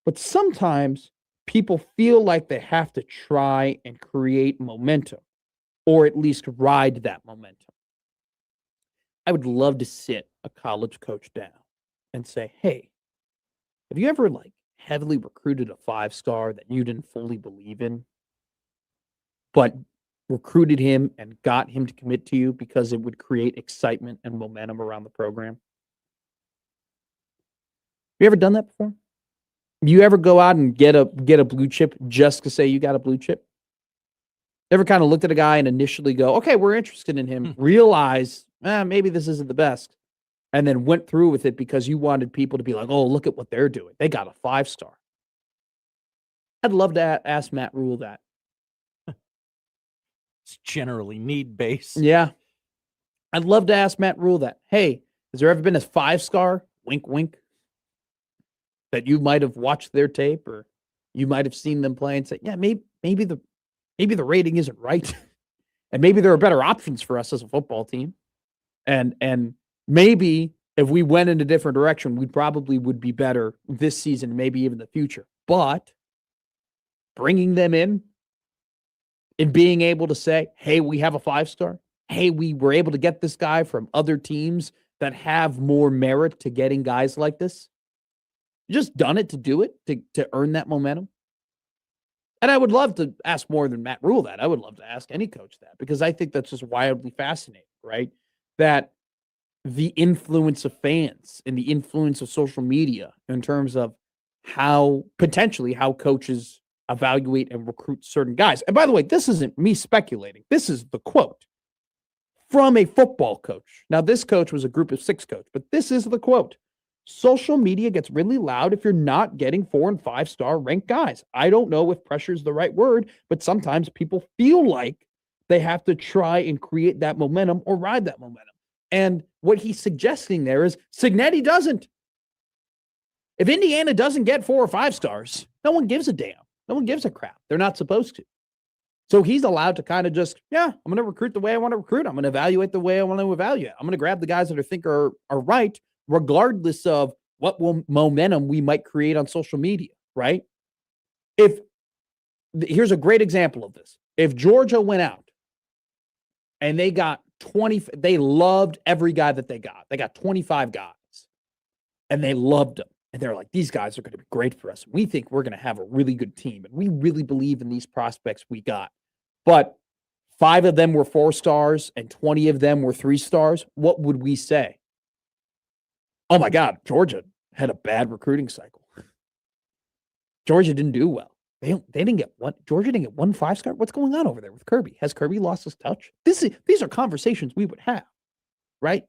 but sometimes people feel like they have to try and create momentum, or at least ride that momentum. I would love to sit a college coach down and say, hey, have you ever heavily recruited a 5-star that you didn't fully believe in, but recruited him and got him to commit to you because it would create excitement and momentum around the program? You ever done that before? You ever go out and get a blue chip just to say you got a blue chip? Ever kind of looked at a guy and initially go, okay, we're interested in him, realize maybe this isn't the best, and then went through with it because you wanted people to be like, oh, look at what they're doing. They got a 5-star. I'd love to ask Matt Rule that.
It's generally need-based.
Yeah. I'd love to ask Matt Rule that. Hey, has there ever been a 5-star, wink, wink, that you might have watched their tape or you might have seen them play and say, yeah, maybe the rating isn't right. And maybe there are better options for us as a football team. And maybe if we went in a different direction, we probably would be better this season, maybe even the future. But bringing them in and being able to say, hey, we have a 5-star. Hey, we were able to get this guy from other teams that have more merit to getting guys like this. You just done it to do it, to earn that momentum. And I would love to ask more than Matt Rule that. I would love to ask any coach that, because I think that's just wildly fascinating, right? That the influence of fans and the influence of social media in terms of how coaches evaluate and recruit certain guys. And by the way, this isn't me speculating. This is the quote from a football coach. Now, this coach was a group of 6 coach, but this is the quote. Social media gets really loud if you're not getting 4- and 5-star ranked guys. I don't know if pressure is the right word, but sometimes people feel like they have to try and create that momentum or ride that momentum. And what he's suggesting there is Cignetti doesn't. If Indiana doesn't get 4 or 5 stars, no one gives a damn. No one gives a crap. They're not supposed to. So he's allowed to kind of just, I'm going to recruit the way I want to recruit. I'm going to evaluate the way I want to evaluate. I'm going to grab the guys that I think are right, regardless of what momentum we might create on social media, right? Here's a great example of this. If Georgia went out and they got they loved every guy that they got. They got 25 guys and they loved them. And they're like, these guys are going to be great for us. We think we're going to have a really good team. And we really believe in these prospects we got. But 5 of them were 4 stars and 20 of them were 3 stars. What would we say? Oh my God, Georgia had a bad recruiting cycle. Georgia didn't do well. They didn't get one. Georgia didn't get 1 5-star. What's going on over there with Kirby? Has Kirby lost his touch? These are conversations we would have, right?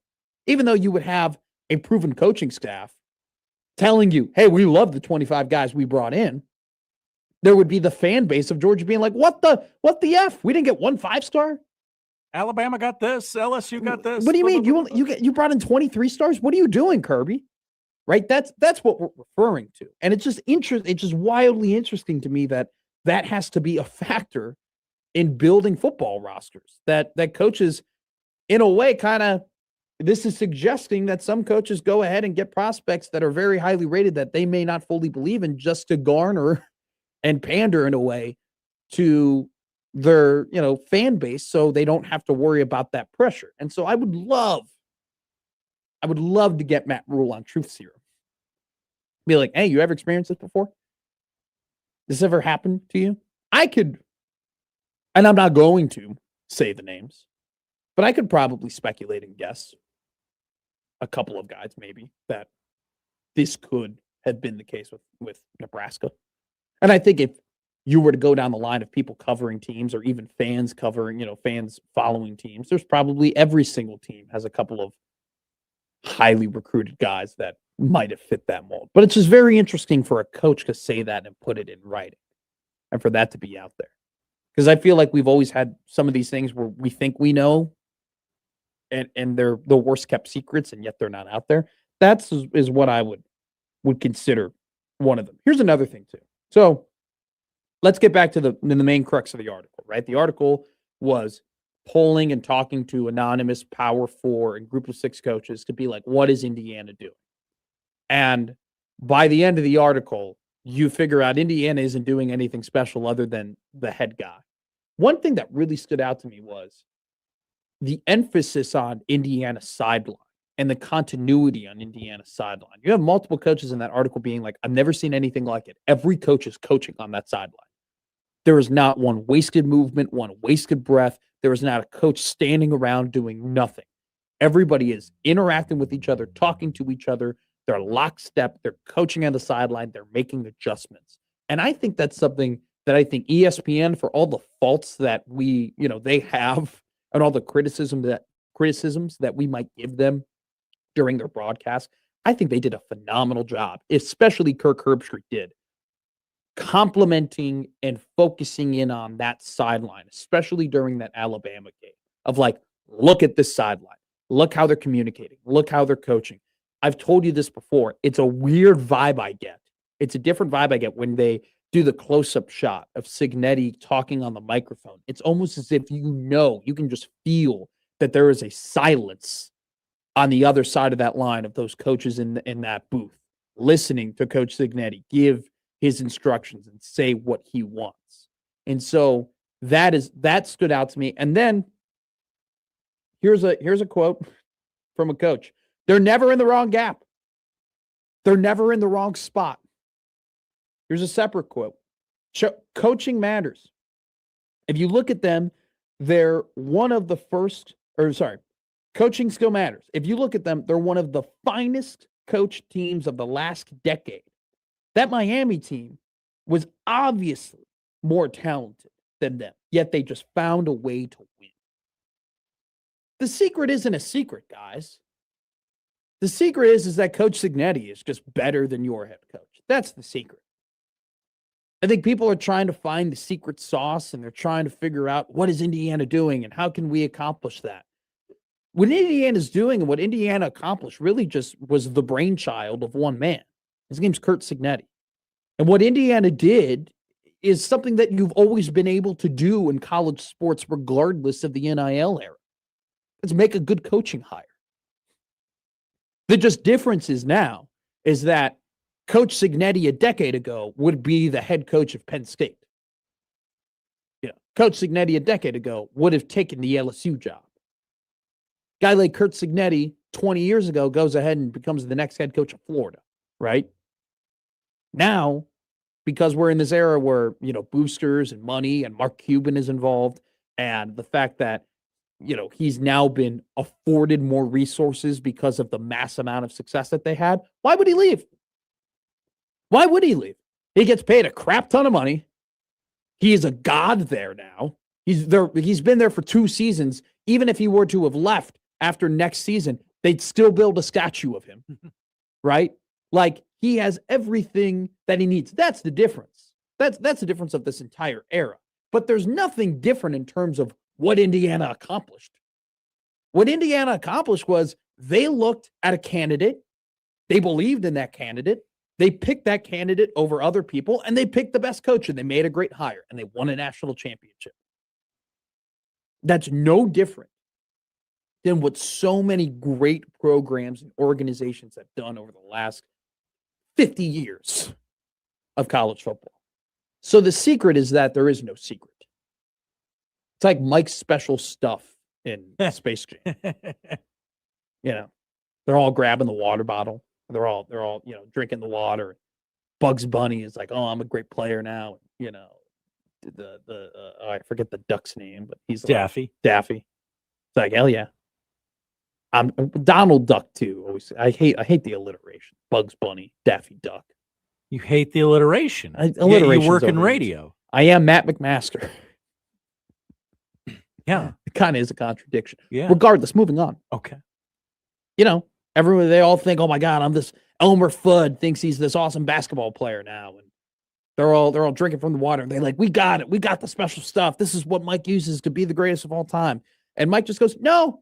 Even though you would have a proven coaching staff telling you, hey, we love the 25 guys we brought in, there would be the fan base of Georgia being like, what the F? We didn't get 1 5-star.
Alabama got this. LSU got this.
What do you mean? You brought in 23 stars? What are you doing, Kirby? Right? That's what we're referring to. And it's just it's just wildly interesting to me that has to be a factor in building football rosters. That coaches, in a way, kind of, this is suggesting that some coaches go ahead and get prospects that are very highly rated that they may not fully believe in, just to garner and pander in a way to their, fan base, so they don't have to worry about that pressure. And so I would love to get Matt Rule on Truth Serum. Be like, hey, you ever experienced this before? This ever happened to you? I could, and I'm not going to say the names, but I could probably speculate and guess a couple of guys maybe that this could have been the case with Nebraska. And I think if you were to go down the line of people covering teams, or even fans covering, fans following teams, there's probably every single team has a couple of highly recruited guys that might have fit that mold. But it's just very interesting for a coach to say that and put it in writing, and for that to be out there. Because I feel like we've always had some of these things where we think we know, and they're the worst kept secrets, and yet they're not out there. That's is what I would consider one of them. Here's another thing too. So let's get back to the main crux of the article, right? The article was polling and talking to anonymous Power 4 and Group of 6 coaches to be like, what is Indiana doing? And by the end of the article, you figure out Indiana isn't doing anything special other than the head guy. One thing that really stood out to me was the emphasis on Indiana's sideline and the continuity on Indiana's sideline. You have multiple coaches in that article being like, I've never seen anything like it. Every coach is coaching on that sideline. There is not one wasted movement, one wasted breath. There is not a coach standing around doing nothing. Everybody is interacting with each other, talking to each other. They're lockstep. They're coaching on the sideline. They're making adjustments. And I think that's something that I think ESPN, for all the faults that they have, and all the criticisms that we might give them during their broadcast, I think they did a phenomenal job, especially Kirk Herbstreit did, complimenting and focusing in on that sideline, especially during that Alabama game, of like, look at this sideline. Look how they're communicating. Look how they're coaching. I've told you this before. It's a weird vibe I get. It's a different vibe I get when they do the close-up shot of Cignetti talking on the microphone. It's almost as if you can just feel that there is a silence on the other side of that line of those coaches in that booth, listening to Coach Cignetti give his instructions and say what he wants. And so that stood out to me. And then here's a quote from a coach. They're never in the wrong gap. They're never in the wrong spot. Here's a separate quote. Coaching matters. If you look at them, they're one of the coaching skill matters. If you look at them, they're one of the finest coach teams of the last decade. That Miami team was obviously more talented than them, yet they just found a way to win. The secret isn't a secret, guys. The secret is that Coach Cignetti is just better than your head coach. That's the secret. I think people are trying to find the secret sauce, and they're trying to figure out, what is Indiana doing and how can we accomplish that? What Indiana's doing and what Indiana accomplished really just was the brainchild of one man. His name's Curt Cignetti. And what Indiana did is something that you've always been able to do in college sports, regardless of the NIL era. It's make a good coaching hire. The just difference is now is that Coach Cignetti a decade ago would be the head coach of Penn State. Coach Cignetti a decade ago would have taken the LSU job. Guy like Curt Cignetti 20 years ago goes ahead and becomes the next head coach of Florida, right? Now, because we're in this era where, boosters and money and Mark Cuban is involved, and the fact that, he's now been afforded more resources because of the mass amount of success that they had, why would he leave? Why would he leave? He gets paid a crap ton of money. He is a god there now. He's been there for 2 seasons. Even if he were to have left after next season, they'd still build a statue of him, right? Like, he has everything that he needs. That's the difference. That's the difference of this entire era. But there's nothing different in terms of what Indiana accomplished. What Indiana accomplished was they looked at a candidate, they believed in that candidate, they picked that candidate over other people, and they picked the best coach, and they made a great hire, and they won a national championship. That's no different than what so many great programs and organizations have done over the last 50 years of college football. So the secret is that there is no secret. It's like Mike's special stuff in Space Jam. You know, they're all grabbing the water bottle. They're all, drinking the water. Bugs Bunny is like, oh, I'm a great player now. You know, I forget the duck's name, but he's
Daffy.
Daffy. It's like, hell yeah. I'm Donald Duck too. Always, I hate the alliteration. Bugs Bunny, Daffy Duck.
You hate the alliteration.
Alliteration.
You work in radio.
I am Matt McMaster.
Yeah.
It kind of is a contradiction.
Yeah.
Regardless, moving on.
Okay.
You know, everyone, they all think, oh my God, I'm this Elmer Fudd thinks he's this awesome basketball player now. And they're all drinking from the water. And they're like, we got it. We got the special stuff. This is what Mike uses to be the greatest of all time. And Mike just goes, no,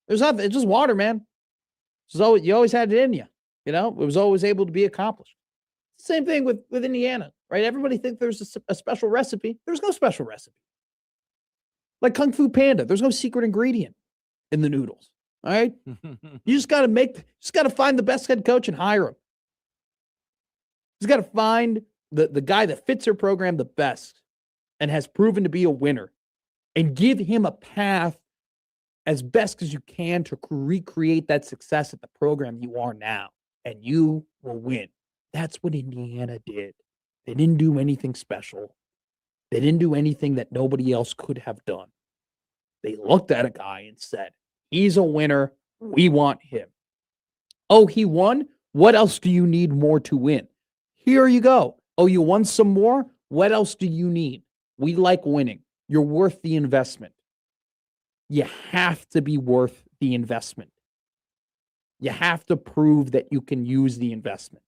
there's nothing. It's just water, man. You always had it in you. You know, it was always able to be accomplished. Same thing with Indiana, right? Everybody thinks there's a special recipe. There's no special recipe. Like Kung Fu Panda, there's no secret ingredient in the noodles. All right. You just got to find the best head coach and hire him. You just got to find the guy that fits your program the best and has proven to be a winner, and give him a path as best as you can to recreate that success at the program you are now, and you will win. That's what Indiana did. They didn't do anything special. They didn't do anything that nobody else could have done. They looked at a guy and said, he's a winner. We want him. Oh, he won? What else do you need more to win? Here you go. Oh, you won some more? What else do you need? We like winning. You're worth the investment. You have to be worth the investment. You have to prove that you can use the investment.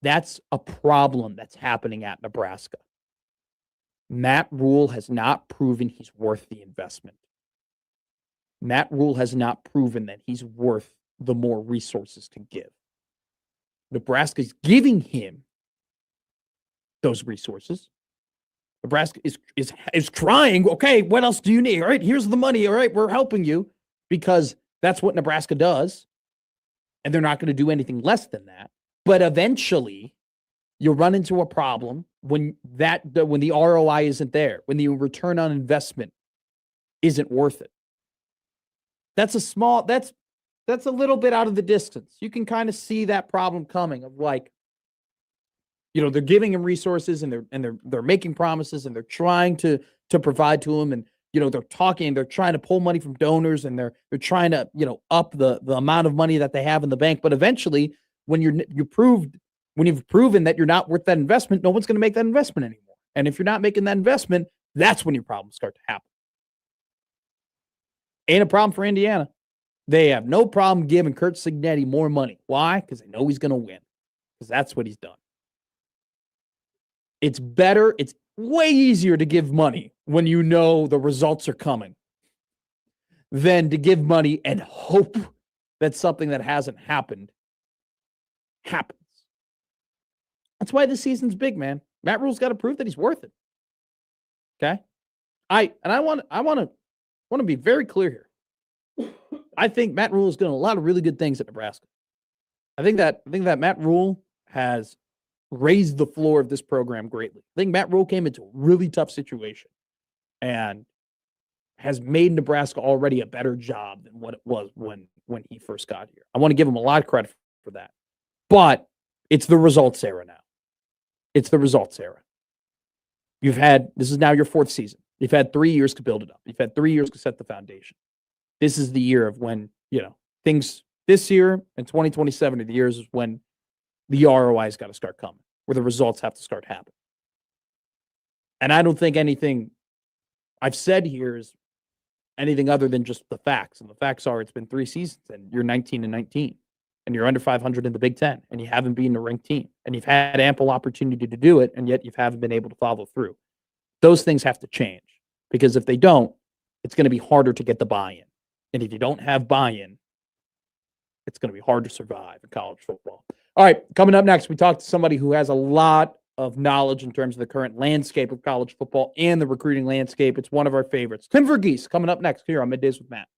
That's a problem that's happening at Nebraska. Matt Rule has not proven he's worth the investment. Matt Rule has not proven that he's worth the more resources to give. Nebraska's giving him those resources. Nebraska is trying. Okay, what else do you need? All right, here's the money. All right, we're helping you, because that's what Nebraska does. And they're not going to do anything less than that. But eventually, you'll run into a problem when the ROI isn't there, when the return on investment isn't worth it. That's a little bit out of the distance. You can kind of see that problem coming of, like, you know, they're giving him resources and they're making promises and they're trying to provide to him, and, you know, they're trying to pull money from donors, and they're trying to, you know, up the amount of money that they have in the bank. But eventually, when you've proven that you're not worth that investment, no one's going to make that investment anymore. And if you're not making that investment, that's when your problems start to happen. Ain't a problem for Indiana. They have no problem giving Curt Cignetti more money. Why? Because they know he's going to win. Because that's what he's done. It's better. It's way easier to give money when you know the results are coming than to give money and hope that something that hasn't happened happens. That's why this season's big, man. Matt Rule's got to prove that he's worth it. Okay? I want to be very clear here. I think Matt Rule has done a lot of really good things at Nebraska. I think that Matt Rule has raised the floor of this program greatly. I think Matt Rule came into a really tough situation and has made Nebraska already a better job than what it was when he first got here. I want to give him a lot of credit for that. But it's the results era now. It's the results era. This is now your fourth season. You've had 3 years to build it up. You've had 3 years to set the foundation. This is the year of when, you know, things this year and 2027 are the years when the ROI's got to start coming, where the results have to start happening. And I don't think anything I've said here is anything other than just the facts. And the facts are, it's been 3 seasons and you're 19-19. and you're under 500 in the Big Ten, and you haven't beaten a ranked team, and you've had ample opportunity to do it, and yet you haven't been able to follow through. Those things have to change, because if they don't, it's going to be harder to get the buy-in. And if you don't have buy-in, it's going to be hard to survive in college football. All right, coming up next, we talk to somebody who has a lot of knowledge in terms of the current landscape of college football and the recruiting landscape. It's one of our favorites. Tim Verghese coming up next here on Middays with Matt.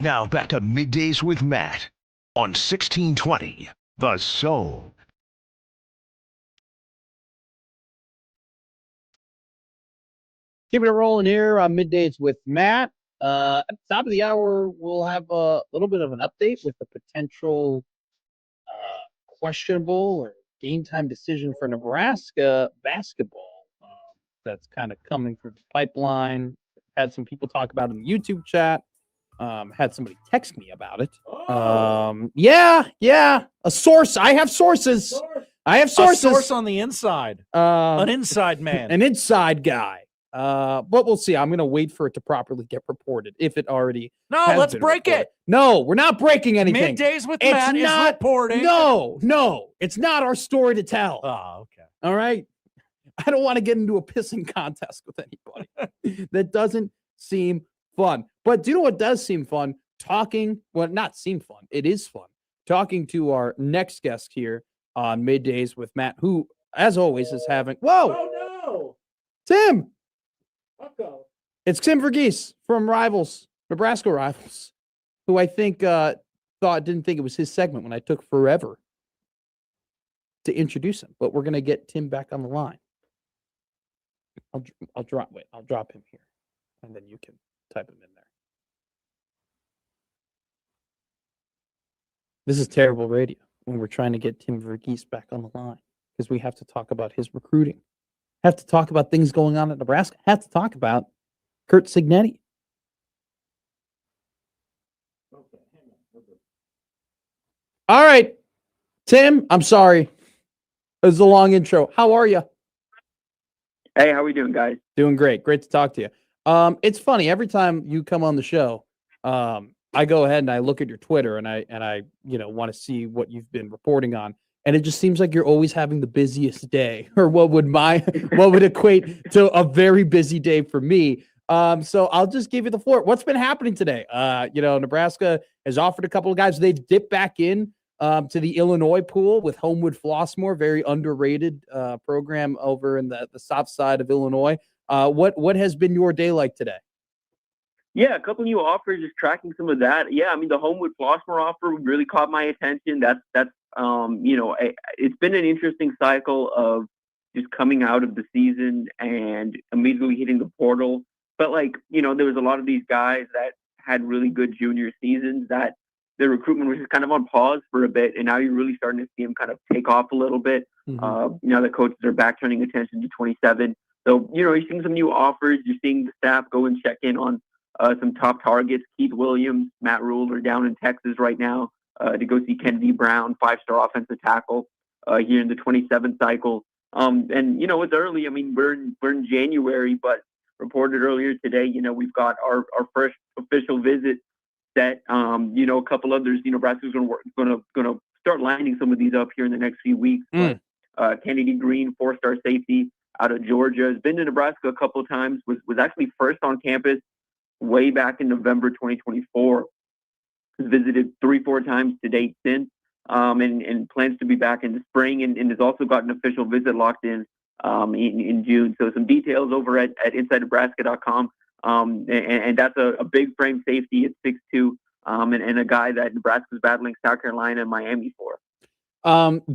Now back to Middays with Matt on 1620 The Soul.
Keeping it rolling here on Middays with Matt. At the top of the hour, we'll have a little bit of an update with the potential questionable or game time decision for Nebraska basketball that's kind of coming through the pipeline. Had some people talk about it in the YouTube chat. Had somebody text me about it. Yeah. A source. I have sources. I have sources.
A source on the inside. An inside man.
An inside guy. But we'll see. I'm going to wait for it to properly get reported if it already.
No, let's break
reported.
it.
No, we're not breaking anything.
Middays with Matt is reporting.
No, it's not our story to tell.
Oh, okay.
All right. I don't want to get into a pissing contest with anybody. That doesn't seem fun. But do you know what does seem fun? Not seem fun. It is fun. Talking to our next guest here on Middays with Matt, who, as always, is having. Whoa!
Oh, no.
Tim! It's Tim Verghese from Rivals, Nebraska Rivals, who I think didn't think it was his segment when I took forever to introduce him. But we're gonna get Tim back on the line. I'll drop him here, and then you can type him in there. This is terrible radio when we're trying to get Tim Verghese back on the line because we have to talk about his recruiting. Have to talk about things going on at Nebraska. Have to talk about Curt Cignetti. All right, Tim, I'm sorry. It was a long intro. How are you?
Hey, how we doing, guys?
Doing great. Great to talk to you. It's funny. Every time you come on the show, I go ahead and I look at your Twitter and I want to see what you've been reporting on. And it just seems like you're always having the busiest day, or what would equate to a very busy day for me. So I'll just give you the floor. What's been happening today? Nebraska has offered a couple of guys. They've dipped back in to the Illinois pool with Homewood Flossmoor, very underrated program over in the south side of Illinois. What has been your day like today?
Yeah, a couple new offers, just tracking some of that. Yeah, I mean, the Homewood Flossmoor offer really caught my attention. That's it's been an interesting cycle of just coming out of the season and immediately hitting the portal. But there was a lot of these guys that had really good junior seasons that the recruitment was just kind of on pause for a bit. And now you're really starting to see them kind of take off a little bit.
Mm-hmm.
Now the coaches are back turning attention to 27. So, you're seeing some new offers. You're seeing the staff go and check in on some top targets. Keith Williams, Matt Rule are down in Texas right now to go see Kennedy Brown, 5-star offensive tackle here in the 27th cycle. It's early. I mean, we're in January, but reported earlier today, we've got our first official visit set. A couple others, Nebraska's going to start lining some of these up here in the next few weeks. But Kennedy Green, 4-star safety out of Georgia, has been to Nebraska a couple of times, was actually first on campus way back in November 2024. Has visited 3-4 times to date since, and plans to be back in the spring, and has also got an official visit locked in June. So some details over at InsideNebraska.com. And that's a big frame safety at 6'2", and a guy that Nebraska's battling South Carolina and Miami for.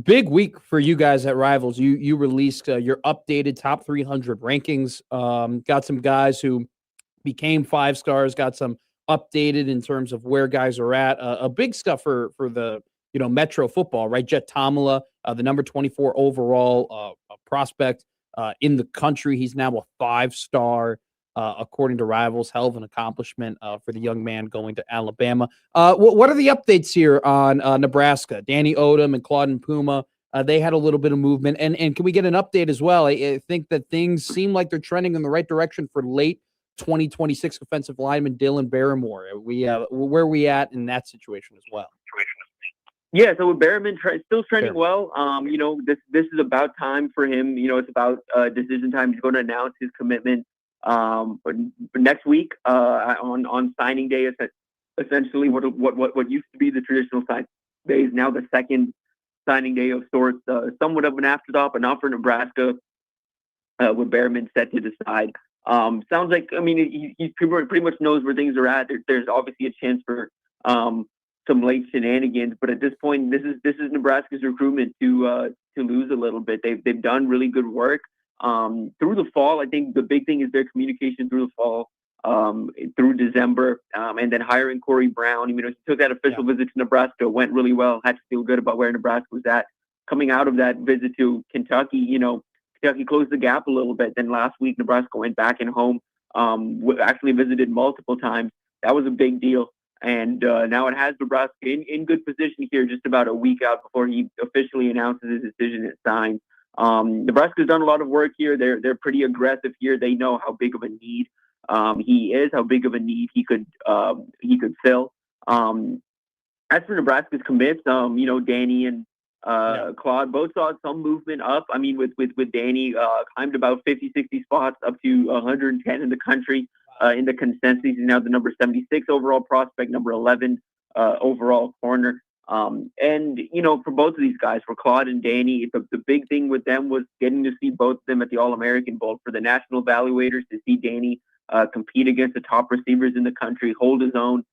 Big week for you guys at Rivals. You released your updated top 300 rankings. Got some guys who became 5-stars, got some updated in terms of where guys are at. A big stuff for the Metro football, right? Jet Tomala, the number 24 overall prospect in the country. He's now a 5-star. According to Rivals. Hell of an accomplishment for the young man going to Alabama. What are the updates here on Nebraska? Danny Odom and Claude Puma, they had a little bit of movement. And can we get an update as well? I think that things seem like they're trending in the right direction for late 2026 offensive lineman Dylan Barrymore. Where are we at in that situation as well?
Yeah, so with Berriman still trending well. This is about time for him. It's about decision time. He's going to announce his commitment but next week on signing day. Essentially what used to be the traditional signing day is now the second signing day of sorts. Somewhat of an afterthought, but not for Nebraska. With Berriman set to decide. Sounds like, I mean, he pretty much knows where things are at. There's obviously a chance for some late shenanigans, but at this point, this is Nebraska's recruitment to lose a little bit. They've done really good work through the fall. I think the big thing is their communication through the fall, through December, and then hiring Corey Brown. He took that official visit to Nebraska, went really well, had to feel good about where Nebraska was at. Coming out of that visit to Kentucky, Kentucky closed the gap a little bit. Then last week, Nebraska went back and home, actually visited multiple times. That was a big deal. And now it has Nebraska in good position here, just about a week out before he officially announces his decision and signs. Nebraska's done a lot of work here. They're pretty aggressive here. They know how big of a need he is, how big of a need he could fill. As for Nebraska's commits, Danny and Claude both saw some movement up. I mean, with Danny, climbed about 50, 60 spots up to 110 in the country. In the consensus, he's now the number 76 overall prospect, number 11 overall corner. And, for both of these guys, for Claude and Danny, the big thing with them was getting to see both of them at the All-American Bowl. For the national evaluators, to see Danny compete against the top receivers in the country, hold his own,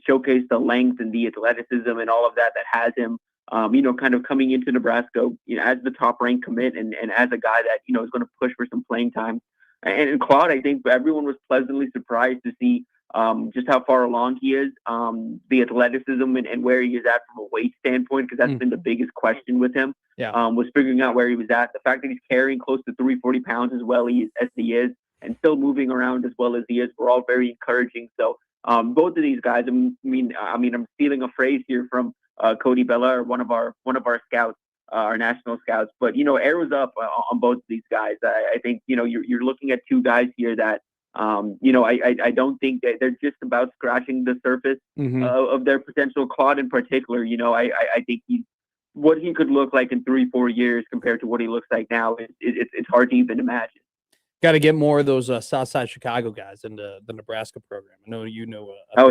showcase the length and the athleticism and all of that has him, kind of coming into Nebraska, as the top-ranked commit and as a guy that, is going to push for some playing time. And Claude, I think everyone was pleasantly surprised to see just how far along he is, the athleticism and where he is at from a weight standpoint, because that's been the biggest question with him, was figuring out where he was at. The fact that he's carrying close to 340 pounds as well as he is, and still moving around as well as he is, we're all very encouraging. So both of these guys, I'm stealing a phrase here from Cody Bella, one of our scouts, our national scouts, but arrows up on both of these guys. I think you're looking at two guys here that I don't think that they're just about scratching the surface of their potential. Claude in particular, I think what he could look like in 3-4 years compared to what he looks like now, it's hard to even imagine.
Got to get more of those Southside Chicago guys into the Nebraska program. I know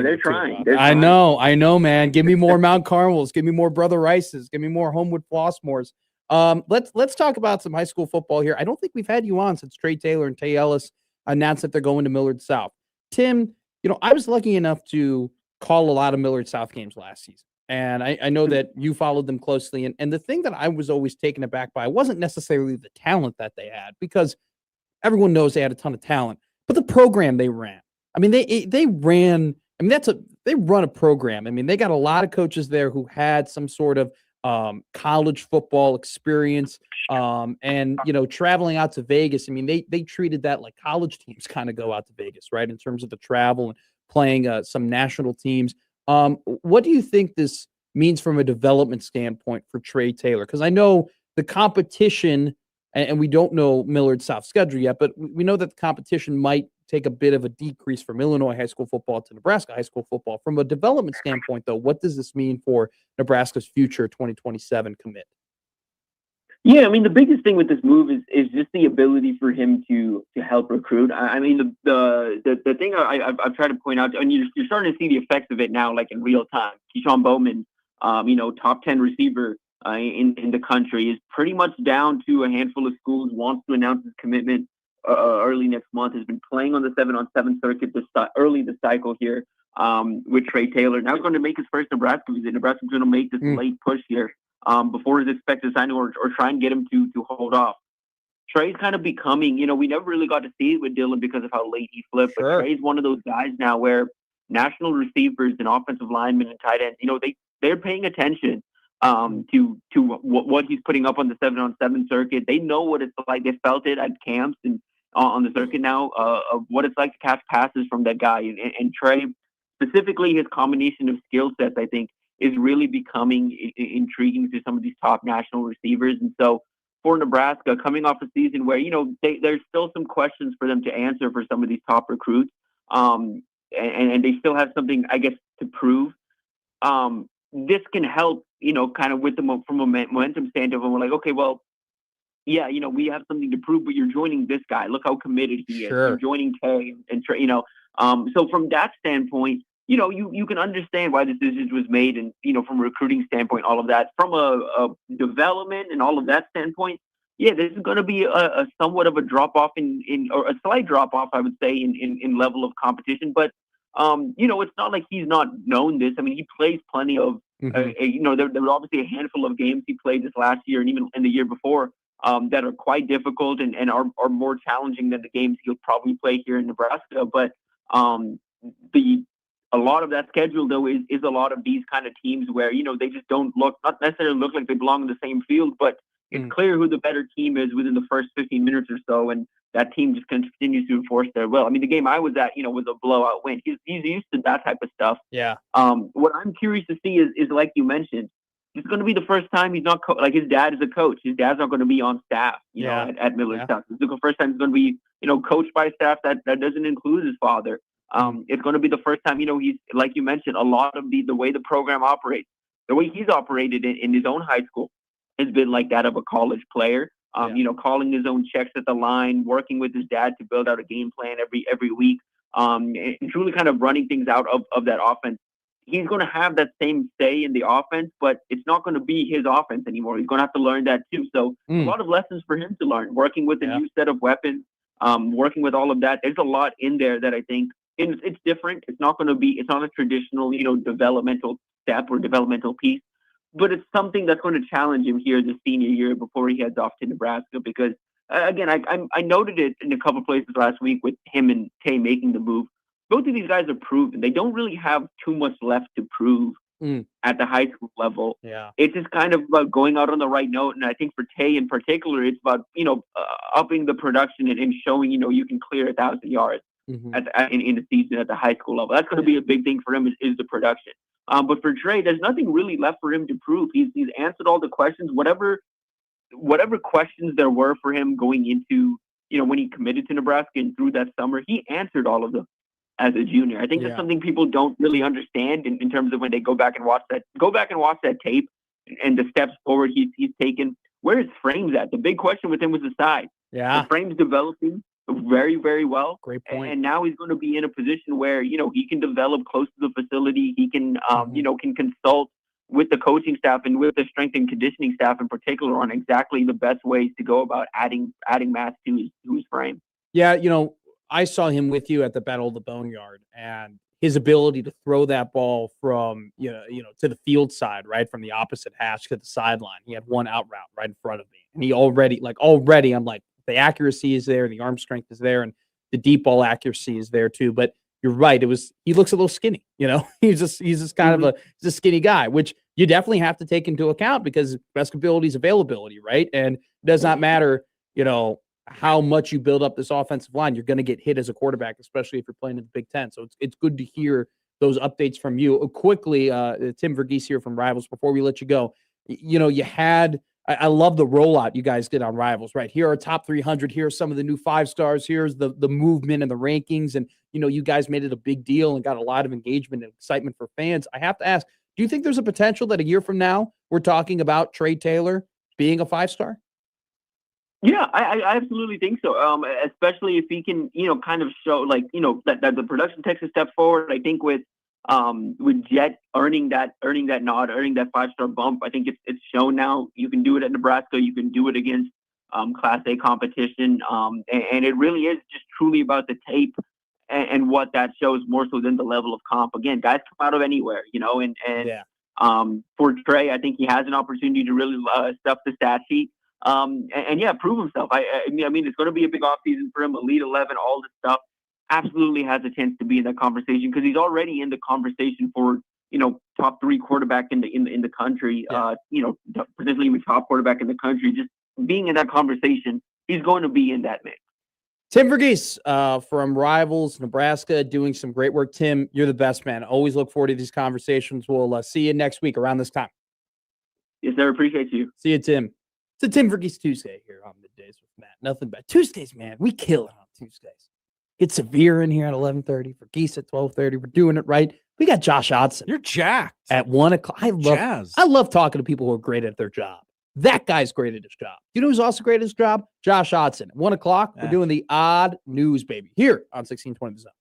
they're trying.
I know, man. Give me more Mount Carmels. Give me more Brother Rices. Give me more Homewood Flossmoors. Let's talk about some high school football here. I don't think we've had you on since Trey Taylor and Tay Ellis announced that they're going to Millard South. Tim, I was lucky enough to call a lot of Millard South games last season. And I know that you followed them closely. And the thing that I was always taken aback by wasn't necessarily the talent that they had, because everyone knows they had a ton of talent, but the program they ran. I mean, they ran. I mean, they run a program. I mean, they got a lot of coaches there who had some sort of college football experience, and traveling out to Vegas. I mean, they treated that like college teams kind of go out to Vegas, right? In terms of the travel and playing some national teams. What do you think this means from a development standpoint for Trey Taylor? Because I know the competition. And we don't know Millard South's schedule yet, but we know that the competition might take a bit of a decrease from Illinois high school football to Nebraska high school football. From a development standpoint, though, what does this mean for Nebraska's future 2027 commit?
Yeah, I mean, the biggest thing with this move is just the ability for him to help recruit. I mean, the thing I've tried to point out, and you're starting to see the effects of it now, like in real time. Keyshawn Bowman, top 10 receiver in the country, is pretty much down to a handful of schools, wants to announce his commitment early next month, has been playing on the 7-on-7 circuit early this cycle here with Trey Taylor. Now he's going to make his first Nebraska visit. Nebraska's going to make this late push here before his expected signing, or try and get him to hold off. Trey's kind of becoming, we never really got to see it with Dylan because of how late he flipped, but Trey's one of those guys now where national receivers and offensive linemen and tight ends, they're paying attention to what he's putting up on the 7-on-7 circuit. They know what it's like. They felt it at camps and on the circuit now of what it's like to catch passes from that guy. And Trey, specifically his combination of skill sets, I think, is really becoming intriguing to some of these top national receivers. And so for Nebraska, coming off a season where, there's still some questions for them to answer for some of these top recruits, and they still have something, I guess, to prove. This can help, kind of with from a momentum standpoint. We're like, okay, well, yeah, we have something to prove, but you're joining this guy. Look how committed he is. You're joining Tay and Trey, so from that standpoint, you can understand why this decision was made, and, from a recruiting standpoint, all of that. From a development and all of that standpoint, yeah, this is going to be a somewhat of a drop off or a slight drop off, I would say, in level of competition. But it's not like he's not known this. I mean, he plays plenty of. There were obviously a handful of games he played this last year and even in the year before that are quite difficult and are more challenging than the games he'll probably play here in Nebraska. But a lot of that schedule, though, is a lot of these kind of teams where, they just not necessarily look like they belong in the same field, but it's clear who the better team is within the first 15 minutes or so. And that team just continues to enforce their will. I mean, the game I was at, was a blowout win. He's used to that type of stuff.
Yeah.
What I'm curious to see is like you mentioned, it's going to be the first time he's not like his dad is a coach. His dad's not going to be on staff, at Miller's Town. It's the first time he's going to be, coached by staff that doesn't include his father. It's going to be the first time, he's, like you mentioned, a lot of the way the program operates, the way he's operated in his own high school has been like that of a college player. Calling his own checks at the line, working with his dad to build out a game plan every week, and truly kind of running things out of that offense. He's going to have that same say in the offense, but it's not going to be his offense anymore. He's going to have to learn that too. So a lot of lessons for him to learn, working with a new set of weapons, working with all of that. There's a lot in there that I think it's different. It's not a traditional, developmental step or developmental piece. But it's something that's going to challenge him here this senior year before he heads off to Nebraska. Because, again, I noted it in a couple of places last week with him and Tay making the move. Both of these guys are proven. They don't really have too much left to prove at the high school level.
Yeah.
It's just kind of about going out on the right note. And I think for Tay in particular, it's about, upping the production and showing, you can clear 1,000 yards in the season at the high school level. That's going to be a big thing for him is the production. But for Trey, there's nothing really left for him to prove. He's answered all the questions, whatever questions there were for him going into, when he committed to Nebraska and through that summer, he answered all of them as a junior. I think that's something people don't really understand in terms of when they go back and watch that tape and the steps forward he's taken. Where his frame's at? The big question with him was the size.
Yeah.
The frame's developing very, very well.
Great point.
And now he's going to be in a position where, he can develop close to the facility. He can, can consult with the coaching staff and with the strength and conditioning staff in particular on exactly the best ways to go about adding mass to his frame.
Yeah. I saw him with you at the Battle of the Boneyard, and his ability to throw that ball from, to the field side, right, from the opposite hash to the sideline. He had one out route right in front of me. And he already, I'm like, the accuracy is there, the arm strength is there, and the deep ball accuracy is there too. But you're right. He looks a little skinny, he's just kind of a skinny guy, which you definitely have to take into account because best ability is availability, right? And it does not matter, how much you build up this offensive line, you're going to get hit as a quarterback, especially if you're playing in the Big Ten. So it's good to hear those updates from you. Quickly, Tim Verghese here from Rivals, before we let you go, you had, I love the rollout you guys did on Rivals, right? Here are top 300. Here are some of the new 5-stars. Here's the movement and the rankings. And, you guys made it a big deal and got a lot of engagement and excitement for fans. I have to ask, do you think there's a potential that a year from now we're talking about Trey Taylor being a 5-star?
Yeah, I absolutely think so. Especially if he can, kind of show that the production takes a step forward. I think with Jet earning that nod, earning that 5-star bump, I think it's shown now. You can do it at Nebraska. You can do it against Class A competition. And it really is just truly about the tape and what that shows more so than the level of comp. Again, guys come out of anywhere, for Trey, I think he has an opportunity to really stuff the stat sheet. Prove himself. I mean, it's going to be a big offseason for him, Elite 11, all this stuff. Absolutely has a chance to be in that conversation because he's already in the conversation for, top 3 quarterback in the country, potentially even top quarterback in the country. Just being in that conversation, he's going to be in that mix.
Tim Verghese from Rivals, Nebraska, doing some great work. Tim, you're the best, man. Always look forward to these conversations. We'll see you next week around this time.
Yes, sir. Appreciate you.
See you, Tim. It's a Tim Verghese Tuesday here on Middays with Matt. Nothing bad. Tuesdays, man. We kill it on Tuesdays. Get Severe in here at 11:30. Verghese at 12:30. We're doing it right. We got Josh Hodson.
You're jacked.
At 1 o'clock. I love talking to people who are great at their job. That guy's great at his job. You know who's also great at his job? Josh Hodson. At 1 o'clock, we're doing the odd news, baby, here on 1620 The Zone.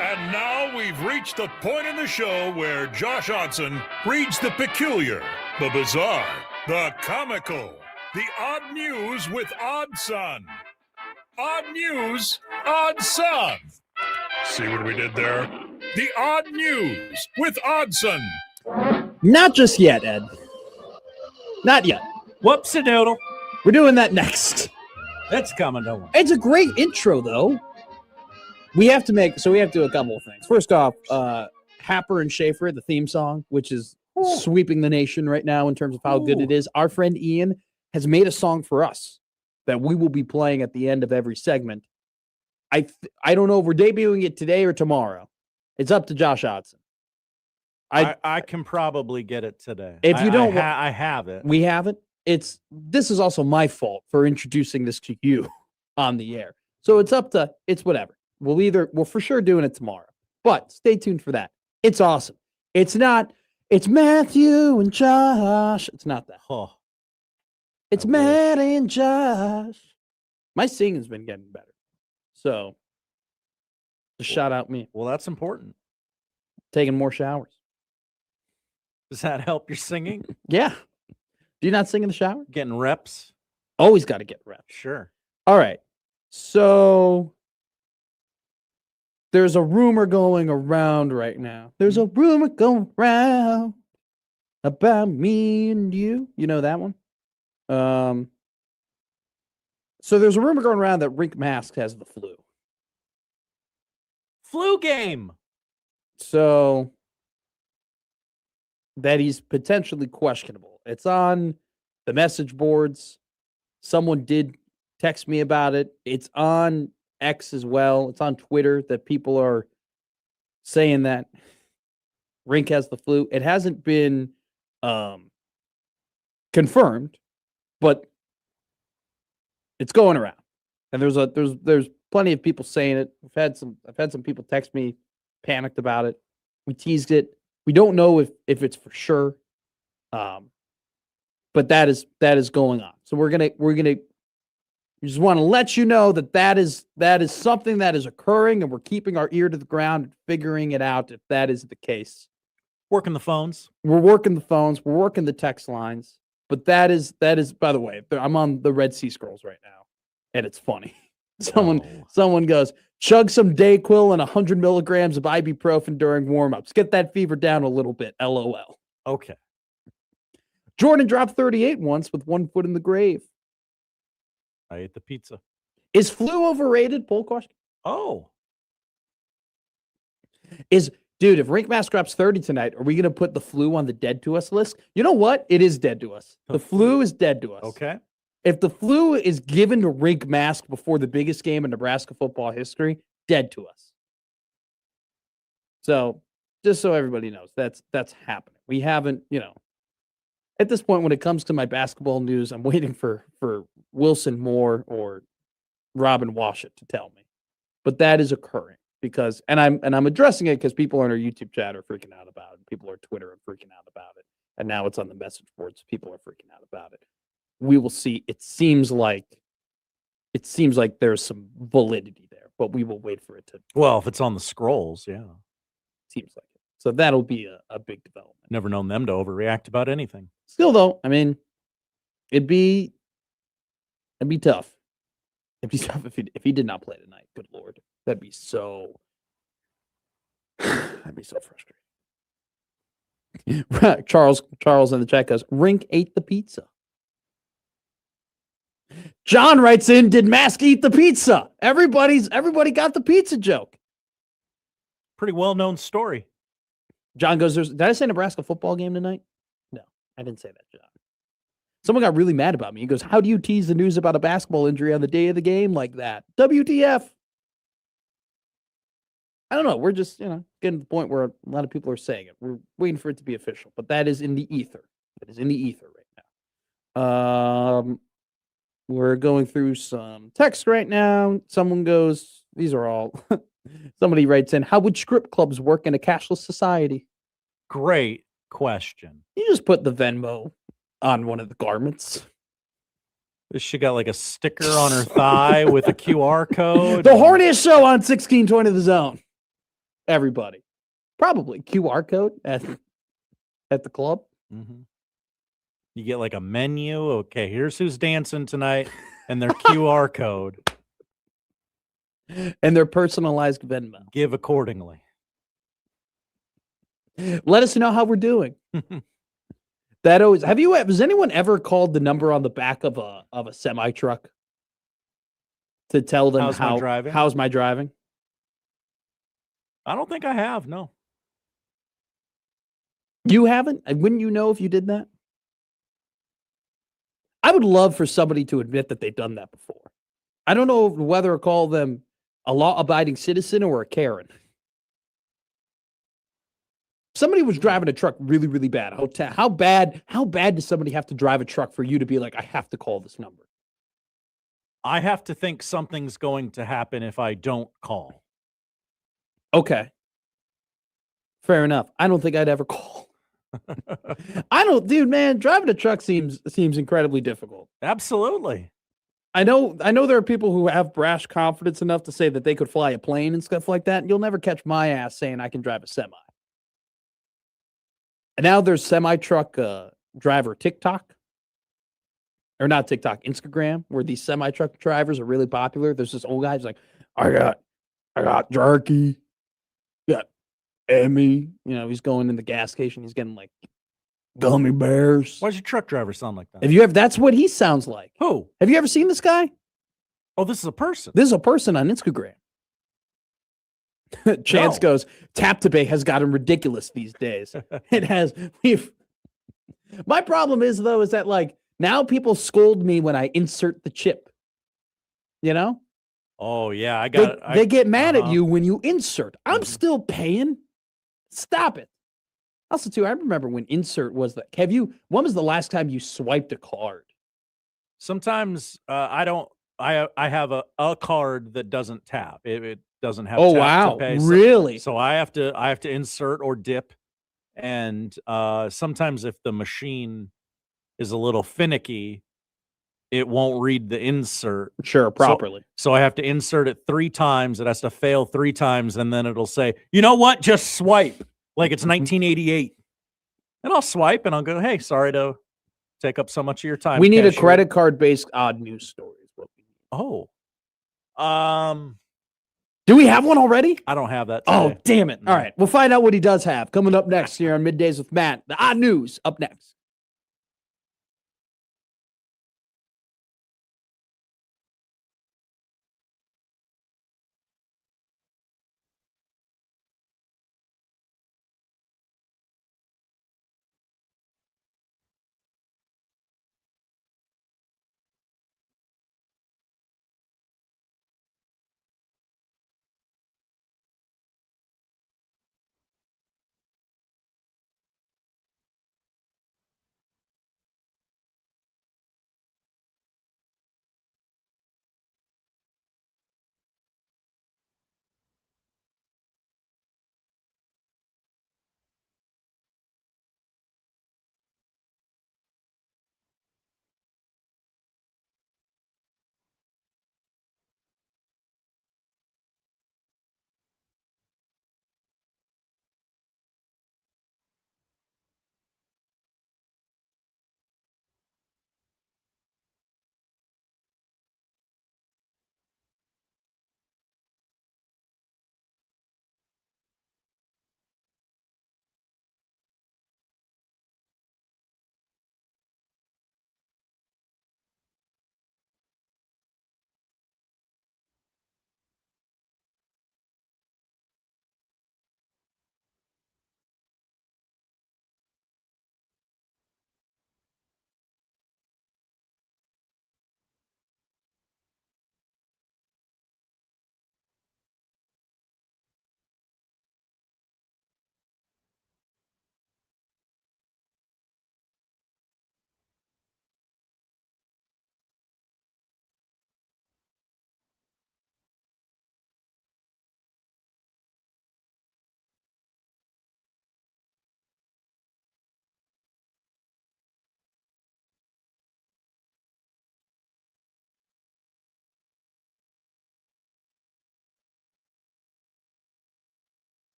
And now we've reached the point in the show where Josh Odson reads the peculiar, the bizarre, the comical, the odd news with Odd Son. Odd news, Odd Son. See what we did there? The odd news with Oddson.
Not just yet, Ed. Not yet.
Whoops-a-doodle.
We're doing that next.
It's coming, don't worry.
It's a great intro, though. We have to do a couple of things. First off, Happer and Schaefer, the theme song, which is sweeping the nation right now in terms of how good it is. Our friend Ian has made a song for us that we will be playing at the end of every segment. I don't know if we're debuting it today or tomorrow. It's up to Josh Odson.
I can probably get it today.
If you don't,
I have it.
We have it. This is also my fault for introducing this to you on the air. So it's whatever. We're for sure doing it tomorrow. But stay tuned for that. It's awesome. It's Matthew and Josh. It's not that.
Oh,
it's Matt and Josh. My singing's been getting better. So just shout out me.
Well, that's important.
Taking more showers.
Does that help your singing?
Yeah. Do you not sing in the shower?
Getting reps?
Always got to get reps.
Sure.
All right. So there's a rumor going around right now. There's a rumor going around about me and you. You know that one? So there's a rumor going around that Rick Mask has the flu.
Flu game.
So that he's potentially questionable. It's on the message boards. Someone did text me about it. It's on X as well. It's on Twitter that people are saying that Rink has the flu. It hasn't been confirmed, but it's going around. And there's plenty of people saying it. I've had some people text me, panicked about it. We teased it. We don't know if it's for sure. But that is going on. So we're gonna we just want to let you know that is something that is occurring, and we're keeping our ear to the ground and figuring it out if that is the case.
Working the phones.
We're working the phones. We're working the text lines. But that is, by the way, I'm on the Red Sea Scrolls right now, and it's funny. Someone goes, chug some Dayquil and 100 milligrams of ibuprofen during warm-ups. Get that fever down a little bit. LOL.
Okay.
Jordan dropped 38 once with one foot in the grave.
I ate the pizza.
Is flu overrated? Poll question.
Oh.
Dude, if Rink Mask drops 30 tonight, are we going to put the flu on the dead to us list? You know what? It is dead to us. The flu is dead to us.
Okay.
If the flu is given to Rink Mask before the biggest game in Nebraska football history, dead to us. So, just so everybody knows, that's happening. We haven't, at this point when it comes to my basketball news, I'm waiting for Wilson Moore or Robin Washut to tell me. But that is occurring because I'm addressing it because people on our YouTube chat are freaking out about it. People on Twitter are freaking out about it. And now it's on the message boards. People are freaking out about it. We will see. It seems like there's some validity there, but we will wait for it to.
Well, if it's on the scrolls, yeah.
Seems like it. So that'll be a big development.
Never known them to overreact about anything.
Still, though, I mean, it'd be tough. It'd be tough if he did not play tonight. Good Lord. That'd be so frustrating. Charles in the chat goes, Rink ate the pizza. John writes in, did Mask eat the pizza? Everybody got the pizza joke.
Pretty well-known story.
John goes, did I say Nebraska football game tonight? No, I didn't say that, John. Someone got really mad about me. He goes, how do you tease the news about a basketball injury on the day of the game like that? WTF? I don't know. We're just, getting to the point where a lot of people are saying it. We're waiting for it to be official, but that is in the ether. That is in the ether right now. We're going through some text right now. Someone goes, these are all, somebody writes in, how would script clubs work in a cashless society?
Great question.
You just put the Venmo on one of the garments.
She got like a sticker on her thigh with a QR code.
The horniest show on 1620 The Zone. Everybody. Probably QR code at the club.
Mm-hmm. You get like a menu. Okay, here's who's dancing tonight, and their QR code.
And their personalized Venmo.
Give accordingly.
Let us know how we're doing. Has anyone ever called the number on the back of a semi truck to tell them how's my driving?
I don't think I have. No.
You haven't? Wouldn't you know if you did that? I would love for somebody to admit that they've done that before. I don't know whether to call them a law-abiding citizen or a Karen. Somebody was driving a truck really, really bad. How bad does somebody have to drive a truck for you to be like, I have to call this number?
I have to think something's going to happen if I don't call.
Okay. Fair enough. I don't think I'd ever call. Driving a truck seems incredibly difficult.
Absolutely.
I know there are people who have brash confidence enough to say that they could fly a plane and stuff like that. You'll never catch my ass saying I can drive a semi. And now there's semi-truck driver TikTok. Or not TikTok, Instagram, where these semi-truck drivers are really popular. There's this old guy who's like, I got jerky. Got Emmy. He's going in the gas station. He's getting like gummy bears.
Why does your truck driver sound like that?
That's what he sounds like.
Who?
Have you ever seen this guy?
Oh, this is a person.
This is a person on Instagram. Chance goes, Tap to Pay has gotten ridiculous these days. It has. My problem is that like now people scold me when I insert the chip.
Oh yeah,
they get mad at you when you insert. I'm still paying. Stop it. Also, too, I remember when insert was that. When was the last time you swiped a card?
Sometimes I don't. I have a card that doesn't tap. It doesn't have.
Oh
tap
wow!
To pay.
Really?
So I have to insert or dip, and sometimes if the machine is a little finicky, it won't read the insert
properly.
So I have to insert it 3 times. It has to fail 3 times, and then it'll say, "You know what? Just swipe like it's 1988." And I'll swipe, and I'll go, "Hey, sorry to take up so much of your time."
We need a credit card based odd news story.
Oh,
do we have one already?
I don't have that today.
Oh, damn it. All right. We'll find out what he does have coming up next here on Middays with Matt. The odd news up next.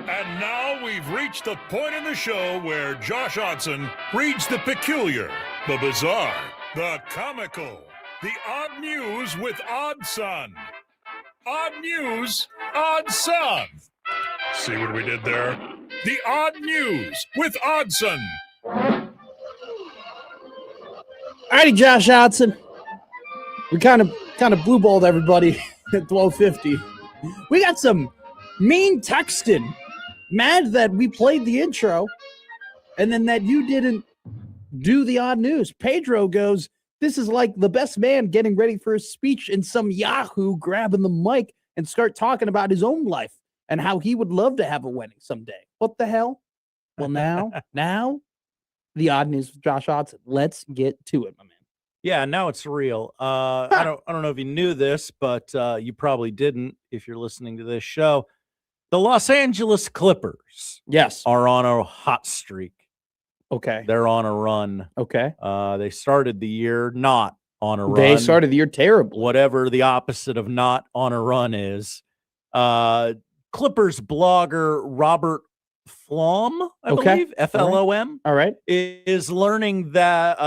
And now we've reached the point in the show where Josh Hodson reads the peculiar, the bizarre, the comical, the odd news with Odd Son. Odd news, Odd Son. See what we did there? The odd news with Odd Son.
Alrighty, Josh Hodson. We kind of blue balled everybody at 12:50. We got some mean texting, mad that we played the intro, and then that you didn't do the odd news. Pedro goes, "This is like the best man getting ready for his speech, and some Yahoo grabbing the mic and start talking about his own life and how he would love to have a wedding someday." What the hell? Well, now, the odd news with Josh Hodson. Let's get to it, my man.
Yeah, now it's real. I don't know if you knew this, but you probably didn't if you're listening to this show. The Los Angeles Clippers, are on a hot streak.
Okay.
They're on a run.
Okay.
They started the year not on a run.
They started the year terrible.
Whatever the opposite of not on a run is. Clippers blogger Robert Flom, I believe, Flom.
All right.
Is learning that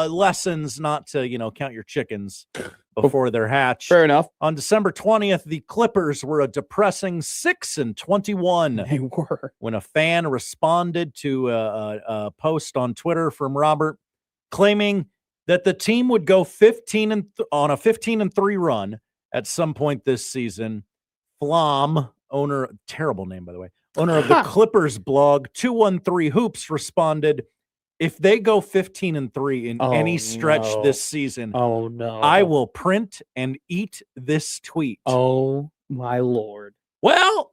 lessons not to, count your chickens before they're hatched.
Fair enough.
On December 20th, the Clippers were a depressing 6-21.
They were.
When a fan responded to a post on Twitter from Robert claiming that the team would go 15-3 run at some point this season. Flom, owner, terrible name by the way, owner of the Clippers blog 213 Hoops responded, "If they go 15-3 in any stretch this season, I will print and eat this tweet."
Oh my Lord.
Well,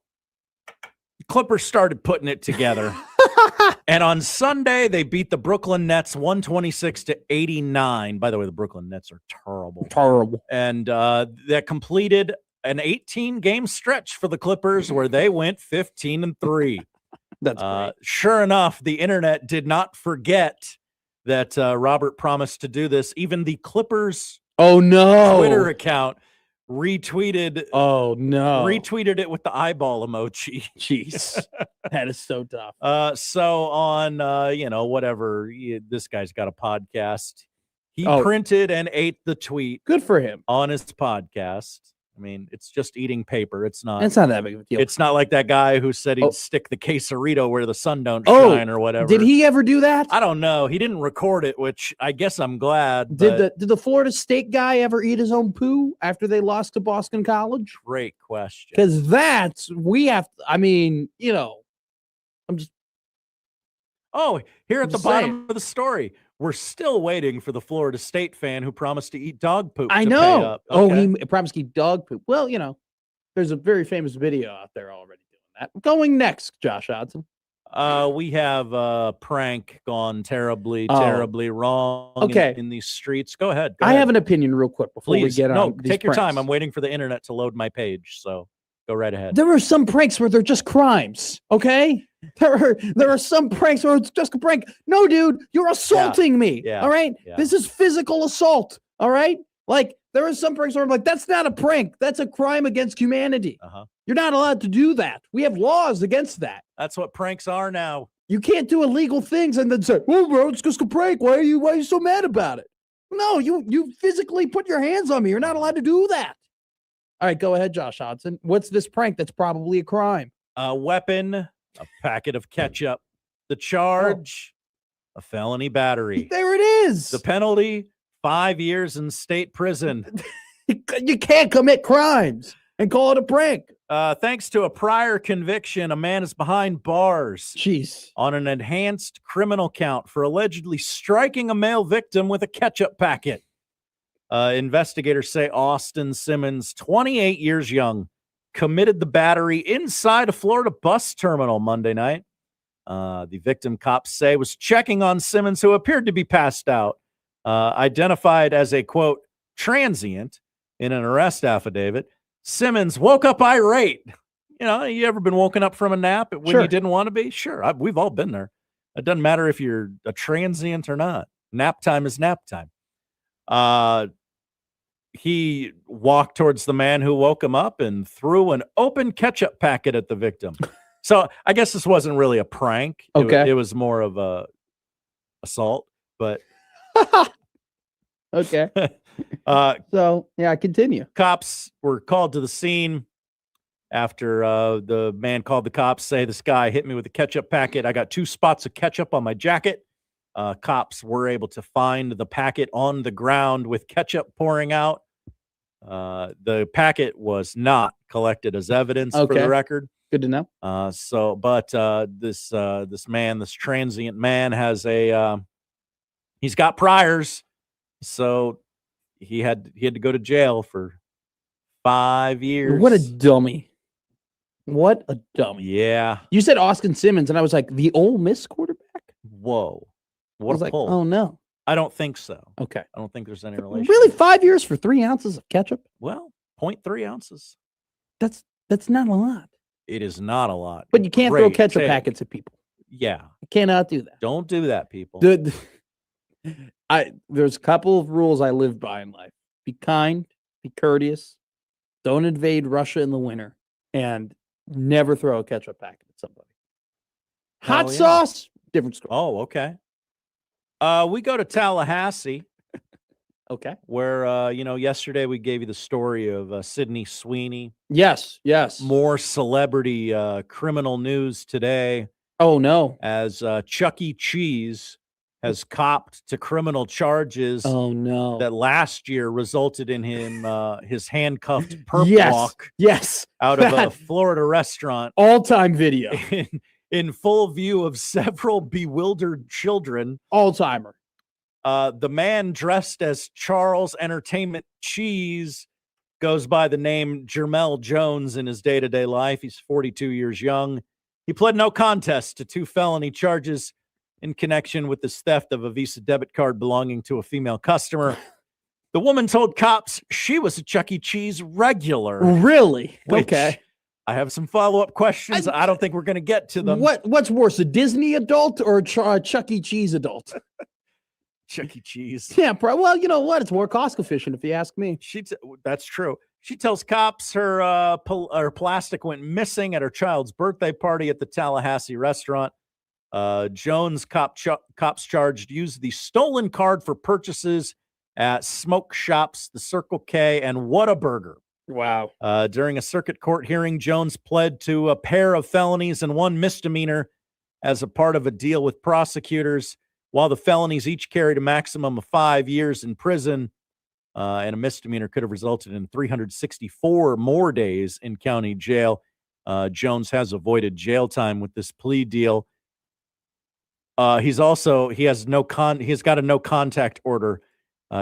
Clippers started putting it together. And on Sunday, they beat the Brooklyn Nets 126-89. By the way, the Brooklyn Nets are terrible.
Terrible.
And that completed an 18-game stretch for the Clippers where they went 15-3.
That's great.
Sure enough, the internet did not forget that Robert promised to do this. Even the Clippers Twitter account retweeted it with the eyeball emoji.
Jeez. That is so tough.
So on whatever, this guy's got a podcast. He printed and ate the tweet.
Good for him.
On his podcast. I mean, it's just eating paper. It's not
that big of a deal.
It's not like that guy who said he'd stick the quesarito where the sun don't shine or whatever.
Did he ever do that?
I don't know. He didn't record it, which I guess I'm glad.
Did the Florida State guy ever eat his own poo after they lost to Boston College?
Great question.
Because I'm just.
Oh, here at the bottom of the story. We're still waiting for the Florida State fan who promised to eat dog poop.
I know. Pay up. Okay. He promised to eat dog poop. Well, there's a very famous video out there already doing that. Going next, Josh Hodson.
We have a prank gone terribly wrong in these streets. Go ahead.
I have an opinion real quick before we get on.
No, take your time. I'm waiting for the internet to load my page. So go right ahead.
There are some pranks where they're just crimes. Okay. There are some pranks where it's just a prank. No, dude, you're assaulting me.
Yeah.
All right.
Yeah.
This is physical assault. All right. Like there are some pranks where I'm like, that's not a prank. That's a crime against humanity. You're not allowed to do that. We have laws against that.
That's what pranks are now.
You can't do illegal things and then say, "Oh, bro, it's just a prank. Why are you so mad about it?" No, you physically put your hands on me. You're not allowed to do that. All right, go ahead, Josh Hodson. What's this prank that's probably a crime?
A weapon, a packet of ketchup. The charge, a felony battery.
There it is.
The penalty, 5 years in state prison.
You can't commit crimes and call it a prank.
Thanks to a prior conviction, a man is behind bars.
Jeez.
On an enhanced criminal count for allegedly striking a male victim with a ketchup packet. Investigators say Austin Simmons, 28 years young, committed the battery inside a Florida bus terminal Monday night. The victim, cops say, was checking on Simmons, who appeared to be passed out. Identified as a, quote, transient in an arrest affidavit. Simmons woke up irate. You ever been woken up from a nap when you didn't want to be? Sure, we've all been there. It doesn't matter if you're a transient or not. Nap time is nap time. He walked towards the man who woke him up and threw an open ketchup packet at the victim. So I guess this wasn't really a prank.
Okay.
It was more of a assault, but
Okay. So yeah, continue.
Cops were called to the scene after the man called the cops, say this guy hit me with a ketchup packet. I got 2 spots of ketchup on my jacket. Cops were able to find the packet on the ground with ketchup pouring out. The packet was not collected as evidence for the record.
Good to know.
This transient man has he's got priors, so he had to go to jail for 5 years.
What a dummy. What a dummy.
Yeah.
You said Austin Simmons, and I was like, the Ole Miss quarterback?
Whoa.
I
What
was
a
like,
pull.
oh no.
I don't think so.
Okay.
I don't think there's any relation.
Really, 5 years for 3 ounces of ketchup?
Well, 0.3 ounces.
That's not a lot.
It is not a lot.
But you can't throw
Great
ketchup
take.
packets at people.
Yeah.
You cannot do that.
Don't do that, people.
There's a couple of rules I live by in life. Be kind, be courteous, don't invade Russia in the winter, and never throw a ketchup packet at somebody. Hot
Hell yeah.
sauce, different story.
Oh, okay. We go to Tallahassee.
Okay.
Where, yesterday we gave you the story of Sydney Sweeney.
Yes.
More celebrity criminal news today.
Oh, no.
As Chuck E. Cheese has copped to criminal charges.
Oh, no.
That last year resulted in him his handcuffed perp walk.
Yes.
Out of a Florida restaurant.
All-time video.
In full view of several bewildered children.
All-timer.
The man dressed as Charles Entertainment Cheese goes by the name Jermel Jones in his day-to-day life. He's 42 years young. He pled no contest to 2 felony charges in connection with the theft of a Visa debit card belonging to a female customer. The woman told cops she was a Chuck E. Cheese regular.
Really?
which
Okay.
I have some follow-up questions. I don't think we're going to get to them.
What's worse, a Disney adult or a Chuck E. Cheese adult?
Chuck E. Cheese.
Yeah, well, you know what? It's more cost efficient if you ask me.
That's true. She tells cops her plastic went missing at her child's birthday party at the Tallahassee restaurant. Jones cops charged used the stolen card for purchases at smoke shops, the Circle K, and Whataburger.
Wow.
During a circuit court hearing, Jones pled to a pair of felonies and 1 misdemeanor as a part of a deal with prosecutors. While the felonies each carried a maximum of 5 years in prison, and a misdemeanor could have resulted in 364 more days in county jail. Jones has avoided jail time with this plea deal. He has got a no contact order.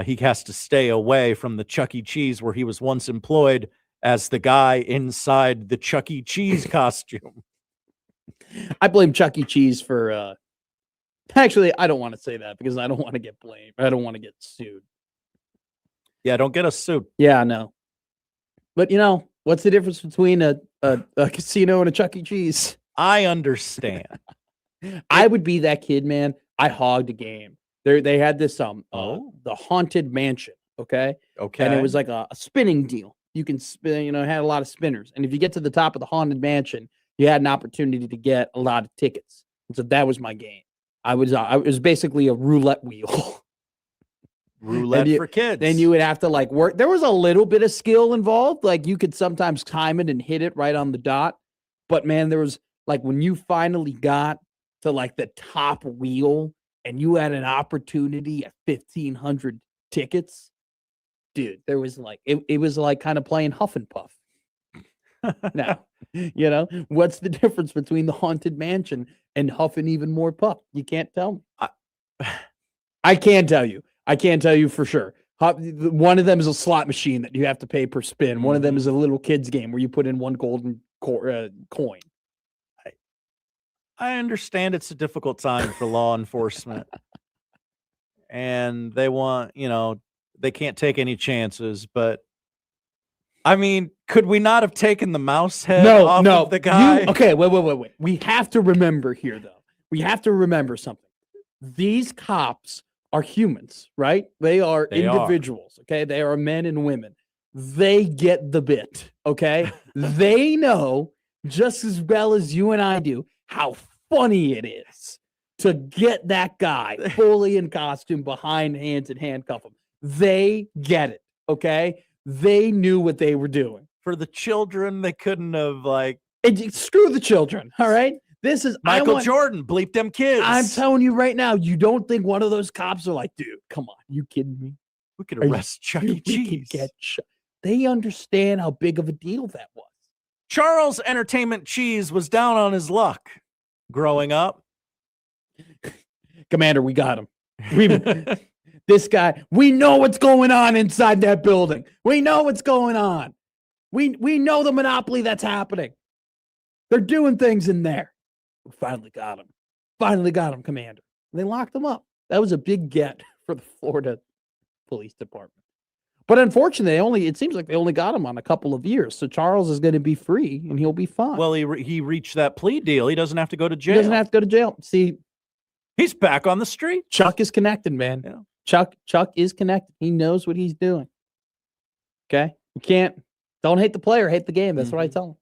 He has to stay away from the Chuck E. Cheese where he was once employed as the guy inside the Chuck E. Cheese costume.
I blame Chuck E. Cheese for actually, I don't want to say that because I don't want to get blamed. I don't want to get sued.
Yeah, don't get us sued.
Yeah, no. But what's the difference between a casino and a Chuck E. Cheese?
I understand.
I would be that kid, man. I hogged a game. They had this the Haunted Mansion, okay? And it was like a spinning deal. You can spin, it had a lot of spinners. And if you get to the top of the Haunted Mansion, you had an opportunity to get a lot of tickets. And so that was my game. I was basically a roulette wheel.
Roulette for kids.
Then you would have to work. There was a little bit of skill involved. Like you could sometimes time it and hit it right on the dot. But man, there was when you finally got to the top wheel and you had an opportunity at 1,500 tickets, dude, there was it was kind of playing Huff and Puff. Now, what's the difference between the Haunted Mansion and Huff and even more Puff? You can't tell me. I can tell you. I can't tell you for sure. One of them is a slot machine that you have to pay per spin. One of them is a little kids game where you put in 1 golden coin.
I understand it's a difficult time for law enforcement. And they want, they can't take any chances. But, I mean, could we not have taken the mouse head off of the guy?
Okay, wait. We have to remember here, though. We have to remember something. These cops are humans, right? They are individuals, okay? They are men and women. They get the bit, okay? They know just as well as you and I do how funny it is to get that guy fully in costume behind hands and handcuff him. They get it, okay? They knew what they were doing.
For the children, they couldn't have
screw the children, all right? This is
Michael Jordan, bleep them kids.
I'm telling you right now, you don't think one of those cops are like, dude, come on, you kidding me?
We could arrest Chuck E. Cheese.
They understand how big of a deal that was.
Charles Entertainment Cheese was down on his luck growing up.
Commander, we got him. This guy, we know what's going on inside that building. We know what's going on. We know the monopoly that's happening. They're doing things in there. We finally got him. Finally got him, Commander. They locked him up. That was a big get for the Florida Police Department. But unfortunately, it seems like they only got him on a couple of years. So Charles is going to be free and he'll be fine.
Well, he reached that plea deal. He doesn't have to go to jail.
He doesn't have to go to jail. See,
he's back on the street.
Chuck is connected, man. Yeah. Chuck is connected. He knows what he's doing. Okay? Don't hate the player, hate the game. That's what I tell him.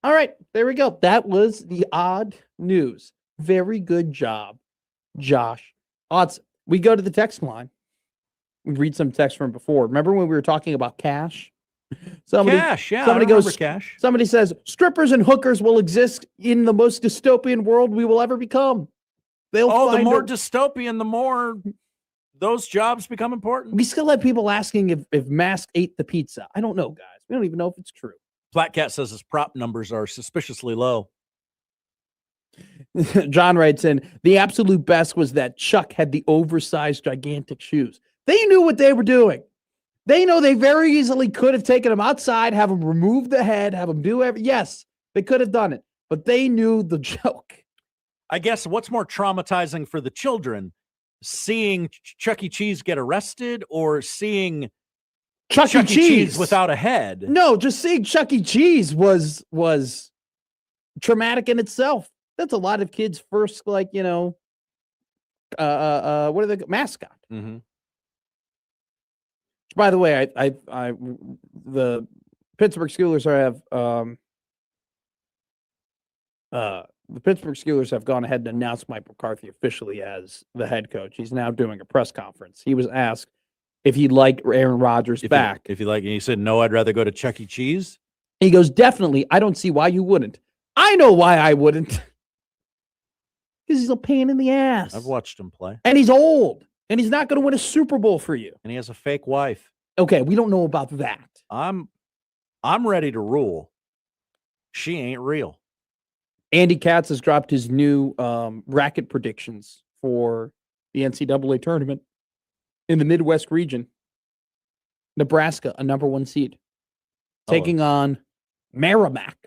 All right, there we go. That was the odd news. Very good job, Josh. Odds. We go to the text line. We read some text from before. Remember when we were talking about cash? Somebody goes,
cash.
Somebody says, strippers and hookers will exist in the most dystopian world we will ever become.
The more dystopian, the more those jobs become important.
We still have people asking if Mask ate the pizza. I don't know, guys. We don't even know if it's true.
Flat Cat says his prop numbers are suspiciously low.
John writes in, the absolute best was that Chuck had the oversized, gigantic shoes. They knew what they were doing. They know they very easily could have taken him outside, have him remove the head, have him do everything. Yes, they could have done it, but they knew the joke.
I guess what's more traumatizing for the children, seeing Chuck E. Cheese get arrested or seeing
Chuck E. Cheese
without a head?
No, just seeing Chuck E. Cheese was traumatic in itself. That's a lot of kids' first, what are they? Mascot.
Mm-hmm.
By the way, the Pittsburgh Steelers the Pittsburgh Steelers have gone ahead and announced Mike McCarthy officially as the head coach. He's now doing a press conference. He was asked if he'd like Aaron Rodgers back.
He said, no, I'd rather go to Chuck E. Cheese.
He goes, definitely. I don't see why you wouldn't. I know why I wouldn't. Because he's a pain in the ass.
I've watched him play.
And he's old. And he's not going to win a Super Bowl for you.
And he has a fake wife.
Okay, we don't know about that.
I'm ready to rule. She ain't real.
Andy Katz has dropped his new bracket predictions for the NCAA tournament in the Midwest region. Nebraska, a number 1 seed, taking on Merrimack.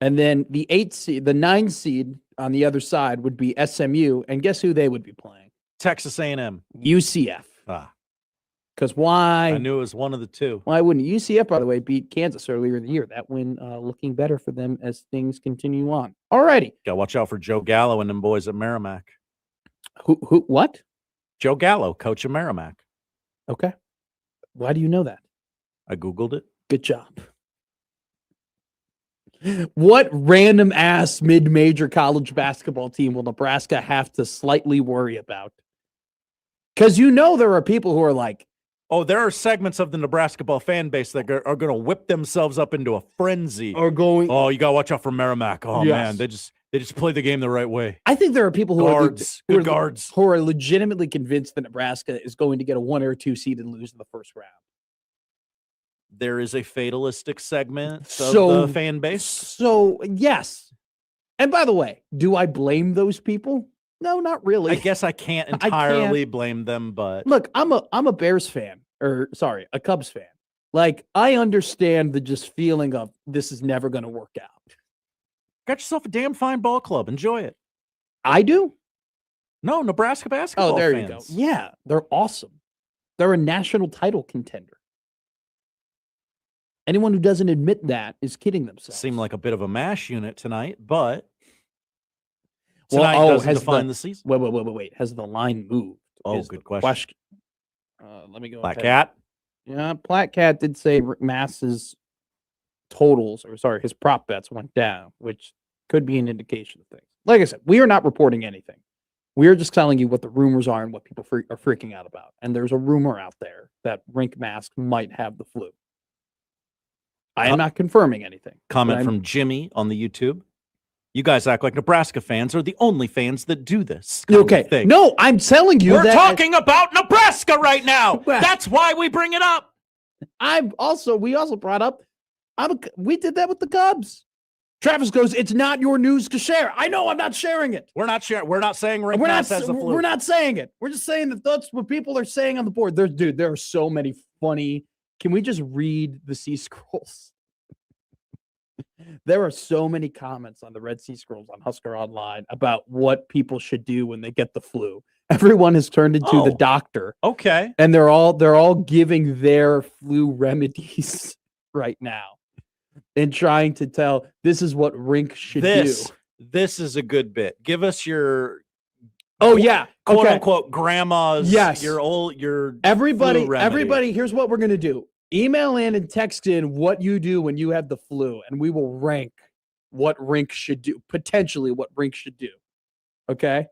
And then the 9 seed on the other side would be SMU. And guess who they would be playing?
Texas A&M.
UCF. Because why?
I knew it was one of the two.
Why wouldn't UCF, by the way, beat Kansas earlier in the year? That win looking better for them as things continue on. All righty.
Got to watch out for Joe Gallo and them boys at Merrimack.
Who? What?
Joe Gallo, coach of Merrimack.
Okay. Why do you know that?
I Googled it.
Good job. What random ass mid-major college basketball team will Nebraska have to slightly worry about? Because there are people who are like,
oh, there are segments of the Nebrasketball fan base that are going to whip themselves up into a frenzy.
Or going,
oh, you got to watch out for Merrimack. Oh, yes. Man, they just play the game the right way.
I think there are people who
guards
who are legitimately convinced that Nebraska is going to get a 1 or 2 seed and lose in the first round.
There is a fatalistic segment of the fan base.
So, yes. And by the way, do I blame those people? No, not really.
I guess I can't entirely blame them, but
look, I'm a Bears fan, a Cubs fan. Like, I understand the just feeling of this is never going to work out.
Got yourself a damn fine ball club. Enjoy it.
I do.
No, Nebraska basketball.
Oh, there
fans.
You go. Yeah, they're awesome. They're a national title contender. Anyone who doesn't admit that is kidding themselves.
Seemed like a bit of a mash unit tonight, but tonight doesn't define the season.
Wait. Has the line moved?
Oh, good question.
Let me go.
Black Cat?
Yeah, Black Cat did say Mass is totals, or sorry, his prop bets went down, which could be an indication of things. Like I said, we are not reporting anything. We are just telling you what the rumors are and what people are freaking out about. And there's a rumor out there that Rink Mask might have the flu. I am not confirming anything.
Comment from Jimmy on the YouTube. You guys act like Nebraska fans are the only fans that do this.
Okay. No, I'm telling you
We're talking about Nebraska right now. That's why we bring it up.
We also brought up, we did that with the Cubs. Travis goes, it's not your news to share. I know, I'm not sharing it.
We're not sharing. We're not saying Rink
We're
Mask has the flu.
We're not saying it. We're just saying that that's what people are saying on the board. There are so many funny. Can we just read the C scrolls? There are so many comments on the Red Sea Scrolls on Husker Online about what people should do when they get the flu. Everyone has turned into the doctor.
Okay.
And they're all giving their flu remedies right now and trying to tell this is what Rink should do.
This is a good bit. Give us your
quote
unquote grandma's
everybody
flu remedy.
Everybody, here's what we're gonna do. Email in and text in what you do when you have the flu, and we will rank what Rink should do, potentially what Rink should do. Okay?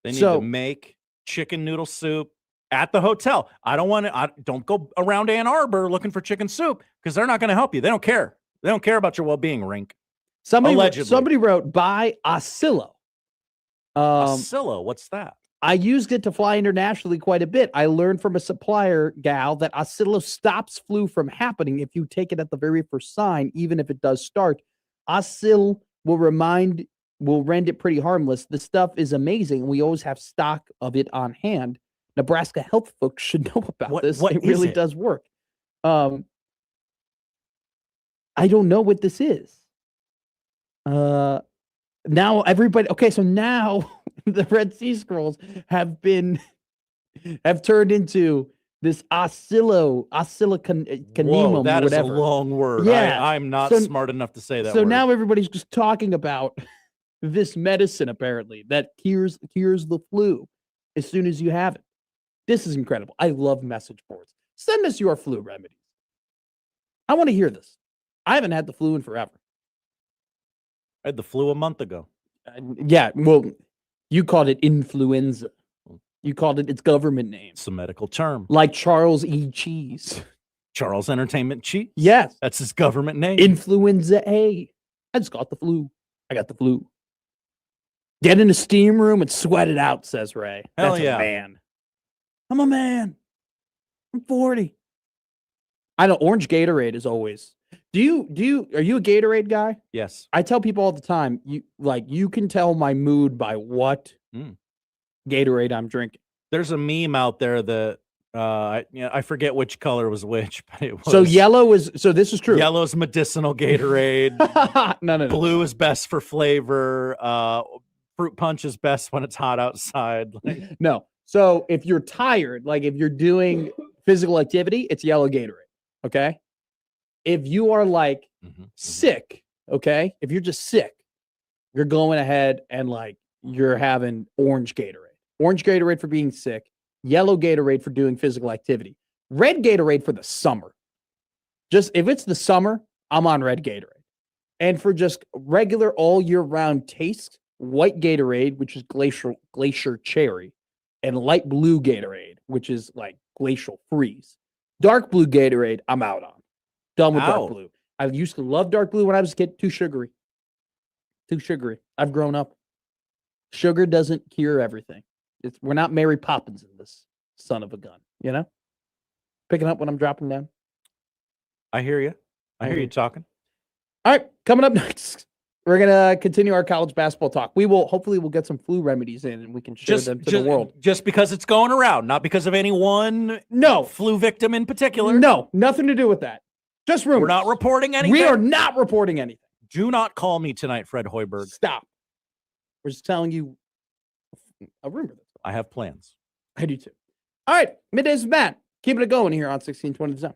They need to make chicken noodle soup at the hotel. Don't go around Ann Arbor looking for chicken soup because they're not going to help you. They don't care. They don't care about your well-being, Rink.
Somebody wrote, buy Oscillo.
Oscillo, what's that?
I used it to fly internationally quite a bit. I learned from a supplier gal that Oscillo stops flu from happening if you take it at the very first sign, even if it does start. Oscillo will rend it pretty harmless. The stuff is amazing. We always have stock of it on hand. Nebraska health folks should know about this. It really does work. I don't know what this is. Now everybody. Okay, so now the Red Sea Scrolls have turned into this oscillocanimum.
Whoa, that
or whatever.
is a long word.
Yeah,
I'm not smart enough to say that.
So
word.
now everybody's just talking about this medicine apparently that cures the flu as soon as you have it. This is incredible. I love message boards. Send us your flu remedies. I want to hear this. I haven't had the flu in forever.
I had the flu a month ago.
Yeah, well, you called it influenza. You called it its government name.
It's a medical term.
Like Charles E. Cheese.
Charles Entertainment Cheese?
Yes.
That's his government name.
Influenza A. I just got the flu. I got the flu. Get in a steam room and sweat it out, says Ray.
Hell
That's
yeah.
a man. I'm a man. I'm 40. I know Orange Gatorade is always. Are you a Gatorade guy?
Yes.
I tell people all the time, you can tell my mood by what Gatorade I'm drinking.
There's a meme out there that I forget which color was which, but it was
so yellow is this is true.
Yellow's medicinal Gatorade.
No.
Blue is best for flavor. Fruit punch is best when it's hot outside.
No. So if you're tired, like if you're doing physical activity, it's yellow Gatorade. Okay. If you are like sick, okay, if you're just sick, you're going ahead and like you're having orange Gatorade. Orange Gatorade for being sick, yellow Gatorade for doing physical activity, red Gatorade for the summer. Just if it's the summer, I'm on red Gatorade. And for just regular all year round taste, white Gatorade, which is glacier cherry, and light blue Gatorade, which is like glacial freeze. Dark blue Gatorade, I'm out on. Done with dark blue. I used to love dark blue when I was a kid. Too sugary. I've grown up. Sugar doesn't cure everything. We're not Mary Poppins in this son of a gun, you know? Picking up when I'm dropping down.
I hear you. I hear you talking.
All right, coming up next, we're gonna continue our college basketball talk. Hopefully we'll get some flu remedies in and we can share them to the world.
Just because it's going around, not because of any one flu victim in particular.
No, nothing to do with that. Just rumors.
We're not reporting anything.
We are not reporting anything.
Do not call me tonight, Fred Hoiberg.
Stop. We're just telling you a rumor.
I have plans.
I do too. All right, Middays with Matt. Keeping it going here on 1620 The Zone.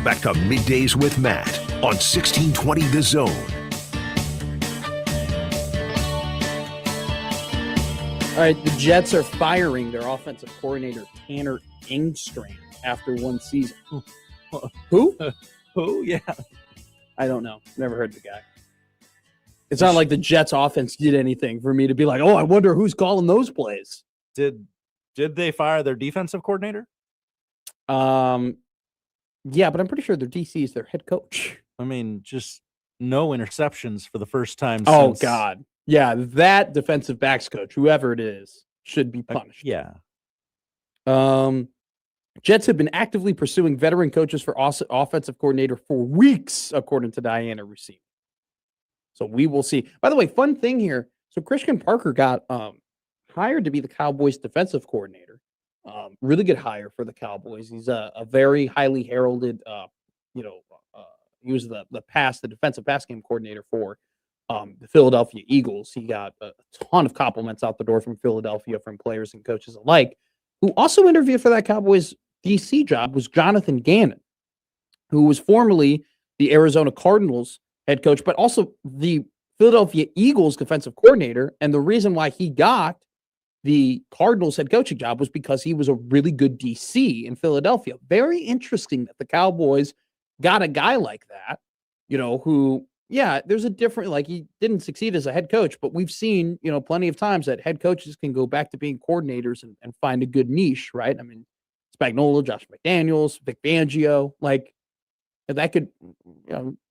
back to Middays with Matt on 1620 The Zone.
All right, the Jets are firing their offensive coordinator, Tanner Engstrand, after one season. Who?
Who? Yeah.
I don't know. Never heard the guy. It's not like the Jets offense did anything for me to be like, oh, I wonder who's calling those plays.
Did they fire their defensive coordinator?
Yeah, but I'm pretty sure their DC is their head coach.
I mean, just no interceptions for the first time
Oh,
since...
God. Yeah, that defensive backs coach, whoever it is, should be punished.
Yeah.
Jets have been actively pursuing veteran coaches for offensive coordinator for weeks, according to Diana Rossini. So we will see. By the way, fun thing here. So Christian Parker got hired to be the Cowboys defensive coordinator. Really good hire for the Cowboys. He's a very highly heralded, he was the defensive pass game coordinator for the Philadelphia Eagles. He got a ton of compliments out the door from Philadelphia, from players and coaches alike. Who also interviewed for that Cowboys DC job was Jonathan Gannon, who was formerly the Arizona Cardinals head coach, but also the Philadelphia Eagles defensive coordinator. And the reason why he got the Cardinals head coaching job was because he was a really good DC in Philadelphia. Very interesting that the Cowboys got a guy like that, who, yeah, there's a different, like, he didn't succeed as a head coach, but we've seen, plenty of times that head coaches can go back to being coordinators and find a good niche, right? I mean, Spagnuolo, Josh McDaniels, Vic Fangio, like, that could,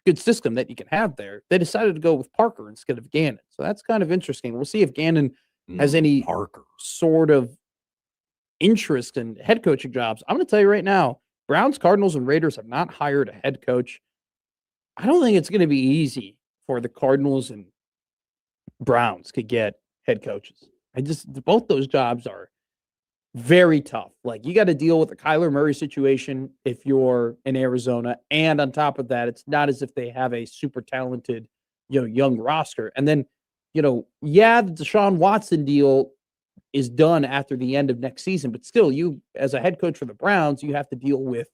good system that you can have there. They decided to go with Parker instead of Gannon. So that's kind of interesting. We'll see if Gannon has any sort of interest in head coaching jobs. I'm going to tell you right now, Browns, Cardinals, and Raiders have not hired a head coach. I don't think it's going to be easy for the Cardinals and Browns to get head coaches. Both those jobs are very tough. Like, you got to deal with the Kyler Murray situation if you're in Arizona. And on top of that, it's not as if they have a super talented, young roster. And then, the Deshaun Watson deal is done after the end of next season. But still, you, as a head coach for the Browns, you have to deal with,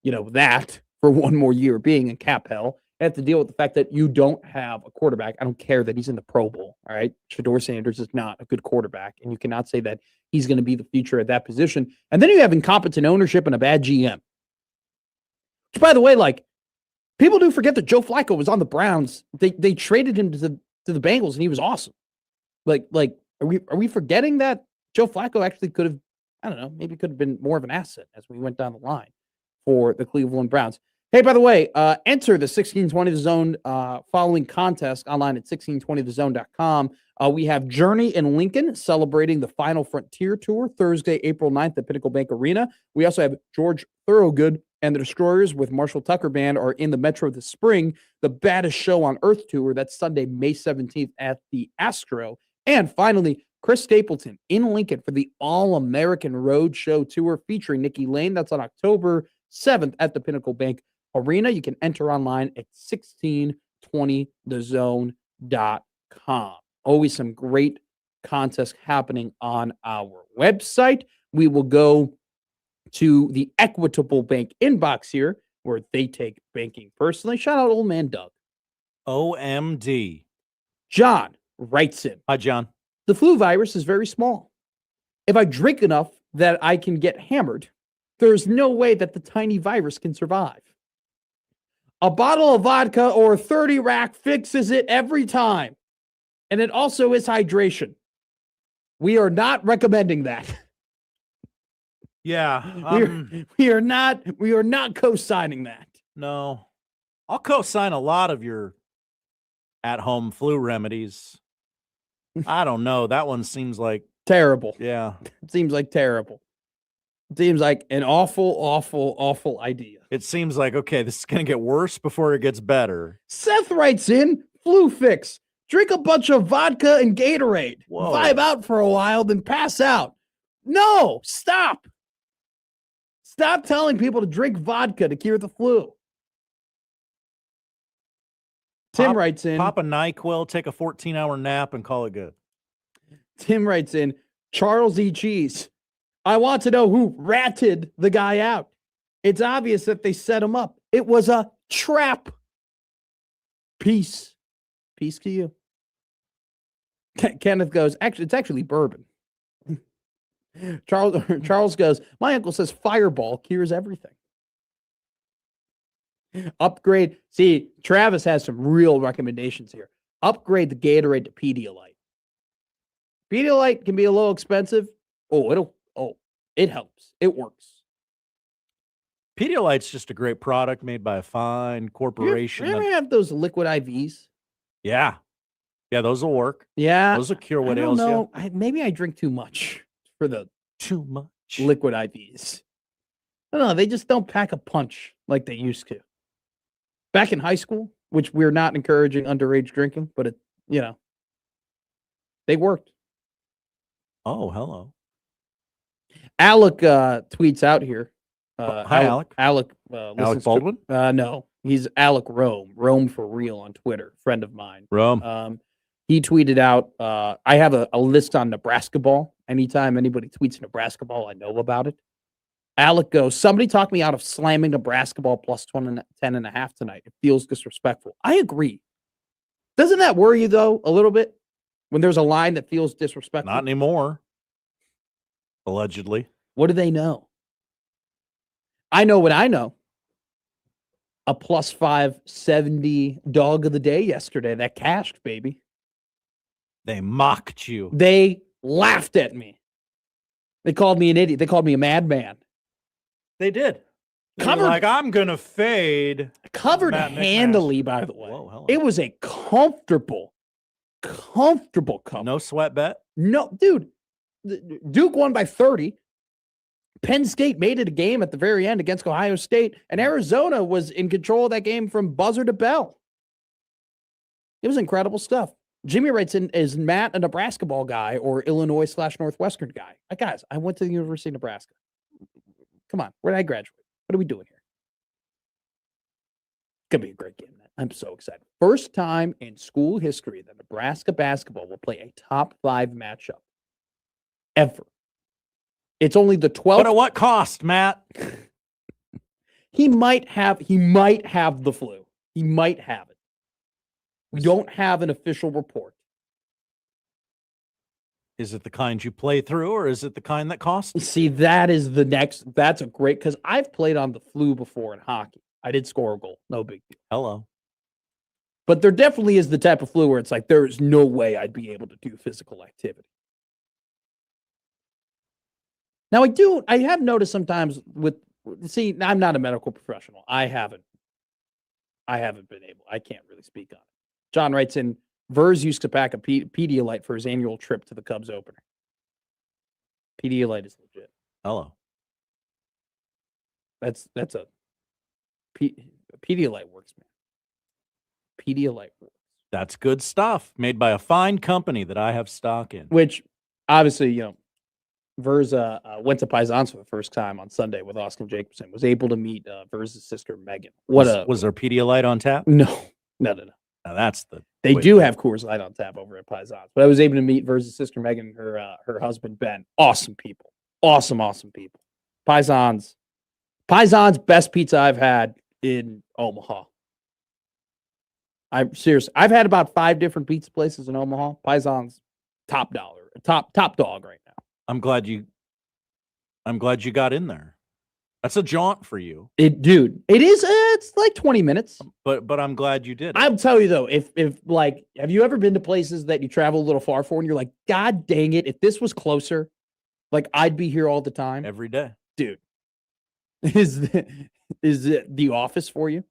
that for one more year, being in cap hell. You have to deal with the fact that you don't have a quarterback. I don't care that he's in the Pro Bowl. All right. Shedeur Sanders is not a good quarterback, and you cannot say that he's going to be the future at that position. And then you have incompetent ownership and a bad GM. Which, by the way, like, people do forget that Joe Flacco was on the Browns. They traded him to the Bengals, and he was awesome. Like, are we forgetting that Joe Flacco actually could have, I don't know, maybe could have been more of an asset as we went down the line for the Cleveland Browns. Hey, by the way, enter the 1620 The Zone following contest online at 1620thezone.com. We have Journey and Lincoln celebrating the Final Frontier Tour Thursday, April 9th at Pinnacle Bank Arena. We also have George Thorogood and the Destroyers with Marshall Tucker Band are in the Metro this spring. The Baddest Show on Earth Tour, that's Sunday, May 17th at the Astro. And finally, Chris Stapleton in Lincoln for the All-American Road Show Tour featuring Nikki Lane. That's on October 7th at the Pinnacle Bank Arena. You can enter online at 1620thezone.com. Always some great contests happening on our website. We will go to the Equitable Bank inbox here, where they take banking personally. Shout out old man Doug.
OMD.
John writes in.
Hi, John.
The flu virus is very small. If I drink enough that I can get hammered, there's no way that the tiny virus can survive. A bottle of vodka or a 30 rack fixes it every time. And it also is hydration. We are not recommending that.
Yeah.
We are not co-signing that.
No. I'll co-sign a lot of your at-home flu remedies. I don't know. That one seems like
terrible.
Yeah.
It seems like terrible. It seems like an awful, awful, awful idea.
It seems like, okay, this is going to get worse before it gets better.
Seth writes in, flu fix. Drink a bunch of vodka and Gatorade.
Whoa.
Vibe out for a while, then pass out. No, stop. Stop telling people to drink vodka to cure the flu. Tim writes in.
Pop a NyQuil, take a 14-hour nap, and call it good.
Tim writes in, Charles E. Cheese. I want to know who ratted the guy out. It's obvious that they set him up. It was a trap. Peace. Peace to you. Kenneth goes, actually, it's actually bourbon. Charles goes, my uncle says Fireball cures everything. Upgrade. See, Travis has some real recommendations here. Upgrade the Gatorade to Pedialyte. Pedialyte can be a little expensive. It helps. It works.
Pedialyte's just a great product made by a fine corporation.
You ever have those liquid IVs?
Yeah. Yeah, those will work.
Yeah.
Those will cure what
I
ails
don't know.
you.
Maybe I drink too much for the
too much
liquid IVs. I don't know. They just don't pack a punch like they used to. Back in high school, which we're not encouraging underage drinking, but they worked.
Oh, hello.
Alec tweets out here.
Hi, Alec.
Alec
Baldwin?
No, he's Alec Rome for real on Twitter. Friend of mine.
Rome.
He tweeted out, I have a list on Nebrasketball. Anytime anybody tweets Nebrasketball, I know about it. Alec goes, somebody talked me out of slamming Nebrasketball plus 10.5 tonight. It feels disrespectful. I agree. Doesn't that worry you, though, a little bit? When there's a line that feels disrespectful?
Not anymore. Allegedly.
What do they know? I know what I know. A plus 570 dog of the day yesterday. That cashed, baby.
They mocked you.
They laughed at me. They called me an idiot. They called me a madman.
They did. Covered, like, I'm going to fade.
Covered handily, by the way. Whoa, it was a comfortable cover.
No sweat bet?
No, dude. Duke won by 30. Penn State made it a game at the very end against Ohio State, and Arizona was in control of that game from buzzer to bell. It was incredible stuff. Jimmy writes in, is Matt a Nebrasketball guy or Illinois/Northwestern guy? Guys, I went to the University of Nebraska. Come on, where did I graduate? What are we doing here? It's going to be a great game, man. I'm so excited. First time in school history that Nebraska basketball will play a top 5 matchup ever. It's only the 12th.
But at what cost, Matt?
He might have the flu. He might have it. We don't have an official report.
Is it the kind you play through, or is it the kind that costs?
See, that's a great, because I've played on the flu before in hockey. I did score a goal. No big deal.
Hello.
But there definitely is the type of flu where it's like, there is no way I'd be able to do physical activity. Now, I have noticed sometimes I'm not a medical professional. I haven't been able. I can't really speak on it. John writes in, Vers used to pack a Pedialyte for his annual trip to the Cubs opener. Pedialyte is legit.
Hello.
That's a Pedialyte works, man. Pedialyte works.
That's good stuff made by a fine company that I have stock in.
Which, obviously, Vers went to Paisans for the first time on Sunday with Austin Jacobson. Was able to meet Vers' sister Megan.
Was there Pedialyte on tap?
No.
Now that's
they do have Coors Light on tap over at Paisans, but I was able to meet Vers' sister Megan and her husband Ben. Awesome people, awesome people. Paisans, best pizza I've had in Omaha. I'm serious. I've had about 5 different pizza places in Omaha. Paisans, top dog right now.
I'm glad you got in there. That's a jaunt for you.
It is. It's like 20 minutes.
But I'm glad you did.
I'll tell you though, if like, have you ever been to places that you travel a little far for and you're like, God dang it, if this was closer, like I'd be here all the time.
Every day.
Dude. Is it the office for you?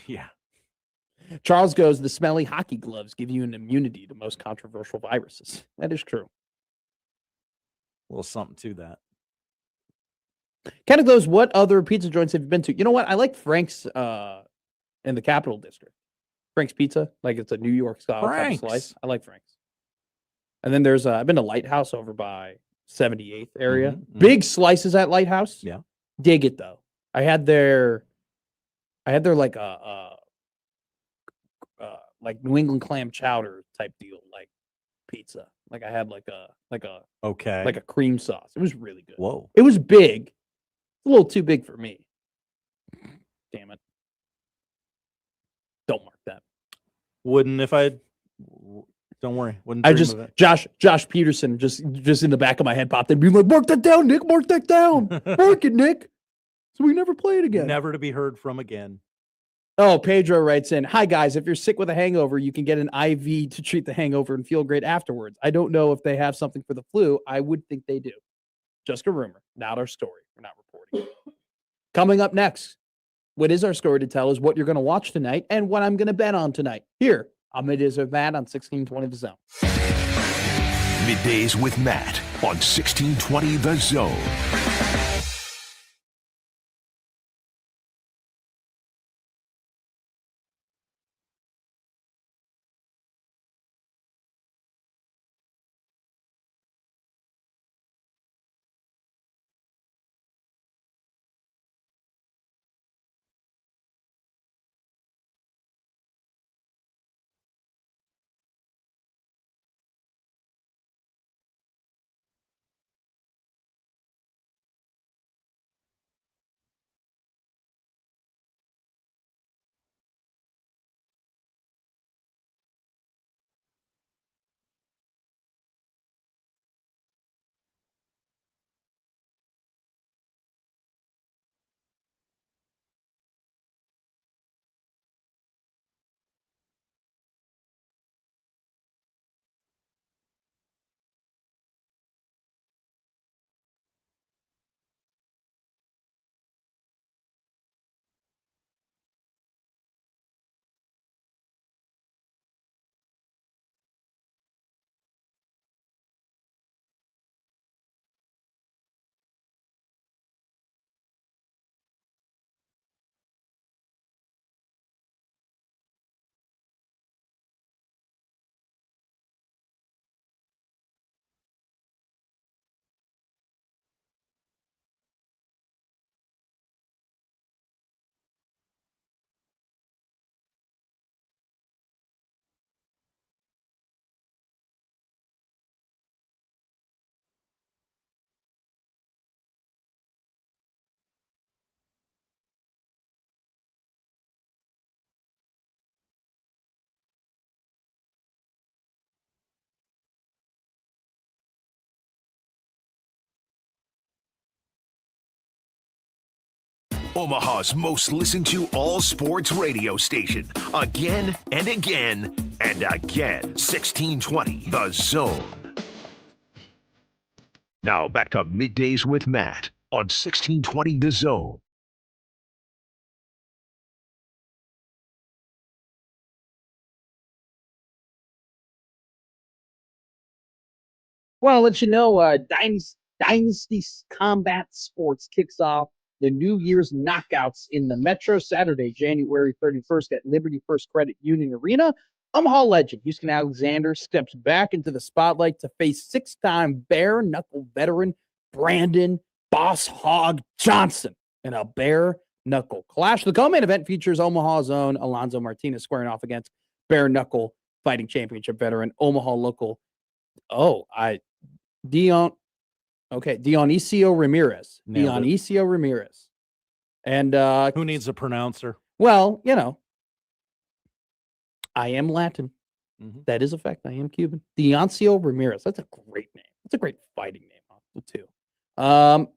Yeah.
Charles goes, the smelly hockey gloves give you an immunity to most controversial viruses. That is true.
A little something to that.
Kind of goes, what other pizza joints have you been to? You know what? I like Frank's in the Capital District. Frank's Pizza. Like it's a New York style type of slice. I like Frank's. And then there's I've been to Lighthouse over by 78th area.
Mm-hmm.
Big slices at Lighthouse.
Yeah.
Dig it though. I had their like like New England clam chowder type deal, like pizza. Like I had like a cream sauce. It was really good.
Whoa.
It was big. A little too big for me. Damn it. Don't mark that.
Wouldn't if I. Don't worry. Wouldn't
I
dream
just
of it.
Josh Peterson just in the back of my head popped in, being like, "Mark that down, Nick. Mark that down. Mark it, Nick." So we never play it again.
Never to be heard from again.
Oh, Pedro writes in, "Hi guys, if you're sick with a hangover, you can get an IV to treat the hangover and feel great afterwards. I don't know if they have something for the flu. I would think they do. Just a rumor, not our story. We're not reporting." Coming up next, what is our story to tell is what you're going to watch tonight and what I'm going to bet on tonight. Here on Middays with Matt on 1620 The Zone.
Middays with Matt on 1620 The Zone. Omaha's most listened to all sports radio station. Again and again and again. 1620 The Zone. Now back to Middays with Matt on 1620 The Zone.
Well, I'll let you know, Dynasty Combat Sports kicks off the New Year's knockouts in the Metro Saturday, January 31st at Liberty First Credit Union Arena. Omaha legend Houston Alexander steps back into the spotlight to face six-time bare-knuckle veteran Brandon Boss Hog Johnson in a bare-knuckle clash. The co-main event features Omaha's own Alonzo Martinez squaring off against bare-knuckle fighting championship veteran Omaha local. Dionisio Ramirez. Dionisio Ramirez. And
who needs a pronouncer?
Well, I am Latin. Mm-hmm. That is a fact. I am Cuban. Dionisio Ramirez. That's a great name. That's a great fighting name, too.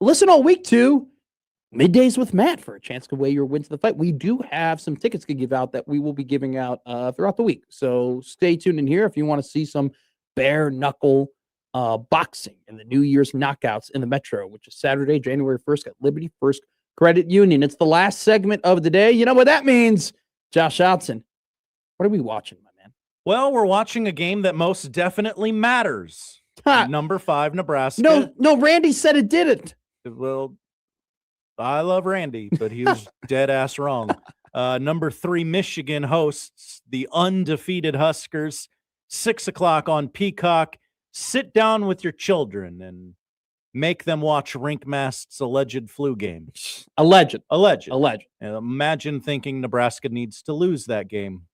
Listen all week to Middays with Matt for a chance to weigh your win to the fight. We do have some tickets to give out that we will be giving out throughout the week. So stay tuned in here if you want to see some bare knuckle boxing in the New Year's knockouts in the Metro, which is Saturday, January 1st at Liberty First Credit Union. It's the last segment of the day. You know what that means, Josh Hodson. What are we watching, my man?
Well, we're watching a game that most definitely matters. Number 5, Nebraska.
No, Randy said it didn't.
Well, I love Randy, but he was dead ass wrong. Number 3, Michigan hosts the undefeated Huskers. 6 o'clock on Peacock. Sit down with your children and make them watch Rinkmast's alleged flu game.
Alleged.
And imagine thinking Nebraska needs to lose that game.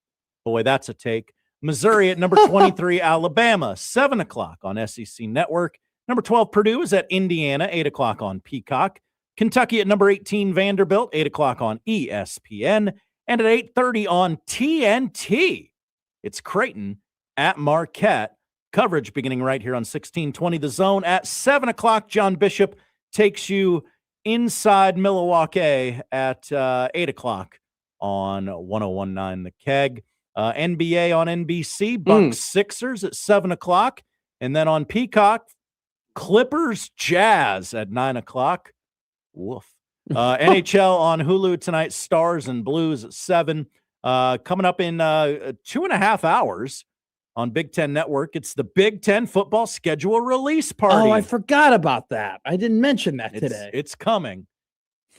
Boy, that's a take. Missouri at number 23, Alabama, 7 o'clock on SEC Network. Number 12, Purdue is at Indiana, 8 o'clock on Peacock. Kentucky at number 18, Vanderbilt, 8 o'clock on ESPN. And at 8:30 on TNT, it's Creighton at Marquette. Coverage beginning right here on 1620 The Zone. At 7 o'clock, John Bishop takes you inside Milwaukee at 8 o'clock on 1019 The Keg. NBA on NBC, Bucks Sixers at 7 o'clock. And then on Peacock, Clippers Jazz at 9 o'clock. Woof. NHL on Hulu tonight, Stars and Blues at 7. Coming up in 2.5 hours on Big Ten Network, it's the Big Ten football schedule release party.
Oh, I forgot about that. I didn't mention that today.
It's coming.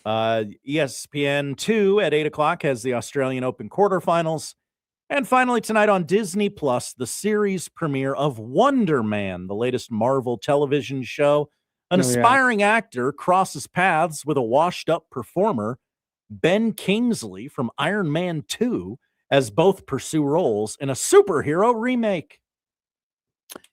ESPN 2 at 8 o'clock has the Australian Open quarterfinals. And finally tonight on Disney Plus, the series premiere of Wonder Man, the latest Marvel television show. An aspiring actor crosses paths with a washed-up performer, Ben Kingsley from Iron Man 2, as both pursue roles in a superhero remake.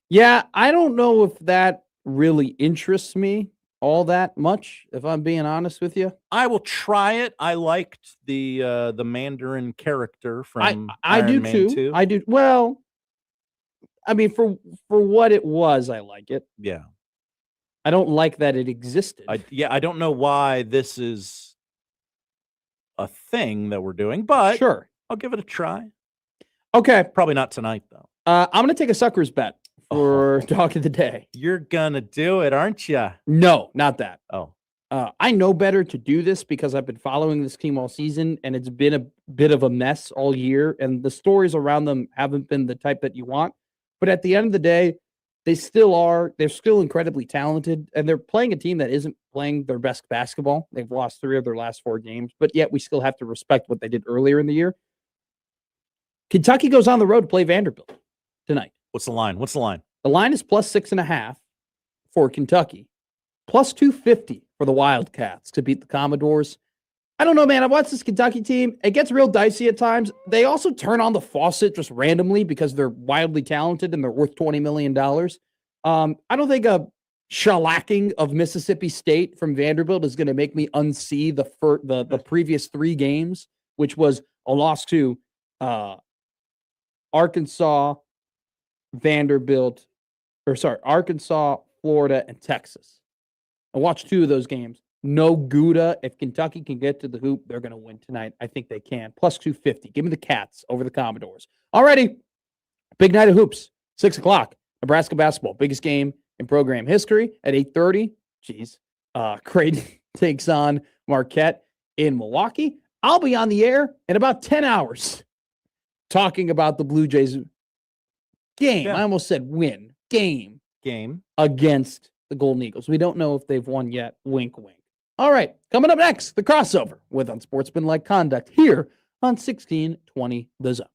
Yeah, I don't know if that really interests me all that much, if I'm being honest with you.
I will try it. I liked the Mandarin character from
I
Iron
do
Man
too.
2.
I do. Well, I mean, for what it was, I like it.
Yeah.
I don't like that it existed.
I don't know why this is a thing that we're doing, but
sure,
I'll give it a try.
Okay.
Probably not tonight, though.
I'm going to take a sucker's bet for Talk of the Day.
You're going to do it, aren't you?
No, not that.
Oh.
I know better to do this because I've been following this team all season, and it's been a bit of a mess all year, and the stories around them haven't been the type that you want. But at the end of the day, they still are. They're still incredibly talented, and they're playing a team that isn't playing their best basketball. They've lost 3 of their last 4 games, but yet we still have to respect what they did earlier in the year. Kentucky goes on the road to play Vanderbilt tonight.
What's the line?
The line is plus 6.5 for Kentucky, plus 250 for the Wildcats to beat the Commodores. I don't know, man. I've watched this Kentucky team. It gets real dicey at times. They also turn on the faucet just randomly because they're wildly talented and they're worth $20 million. I don't think a shellacking of Mississippi State from Vanderbilt is going to make me unsee the previous 3 games, which was a loss to Arkansas, Arkansas, Florida, and Texas. I watched 2 of those games. No Gouda. If Kentucky can get to the hoop, they're going to win tonight. I think they can. Plus 250. Give me the Cats over the Commodores. Alrighty. Big night of hoops. 6 o'clock. Nebraska basketball. Biggest game in program history at 8:30. Creighton takes on Marquette in Milwaukee. I'll be on the air in about 10 hours talking about the Blue Jays game. I almost said win. Game against the Golden Eagles. We don't know if they've won yet. Wink, wink. All right. Coming up next, the crossover with Unsportsmanlike Conduct here on 1620 The Zone.